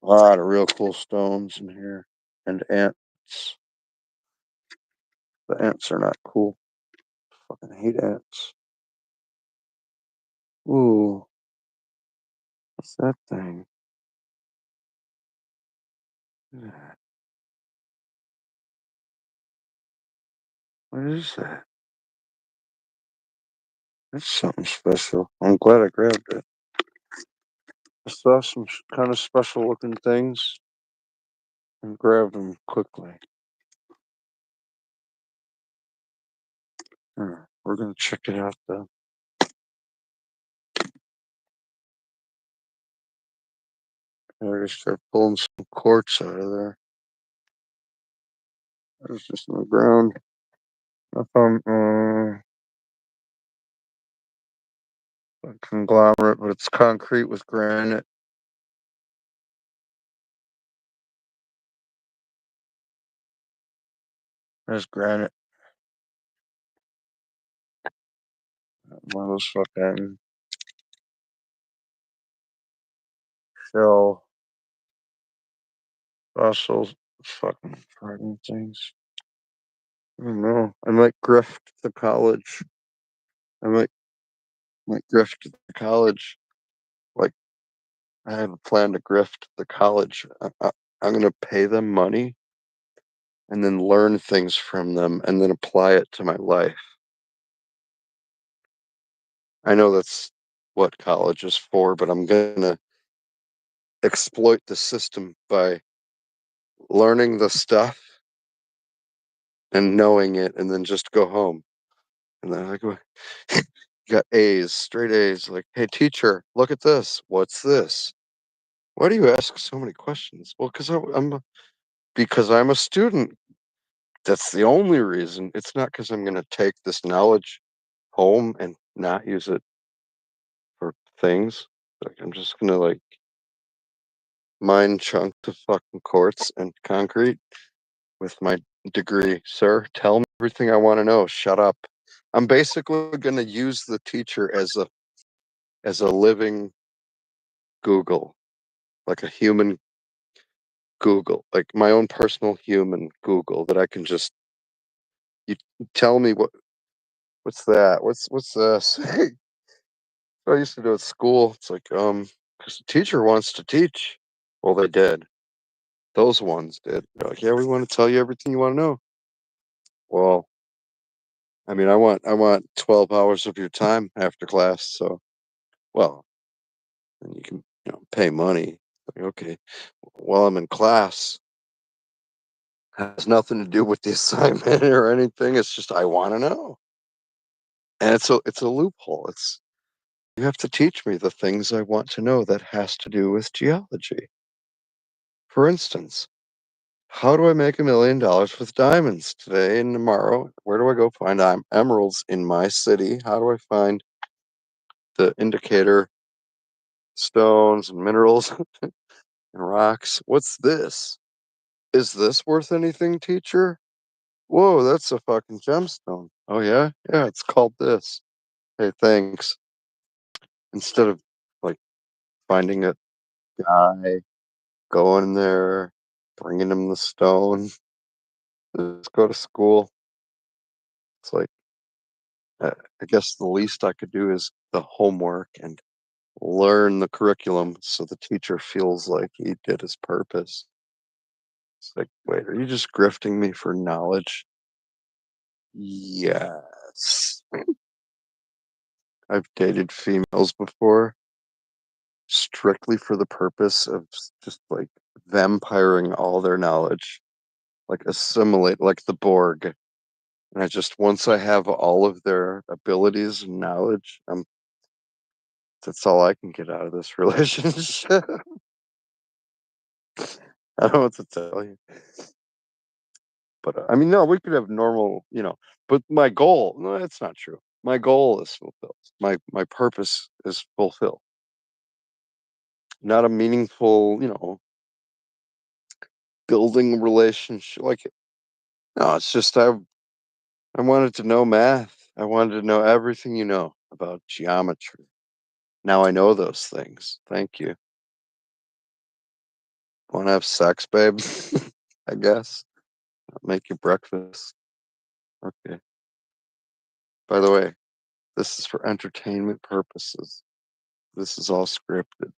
lot of real cool stones in here. And ants. The ants are not cool. Fucking hate ants. Ooh. What's that thing? What is that? That's something special. I'm glad I grabbed it. I saw some kind of special looking things and grabbed them quickly. We're gonna check it out though. I gotta start pulling some quartz out of there. That was just on the ground. I found a conglomerate, but it's concrete with granite. There's granite. One of those fucking shell fossils, fucking frightening things. I don't know. I might grift the college. I might grift the college. Like I have a plan to grift the college. I'm gonna pay them money and then learn things from them and then apply it to my life. I know that's what college is for, but I'm gonna exploit the system by learning the stuff and knowing it and then just go home. And then like you got A's, straight A's, like, hey teacher, look at this. What's this? Why do you ask so many questions? Well, because I'm a student. That's the only reason. It's not because I'm gonna take this knowledge home and not use it for things. Like I'm just gonna like mine chunks of fucking quartz and concrete with my degree. Sir, tell me everything I want to know. Shut up. I'm basically gonna use the teacher as a living Google, like a human Google, like my own personal human Google that I can just you tell me what's that? What's this? I used to do at school. It's like, because the teacher wants to teach. Well, they did. Those ones did. They're like, yeah, we want to tell you everything you want to know. Well, I mean, I want 12 hours of your time after class. So, well, and you can pay money. Like, okay, while I'm in class, has nothing to do with the assignment or anything. It's just I want to know, and it's a loophole. It's you have to teach me the things I want to know that has to do with geology. For instance, how do I make $1 million with diamonds today and tomorrow? Where do I go find emeralds in my city? How do I find the indicator stones and minerals and rocks? What's this? Is this worth anything, teacher? Whoa, that's a fucking gemstone. Oh, yeah? Yeah, it's called this. Hey, thanks. Instead of like finding a guy, going there, bringing him the stone, just go to school. It's like, I guess the least I could do is the homework and learn the curriculum so the teacher feels like he did his purpose. It's like, wait, are you just grifting me for knowledge? Yes. I've dated females before strictly for the purpose of just like vampiring all their knowledge, like assimilate like the Borg. And I just once I have all of their abilities and knowledge, That's all I can get out of this relationship. I don't know what to tell you. But I mean, no, we could have normal, But my goal, no, that's not true. My goal is fulfilled. My purpose is fulfilled. Not a meaningful, building relationship. Like, no, it's just I wanted to know math. I wanted to know everything you know about geometry. Now I know those things. Thank you. Want to have sex, babe? I guess. I'll make you breakfast. Okay. By the way, this is for entertainment purposes. This is all scripted.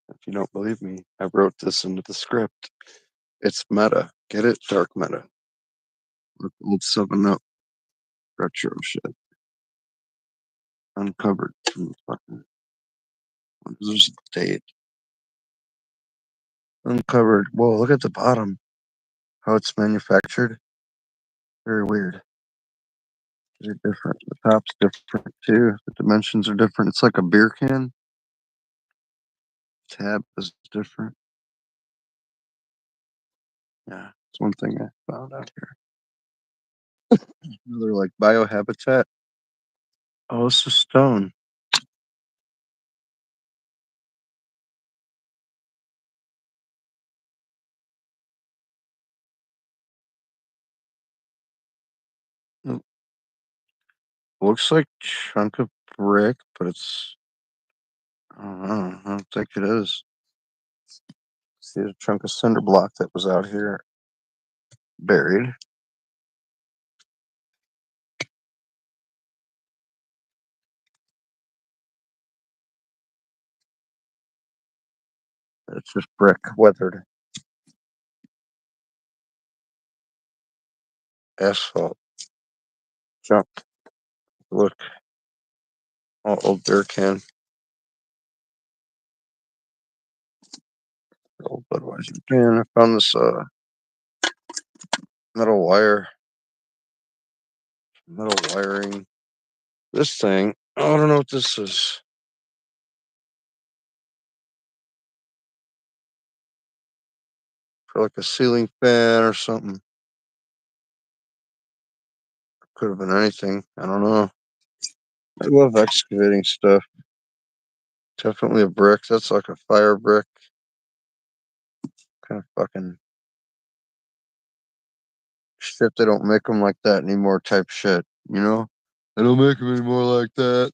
If you don't believe me, I wrote this into the script. It's meta. Get it? Dark meta. Look, old 7-Up retro shit. Uncovered. Fucking, there's a date. Uncovered. Whoa, look at the bottom. How it's manufactured. Very weird. They're different. The top's different too. The dimensions are different. It's like a beer can. Tab is different. Yeah, it's one thing I found out here. Another like biohabitat. Oh, it's a stone. It looks like chunk of brick, but it's I don't know. I don't think it is. See a chunk of cinder block that was out here buried. It's just brick, weathered asphalt junk. Look, old beer can. Old Budweiser can. I found this metal wire, metal wiring. This thing. Oh, I don't know what this is. For like a ceiling fan or something. Could have been anything. I don't know. I love excavating stuff. Definitely a brick. That's like a fire brick. Kind of fucking shit. They don't make them like that anymore. Type shit. They don't make them anymore like that.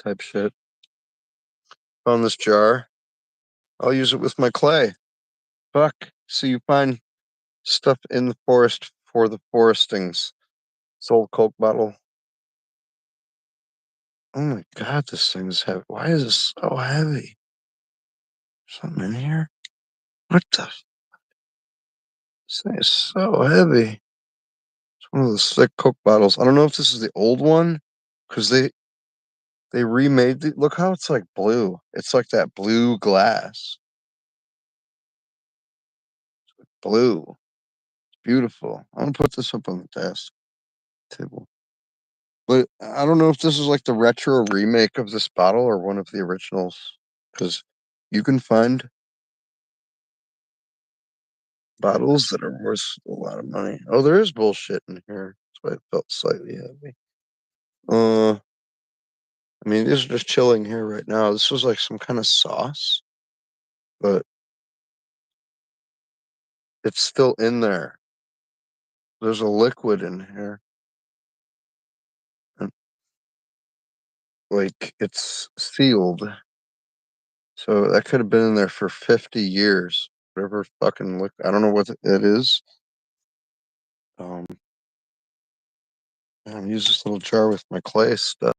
Type shit. Found this jar. I'll use it with my clay. Fuck. So you find stuff in the forest for the forestings. This old Coke bottle. Oh my god, this thing is heavy. Why is this so heavy? Something in here? What the? This thing is so heavy. It's one of those thick Coke bottles. I don't know if this is the old one, because they remade the. Look how it's like blue. It's like that blue glass. Blue. It's beautiful. I'm gonna put this up on the desk table. But I don't know if this is like the retro remake of this bottle or one of the originals, because you can find bottles that are worth a lot of money. Oh, there is bullshit in here. That's why it felt slightly heavy. I mean, these are just chilling here right now. This was like some kind of sauce, but it's still in there. There's a liquid in here. And like it's sealed. So that could have been in there for 50 years. Whatever fucking look. I don't know what it is. Um, I use this little jar with my clay stuff.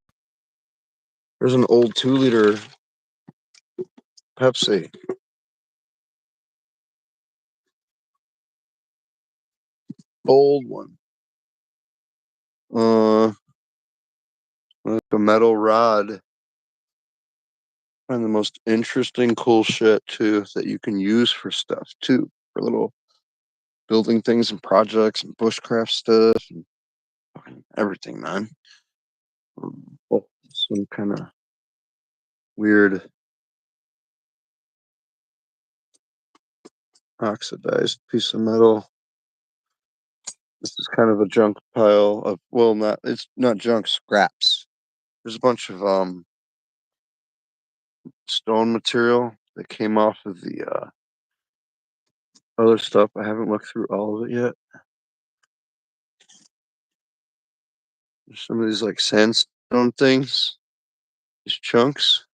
There's an old 2-liter Pepsi. Old one. Like a metal rod. And the most interesting, cool shit too that you can use for stuff too, for little building things and projects and bushcraft stuff and fucking everything, man. some kind of weird oxidized piece of metal. This is kind of a junk pile of, well, it's not junk, scraps. There's a bunch of stone material that came off of the other stuff. I haven't looked through all of it yet. There's some of these like sandstone things, these chunks.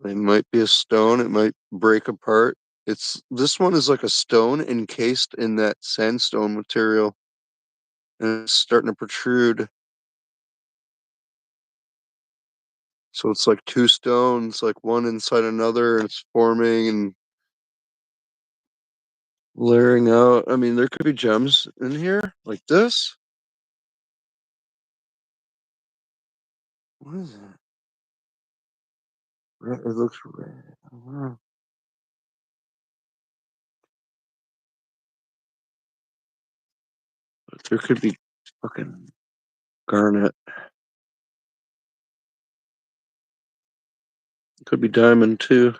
They might be a stone. It might break apart. This one is like a stone encased in that sandstone material, and it's starting to protrude. So it's like two stones, like one inside another, and it's forming and layering out. I mean, there could be gems in here like this. What is it? Red, it looks red. I don't know. But there could be fucking garnet. It could be diamond too.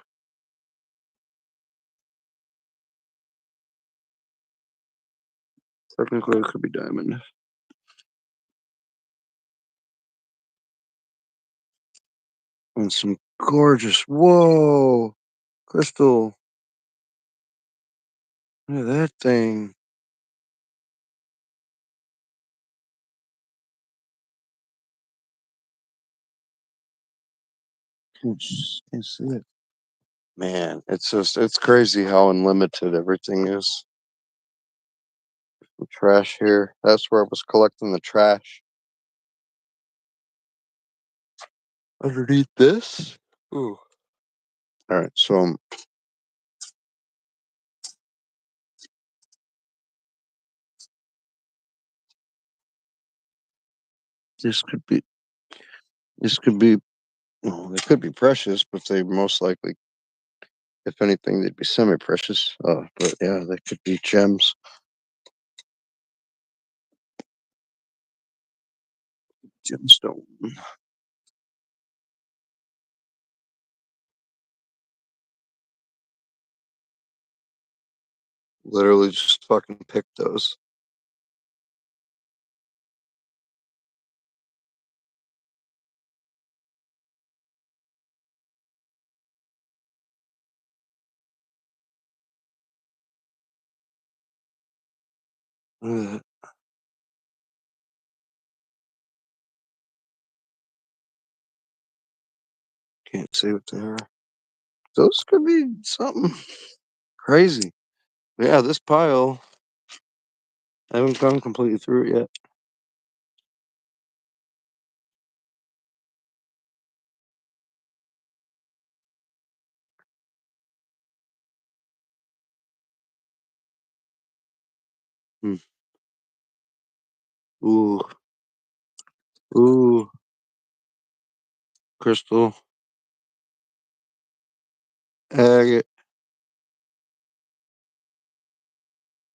Technically, it could be diamond. And some gorgeous, whoa, crystal. Look at that thing. Can't see it. Man, it's crazy how unlimited everything is. The trash here. That's where I was collecting the trash. Underneath this? Ooh. Alright, so this could be this could be well, they could be precious, but they most likely, if anything, they'd be semi-precious. But yeah, they could be gems. Gemstone. Literally just fucking pick those. Ugh, can't see what they are. Those could be something crazy. But yeah, this pile, I haven't gone completely through it yet. Hmm. Ooh, ooh, crystal, agate.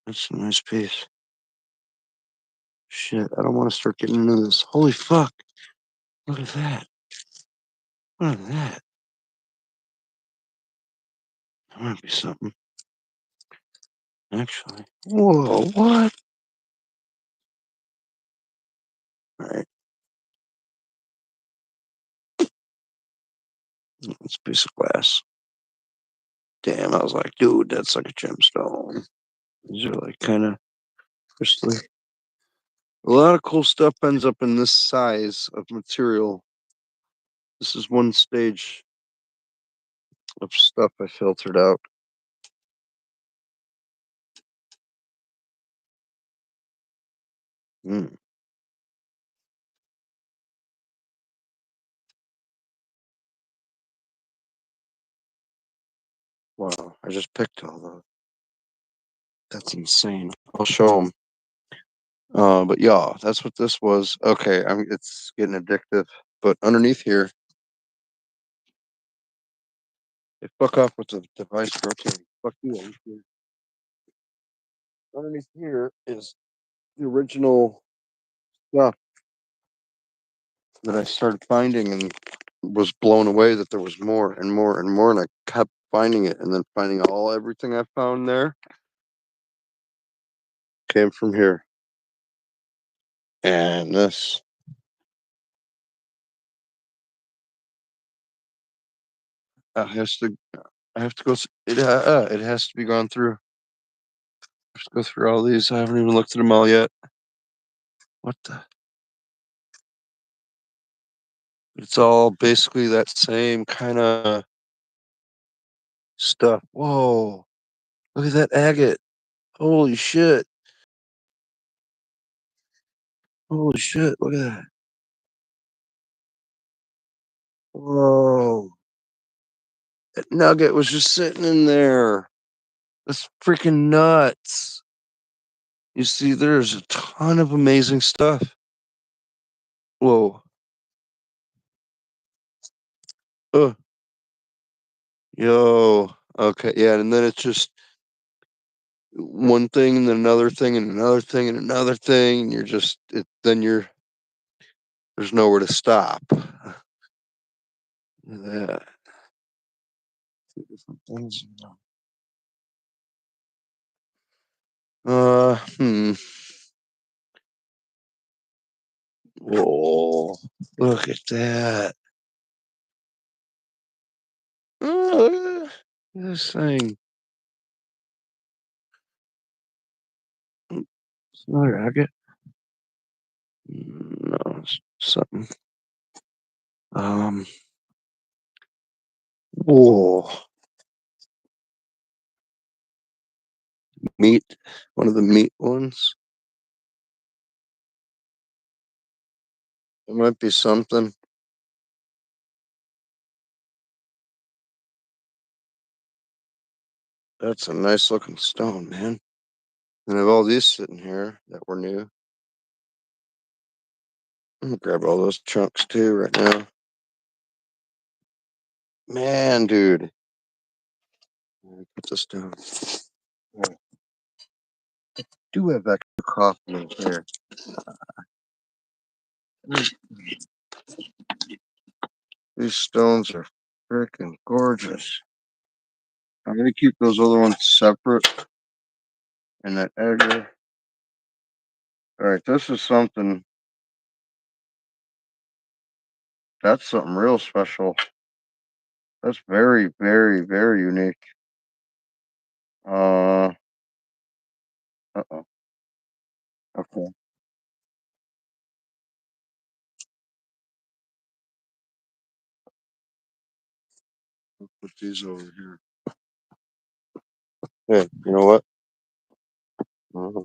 That's a nice piece. Shit, I don't want to start getting into this. Holy fuck. Look at that. Look at that. That might be something. Actually. Whoa, what? Alright. It's a piece of glass. Damn, I was like, dude, that's like a gemstone. These are like kind of crystally. A lot of cool stuff ends up in this size of material. This is one stage of stuff I filtered out. Mm. Wow, I just picked all those. That's insane. I'll show them. But yeah, that's what this was. Okay, it's getting addictive. But underneath here, hey, fuck off with the device rotating. Fuck you. Underneath here is the original stuff that I started finding and was blown away that there was more and more and more, and I kept finding it, and then finding everything I found there came from here. And this, has to, I have to go. It has to be gone through. Just go through all these. I haven't even looked at them all yet. What the? It's all basically that same kind of stuff. Whoa! Look at that agate. Holy shit! Holy shit! Look at that. Whoa! That nugget was just sitting in there. That's freaking nuts. You see, there's a ton of amazing stuff. Whoa. Uh, yo. Okay. Yeah. And then it's just one thing and then another thing and another thing and another thing. And then there's nowhere to stop. Yeah. Two different things. Hmm. Whoa. Look at that. Look at this thing. It's another agate. No, it's something. Whoa. Meat. One of the meat ones. It might be something. That's a nice looking stone, man. And I have all these sitting here that were new. I'm gonna grab all those chunks too right now. Man, dude. Put this down. I do have extra coffee in here. These stones are freaking gorgeous. I'm gonna keep those other ones separate. And that egger. Alright, this is something. That's something real special. That's very, very, very unique. Uh oh. Okay. I'll put these over here. Hey, you know what? Uh,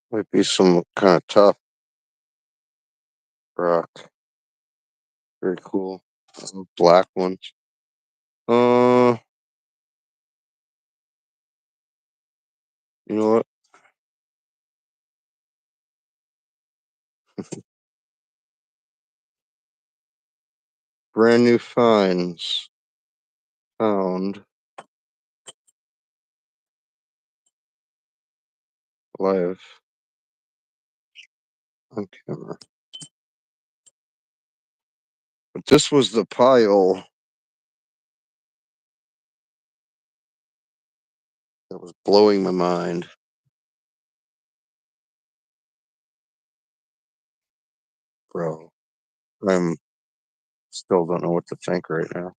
Might be some kind of tough rock. Very cool. Black ones. Uh, you know what? Brand new finds found live on camera. But this was the pile that was blowing my mind, bro. I'm still don't know what to think right now.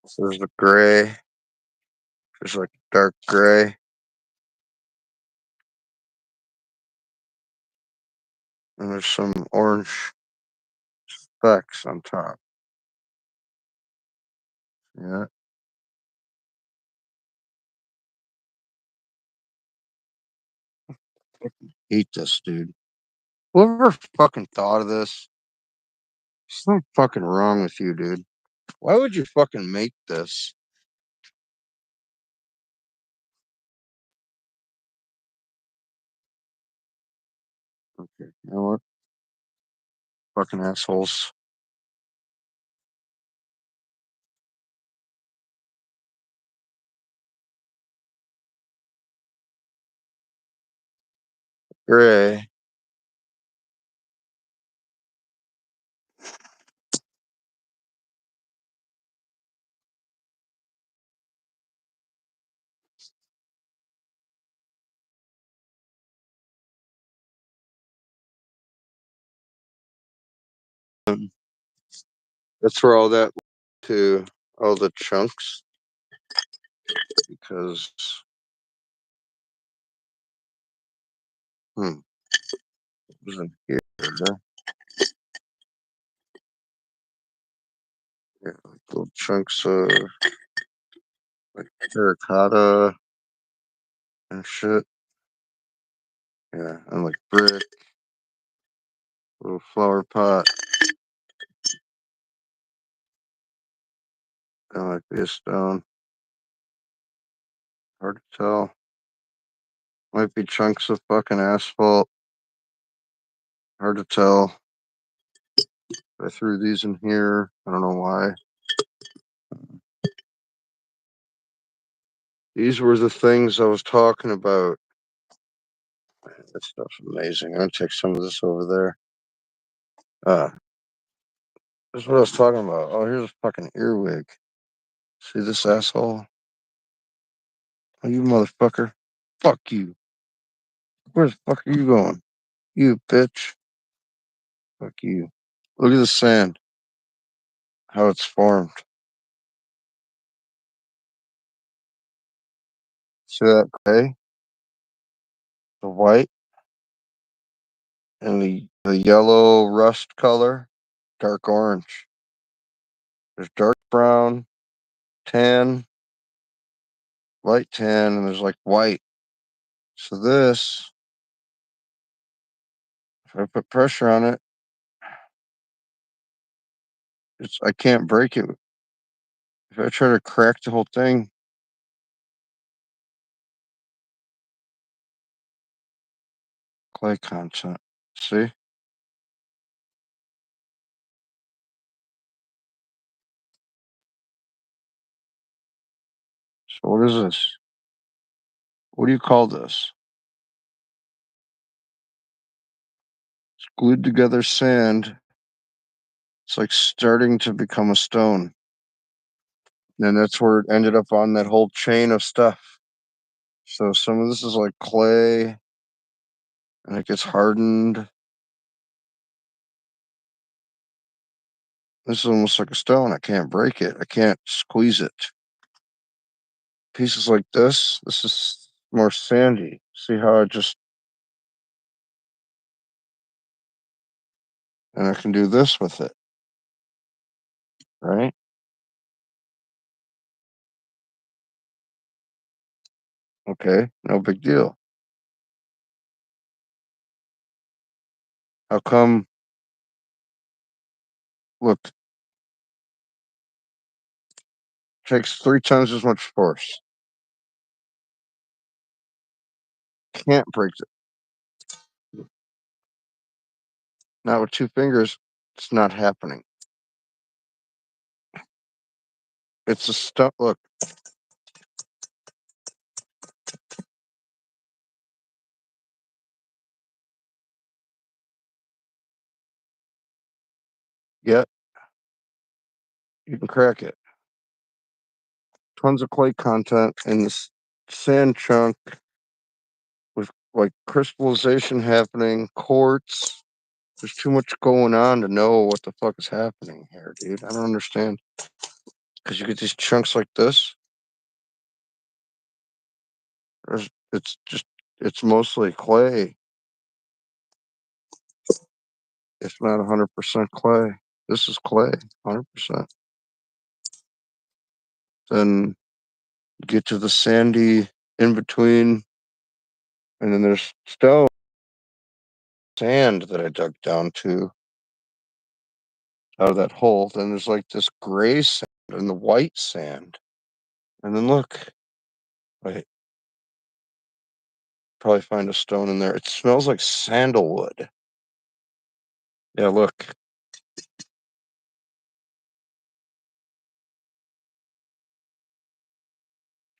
So there's a gray. There's like dark gray. And there's some orange specks on top. Yeah. I hate this, dude. Whoever fucking thought of this, something fucking wrong with you, dude. Why would you fucking make this? Okay, you know what? Fucking assholes. Gray. That's where all that to all the chunks because it was in here. Huh? Yeah, like little chunks of like terracotta and shit. Yeah, and like brick, little flower pot, and like be a stone. Hard to tell. Might be chunks of fucking asphalt. Hard to tell. I threw these in here. I don't know why. These were the things I was talking about. Man, this stuff's amazing. I'm gonna take some of this over there. This is what I was talking about. Oh, here's a fucking earwig. See this asshole? Oh, you motherfucker. Fuck you. Where the fuck are you going? You bitch. Fuck you. Look at the sand. How it's formed. See that gray? The white? And the yellow rust color? Dark orange. There's dark brown, tan, light tan, and there's like white. So this, if I put pressure on it, I can't break it. If I try to crack the whole thing, clay content. See? So what is this? What do you call this? It's glued together sand. It's like starting to become a stone. And that's where it ended up on that whole chain of stuff. So some of this is like clay and it gets hardened. This is almost like a stone. I can't break it. I can't squeeze it. Pieces like this is more sandy. See how I just, and I can do this with it, right? Okay, no big deal. How come, look, takes 3 times as much force. Can't break it. Not with 2 fingers. It's not happening. It's a stuff. Look, yeah, you can crack it. Tons of clay content in this sand chunk with like crystallization happening, quartz. There's too much going on to know what the fuck is happening here, dude. I don't understand. because you get these chunks like this. It's just, it's mostly clay. It's not 100% clay. This is clay, 100%. Then get to the sandy in between, and then there's stone sand that I dug down to out of that hole. Then there's like this gray sand and the white sand. And then look, I probably find a stone in there. It smells like sandalwood. Yeah, look.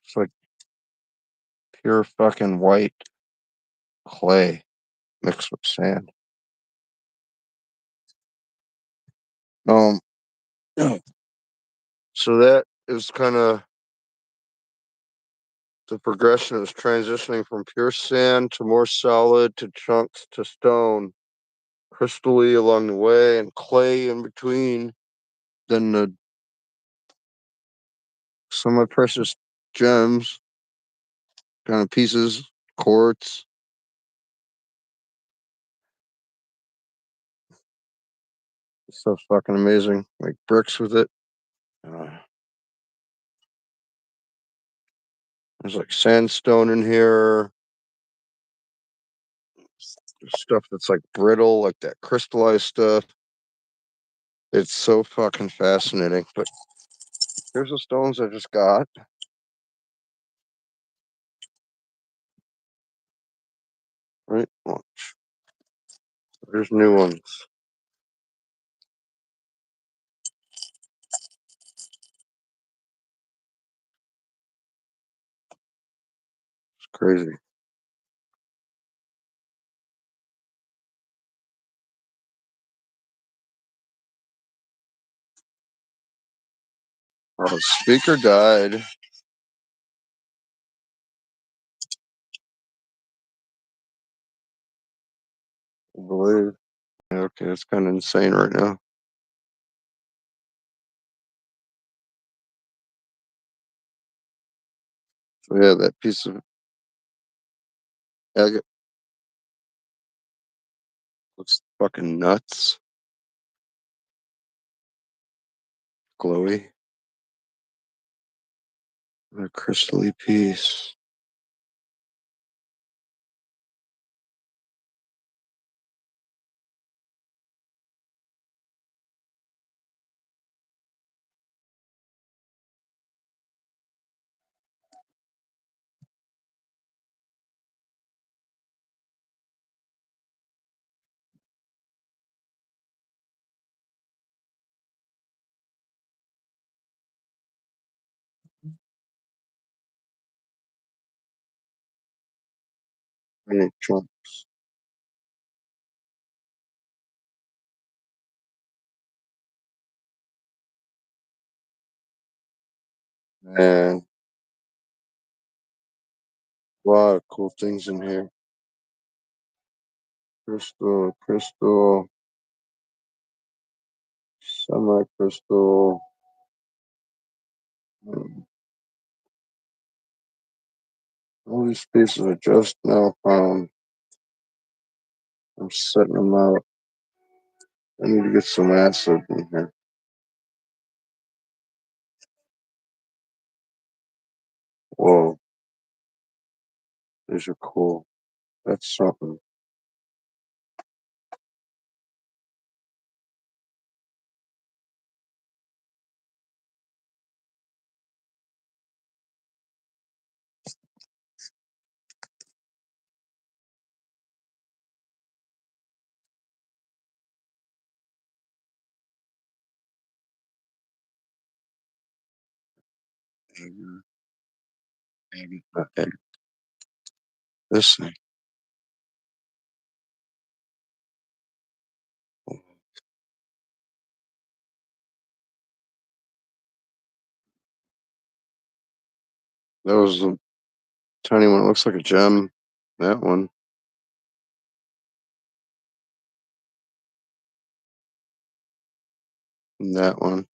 It's like pure fucking white clay mixed with sand. Um, so that is kind of the progression. Is transitioning from pure sand to more solid to chunks to stone, crystally along the way, and clay in between. Then the semi-precious gems, kind of pieces, quartz. Stuff's fucking amazing. Like bricks with it. Uh, there's like sandstone in here. Stuff that's like brittle, like that crystallized stuff. It's so fucking fascinating. But here's the stones I just got. Right? Watch. There's new ones. It's crazy. Oh, the speaker died. I believe. Yeah, okay, it's kind of insane right now. So yeah, that piece of agate looks fucking nuts. Glowy. A crystally piece. Any chunk. And a lot of cool things in here. Crystal, crystal, semi-crystal. All these pieces are just now found. I'm setting them out. I need to get some acid in here. Whoa, these are cool. That's something. Not egg. This thing. That was a tiny one. It looks like a gem. That one. And that one.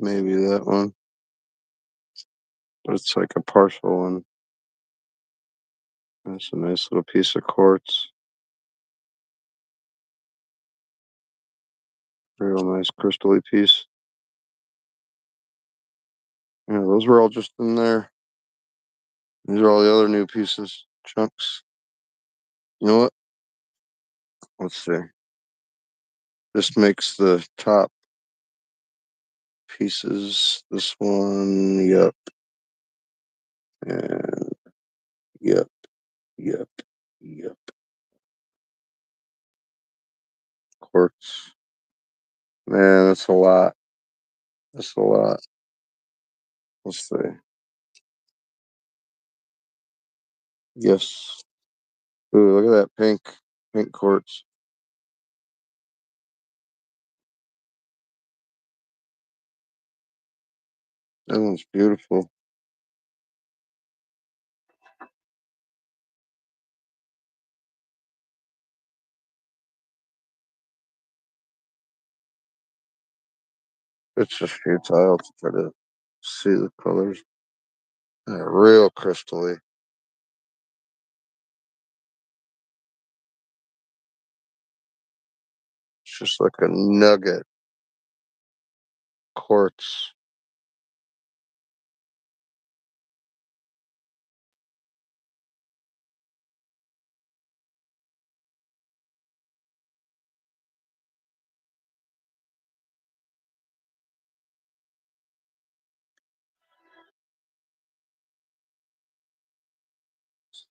maybe that one. But it's like a partial one. That's a nice little piece of quartz. Real nice crystally piece. Yeah, those were all just in there. These are all the other new pieces, chunks. You know what? Let's see. This makes the top pieces. This one, yep. And yep, yep, yep. Quartz. Man, that's a lot. That's a lot. Let's see. Yes. Ooh, look at that pink quartz. That one's beautiful. It's just futile to try to see the colors. Real crystally. It's just like a nugget quartz.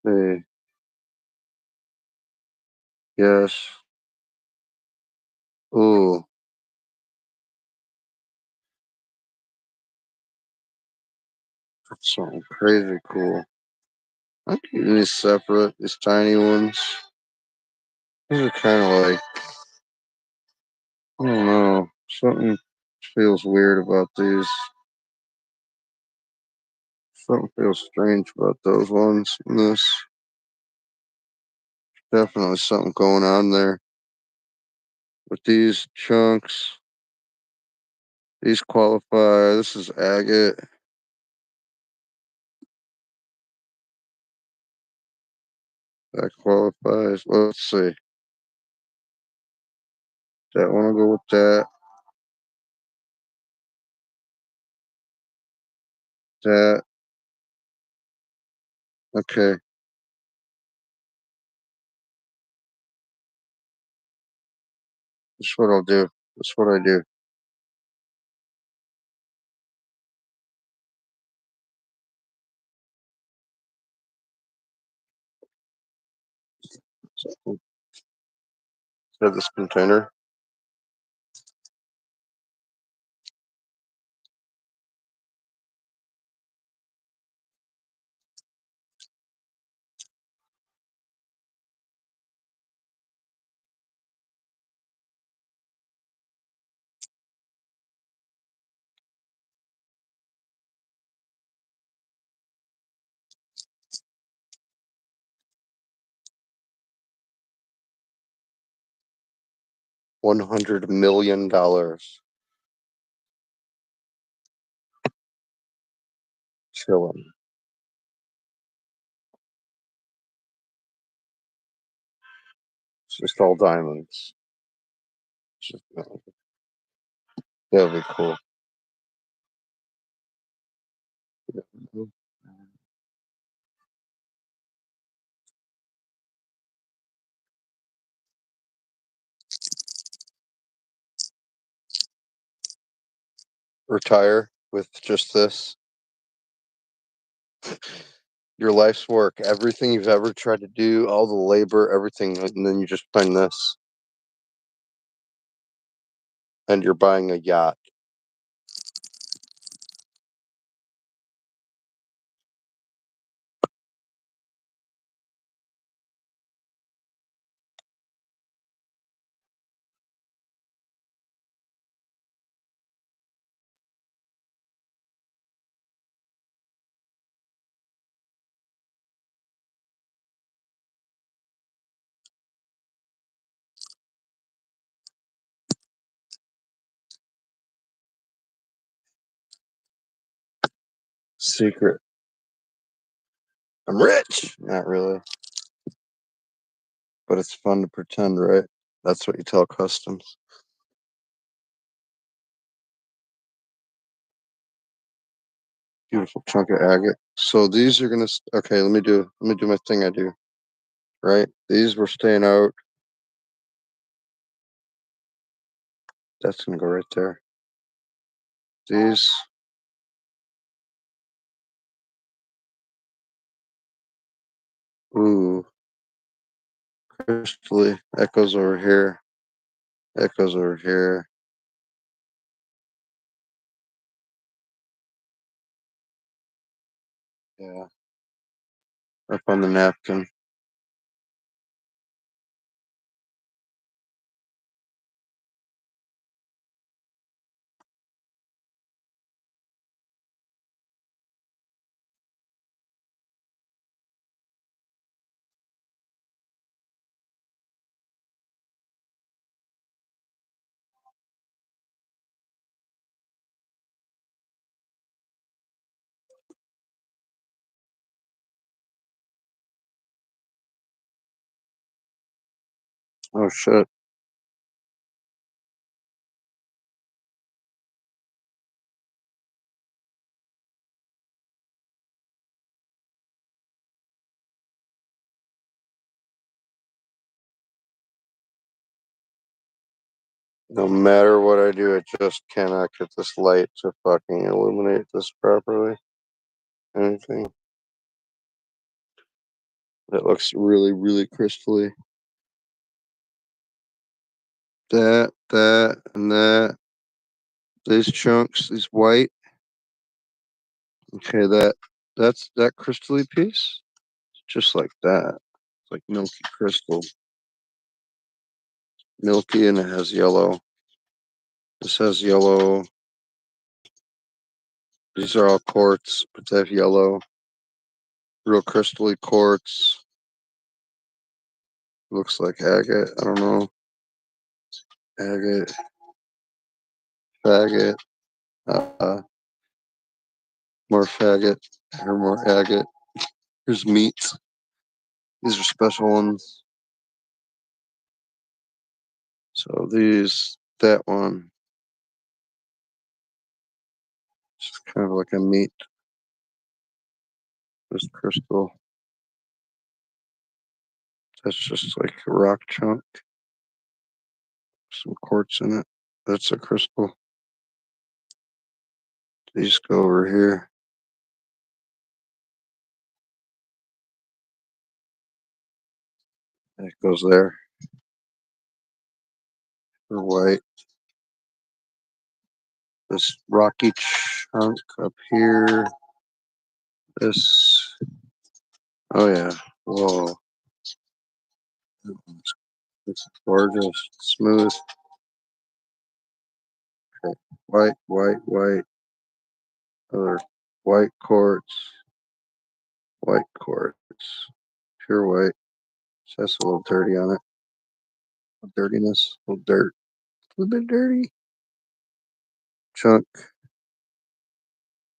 See. Yes. Ooh. That's something crazy cool. I'm keeping these separate, these tiny ones. These are kind of like, I don't know, something feels weird about these. Something feels strange about those ones. And this, definitely something going on there. With these chunks, these qualify. This is agate. That qualifies. Let's see. That one will go with that. That. Okay. That's what I'll do. That's what I do. So, have this container. $100 million. Chilling. It's just all diamonds. Just, that'll be cool. Retire with just this. Your life's work, everything you've ever tried to do, all the labor, everything, and then you just find this, and you're buying a yacht. Secret. I'm rich. Not really. But it's fun to pretend, right? That's what you tell customs. Beautiful chunk of agate. So these are gonna. Okay, let me do my thing. I do right. These were staying out. That's gonna go right there. These. Ooh, crystally. That goes over here. That goes over here. Yeah. Up on the napkin. Oh shit. No matter what I do, I just cannot get this light to fucking illuminate this properly. Anything that looks really, really crystally. That, and that. These chunks, these white. Okay, that's that crystally piece. Just like that. It's like milky crystal. Milky and it has yellow. This has yellow. These are all quartz, but they have yellow. Real crystally quartz. Looks like agate. I don't know. Agate. Faggot. Uh, more faggot. Or more agate. Here's meat. These are special ones. So that one, it's kind of like a meat. This crystal, that's just like a rock chunk. Some quartz in it. That's a crystal. These go over here. That goes there. For white. This rocky chunk up here. This. Oh yeah. Whoa. It's gorgeous. Smooth. Okay. White, white, white. Other white quartz. White quartz. Pure white. So that's a little dirty on it. Dirtiness. A little dirt. A little bit dirty. Chunk.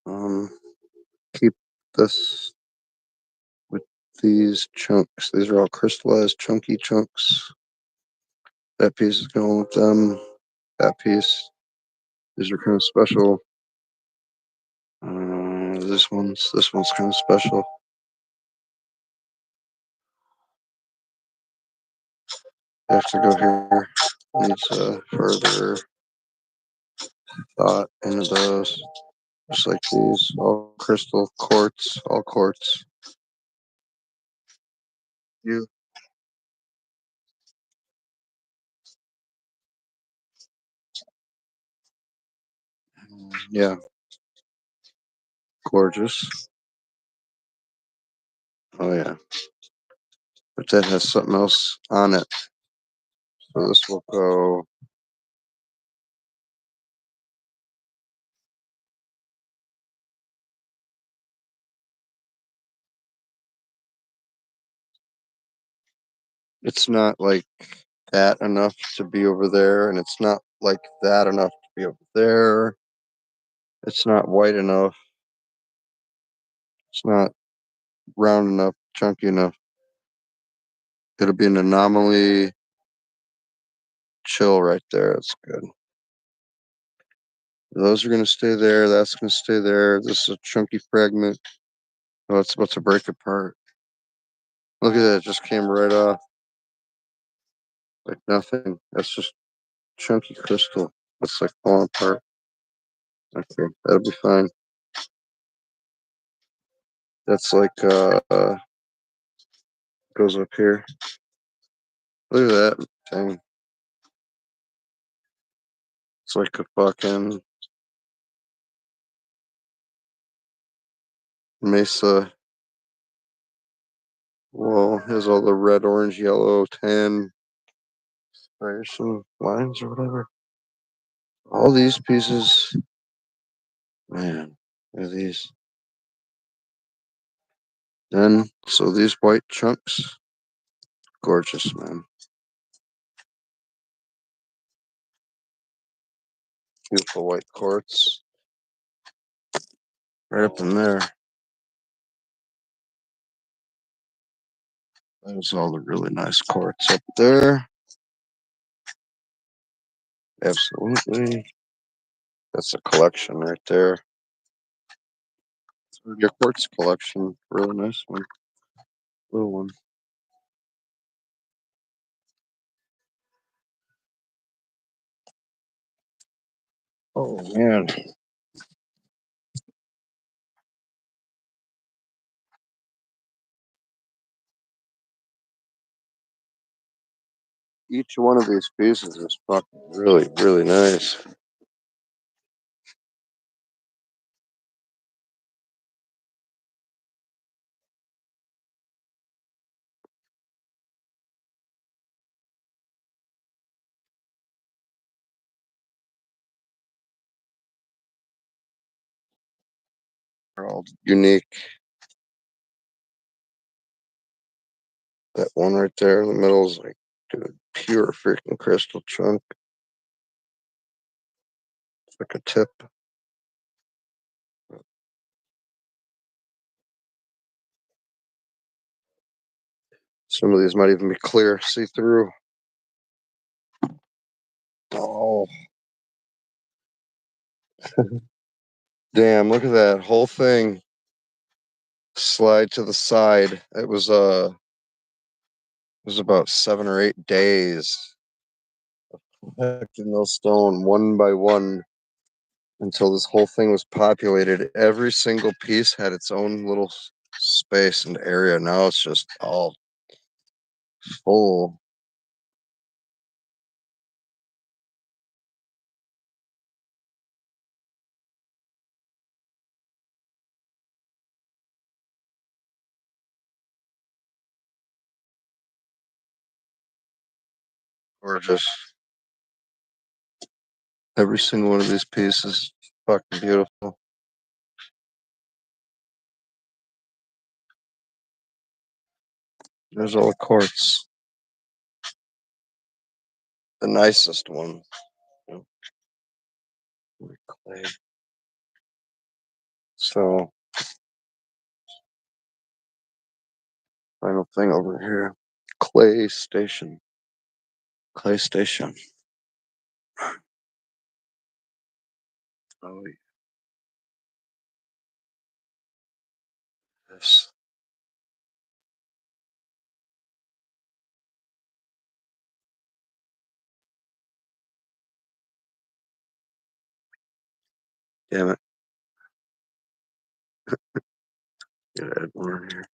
Um, keep this with these chunks. These are all crystallized, chunky chunks. That piece is going with them. That piece. These are kind of special. This one's kind of special. I have to go here. Needs further thought into those. Just like these, all crystal quartz, all quartz. You, yeah, gorgeous. Oh yeah, but that has something else on it. So this will go. It's not like that enough to be over there, and it's not like that enough to be over there. It's not white enough. It's not round enough, chunky enough. It'll be an anomaly chill right there. That's good. Those are going to stay there. That's going to stay there. This is a chunky fragment. Oh, it's about to break apart. Look at that. It just came right off. Like nothing. That's just chunky crystal. It's like falling apart. Okay, that'll be fine. That's like, goes up here. Look at that thing. It's like a fucking mesa. Well, here's all the red, orange, yellow, tan, variation lines or whatever. All these pieces, man, look at these. Then, so these white chunks, gorgeous, man. Beautiful white quartz. Right up in there. There's all the really nice quartz up there. Absolutely. That's a collection right there. Your quartz collection, really nice one. Little one. Oh man. Each one of these pieces is fucking really, really nice. They're all unique. That one right there in the middle is like, dude, pure freaking crystal chunk. It's like a tip. Some of these might even be clear, see through. Oh, damn, look at that whole thing. Slide to the side. It was about 7 or 8 days collecting those stone one by one until this whole thing was populated. Every single piece had its own little space and area. Now it's just all full. Gorgeous. Every single one of these pieces is fucking beautiful. There's all the quartz. The nicest one. You know, clay. So, final thing over here. Clay station. Clay station. Oh, yes. Damn it. Gotta add more here.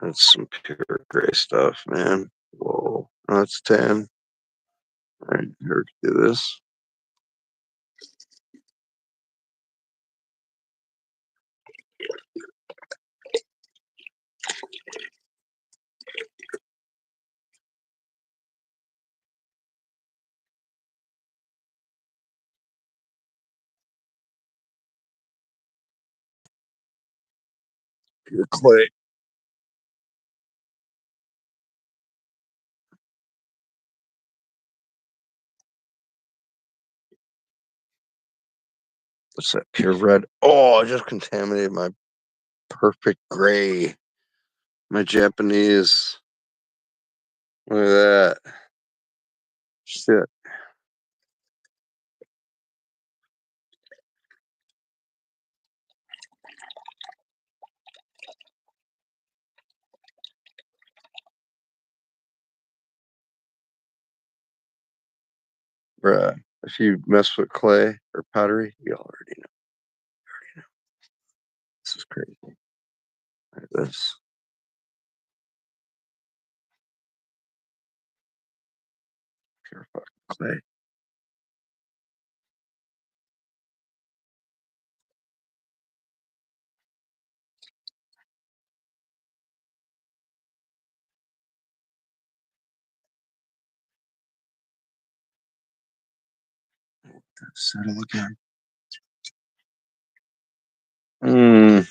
That's some pure gray stuff, man. Whoa. Oh, that's tan. All right, here, do this. Pure clay. What's that? Pure red. Oh, I just contaminated my perfect gray. My Japanese. Look at that. Shit. Bruh. If you mess with clay or pottery, you already know. This is crazy. Look at this. Pure fucking clay. Settle again. Mmm.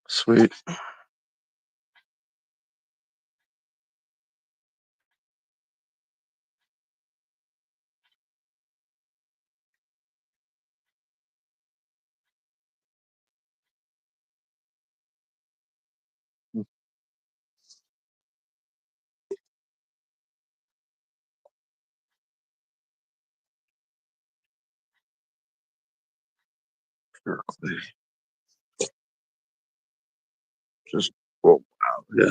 Sweet. Pure clay. Just, oh, wow. Yeah.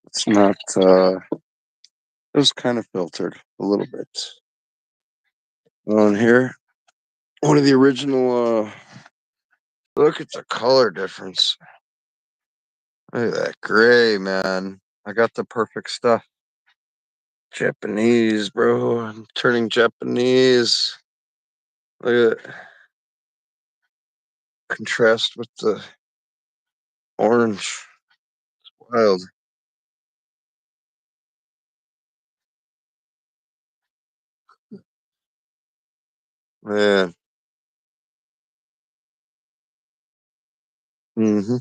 It's not, it was kind of filtered a little bit. On here, one of the original, look at the color difference. Look at that gray, man. I got the perfect stuff. Japanese, bro. I'm turning Japanese. Look at contrast with the orange. Wild. Man. Mm-hmm.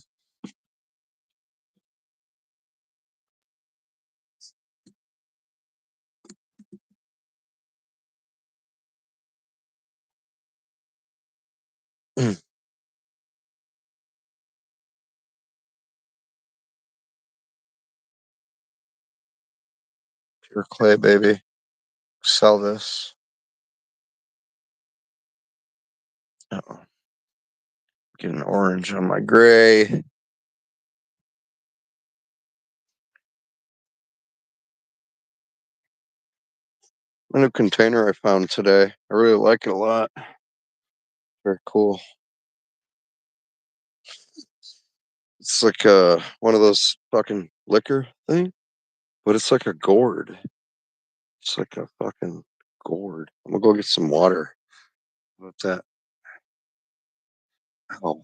Pure clay, baby. Sell this. Uh-oh. Get an orange on my gray. A new container I found today. I really like it a lot. Very cool. It's like one of those fucking liquor thing, but it's like a gourd. It's like a fucking gourd. I'm gonna go get some water. What's that? Oh,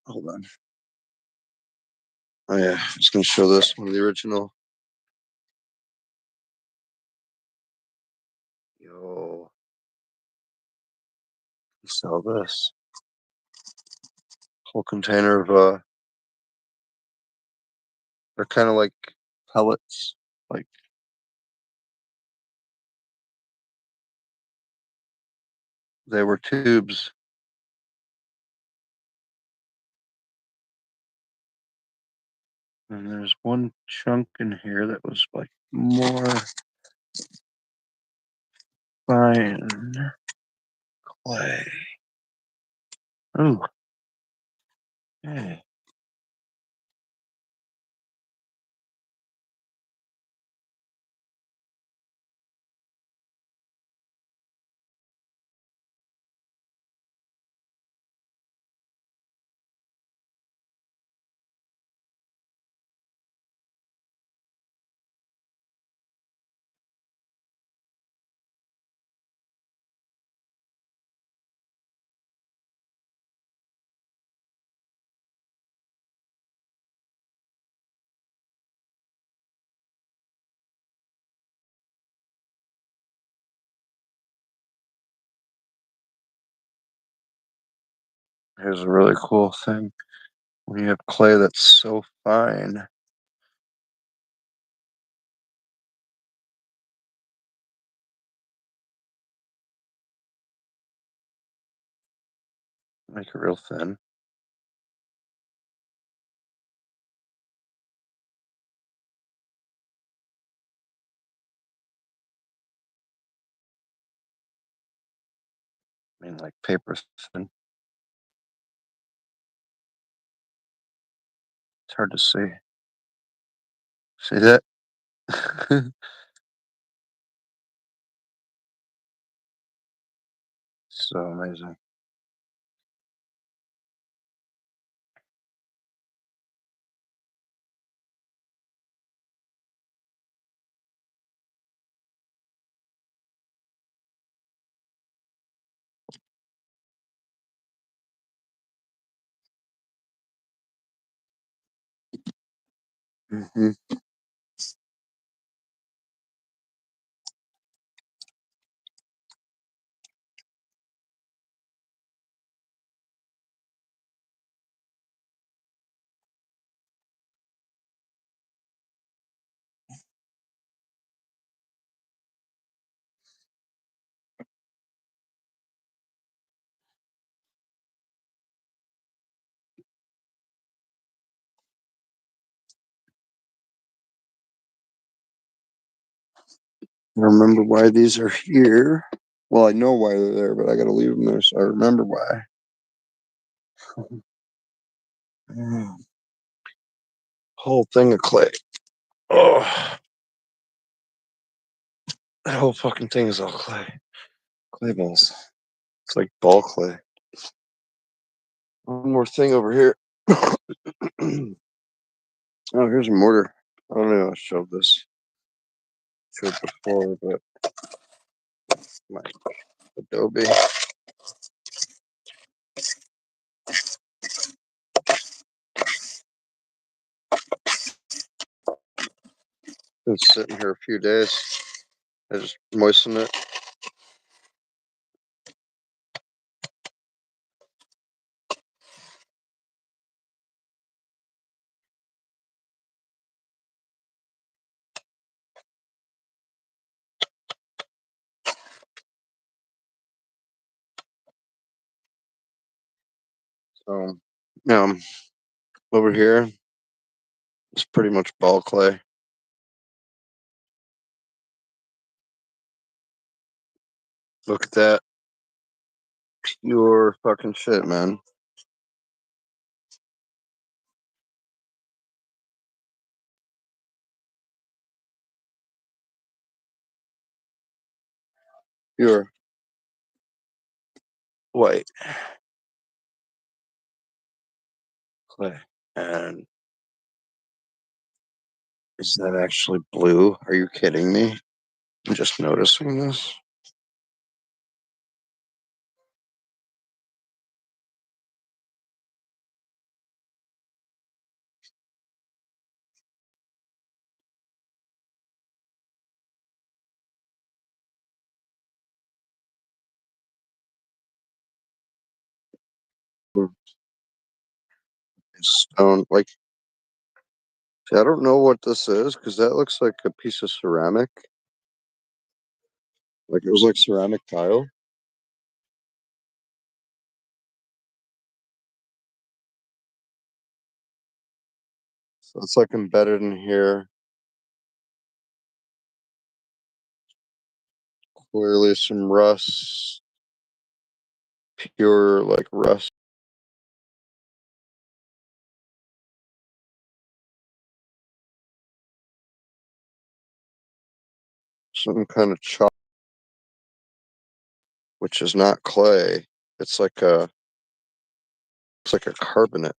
hold on. Oh yeah, I'm just gonna show this one of the original. Yo, sell this whole container of they're kind of like pellets, like they were tubes. And there's one chunk in here that was like more fine clay. Oh, yeah. Here's a really cool thing. When you have clay that's so fine, make it real thin. I mean, like paper thin. It's hard to see. See that? So amazing. Hmm. I remember why these are here. Well, I know why they're there, but I gotta leave them there so I remember why. Whole thing of clay. Oh, that whole fucking thing is all clay. Clay balls. It's like ball clay. One more thing over here. Oh, here's a mortar. I don't know. I showed this. Showed before, but my Adobe. Been sitting here a few days. I just moisten it. So, over here, it's pretty much ball clay. Look at that. Pure fucking shit, man. Pure white clay. And is that actually blue? Are you kidding me? I'm just noticing this. Stone, like, see, I don't know what this is because that looks like a piece of ceramic. Like it was like ceramic tile. So it's like embedded in here. Clearly some rust, pure like rust. Some kind of chalk, which is not clay. It's like a carbonate.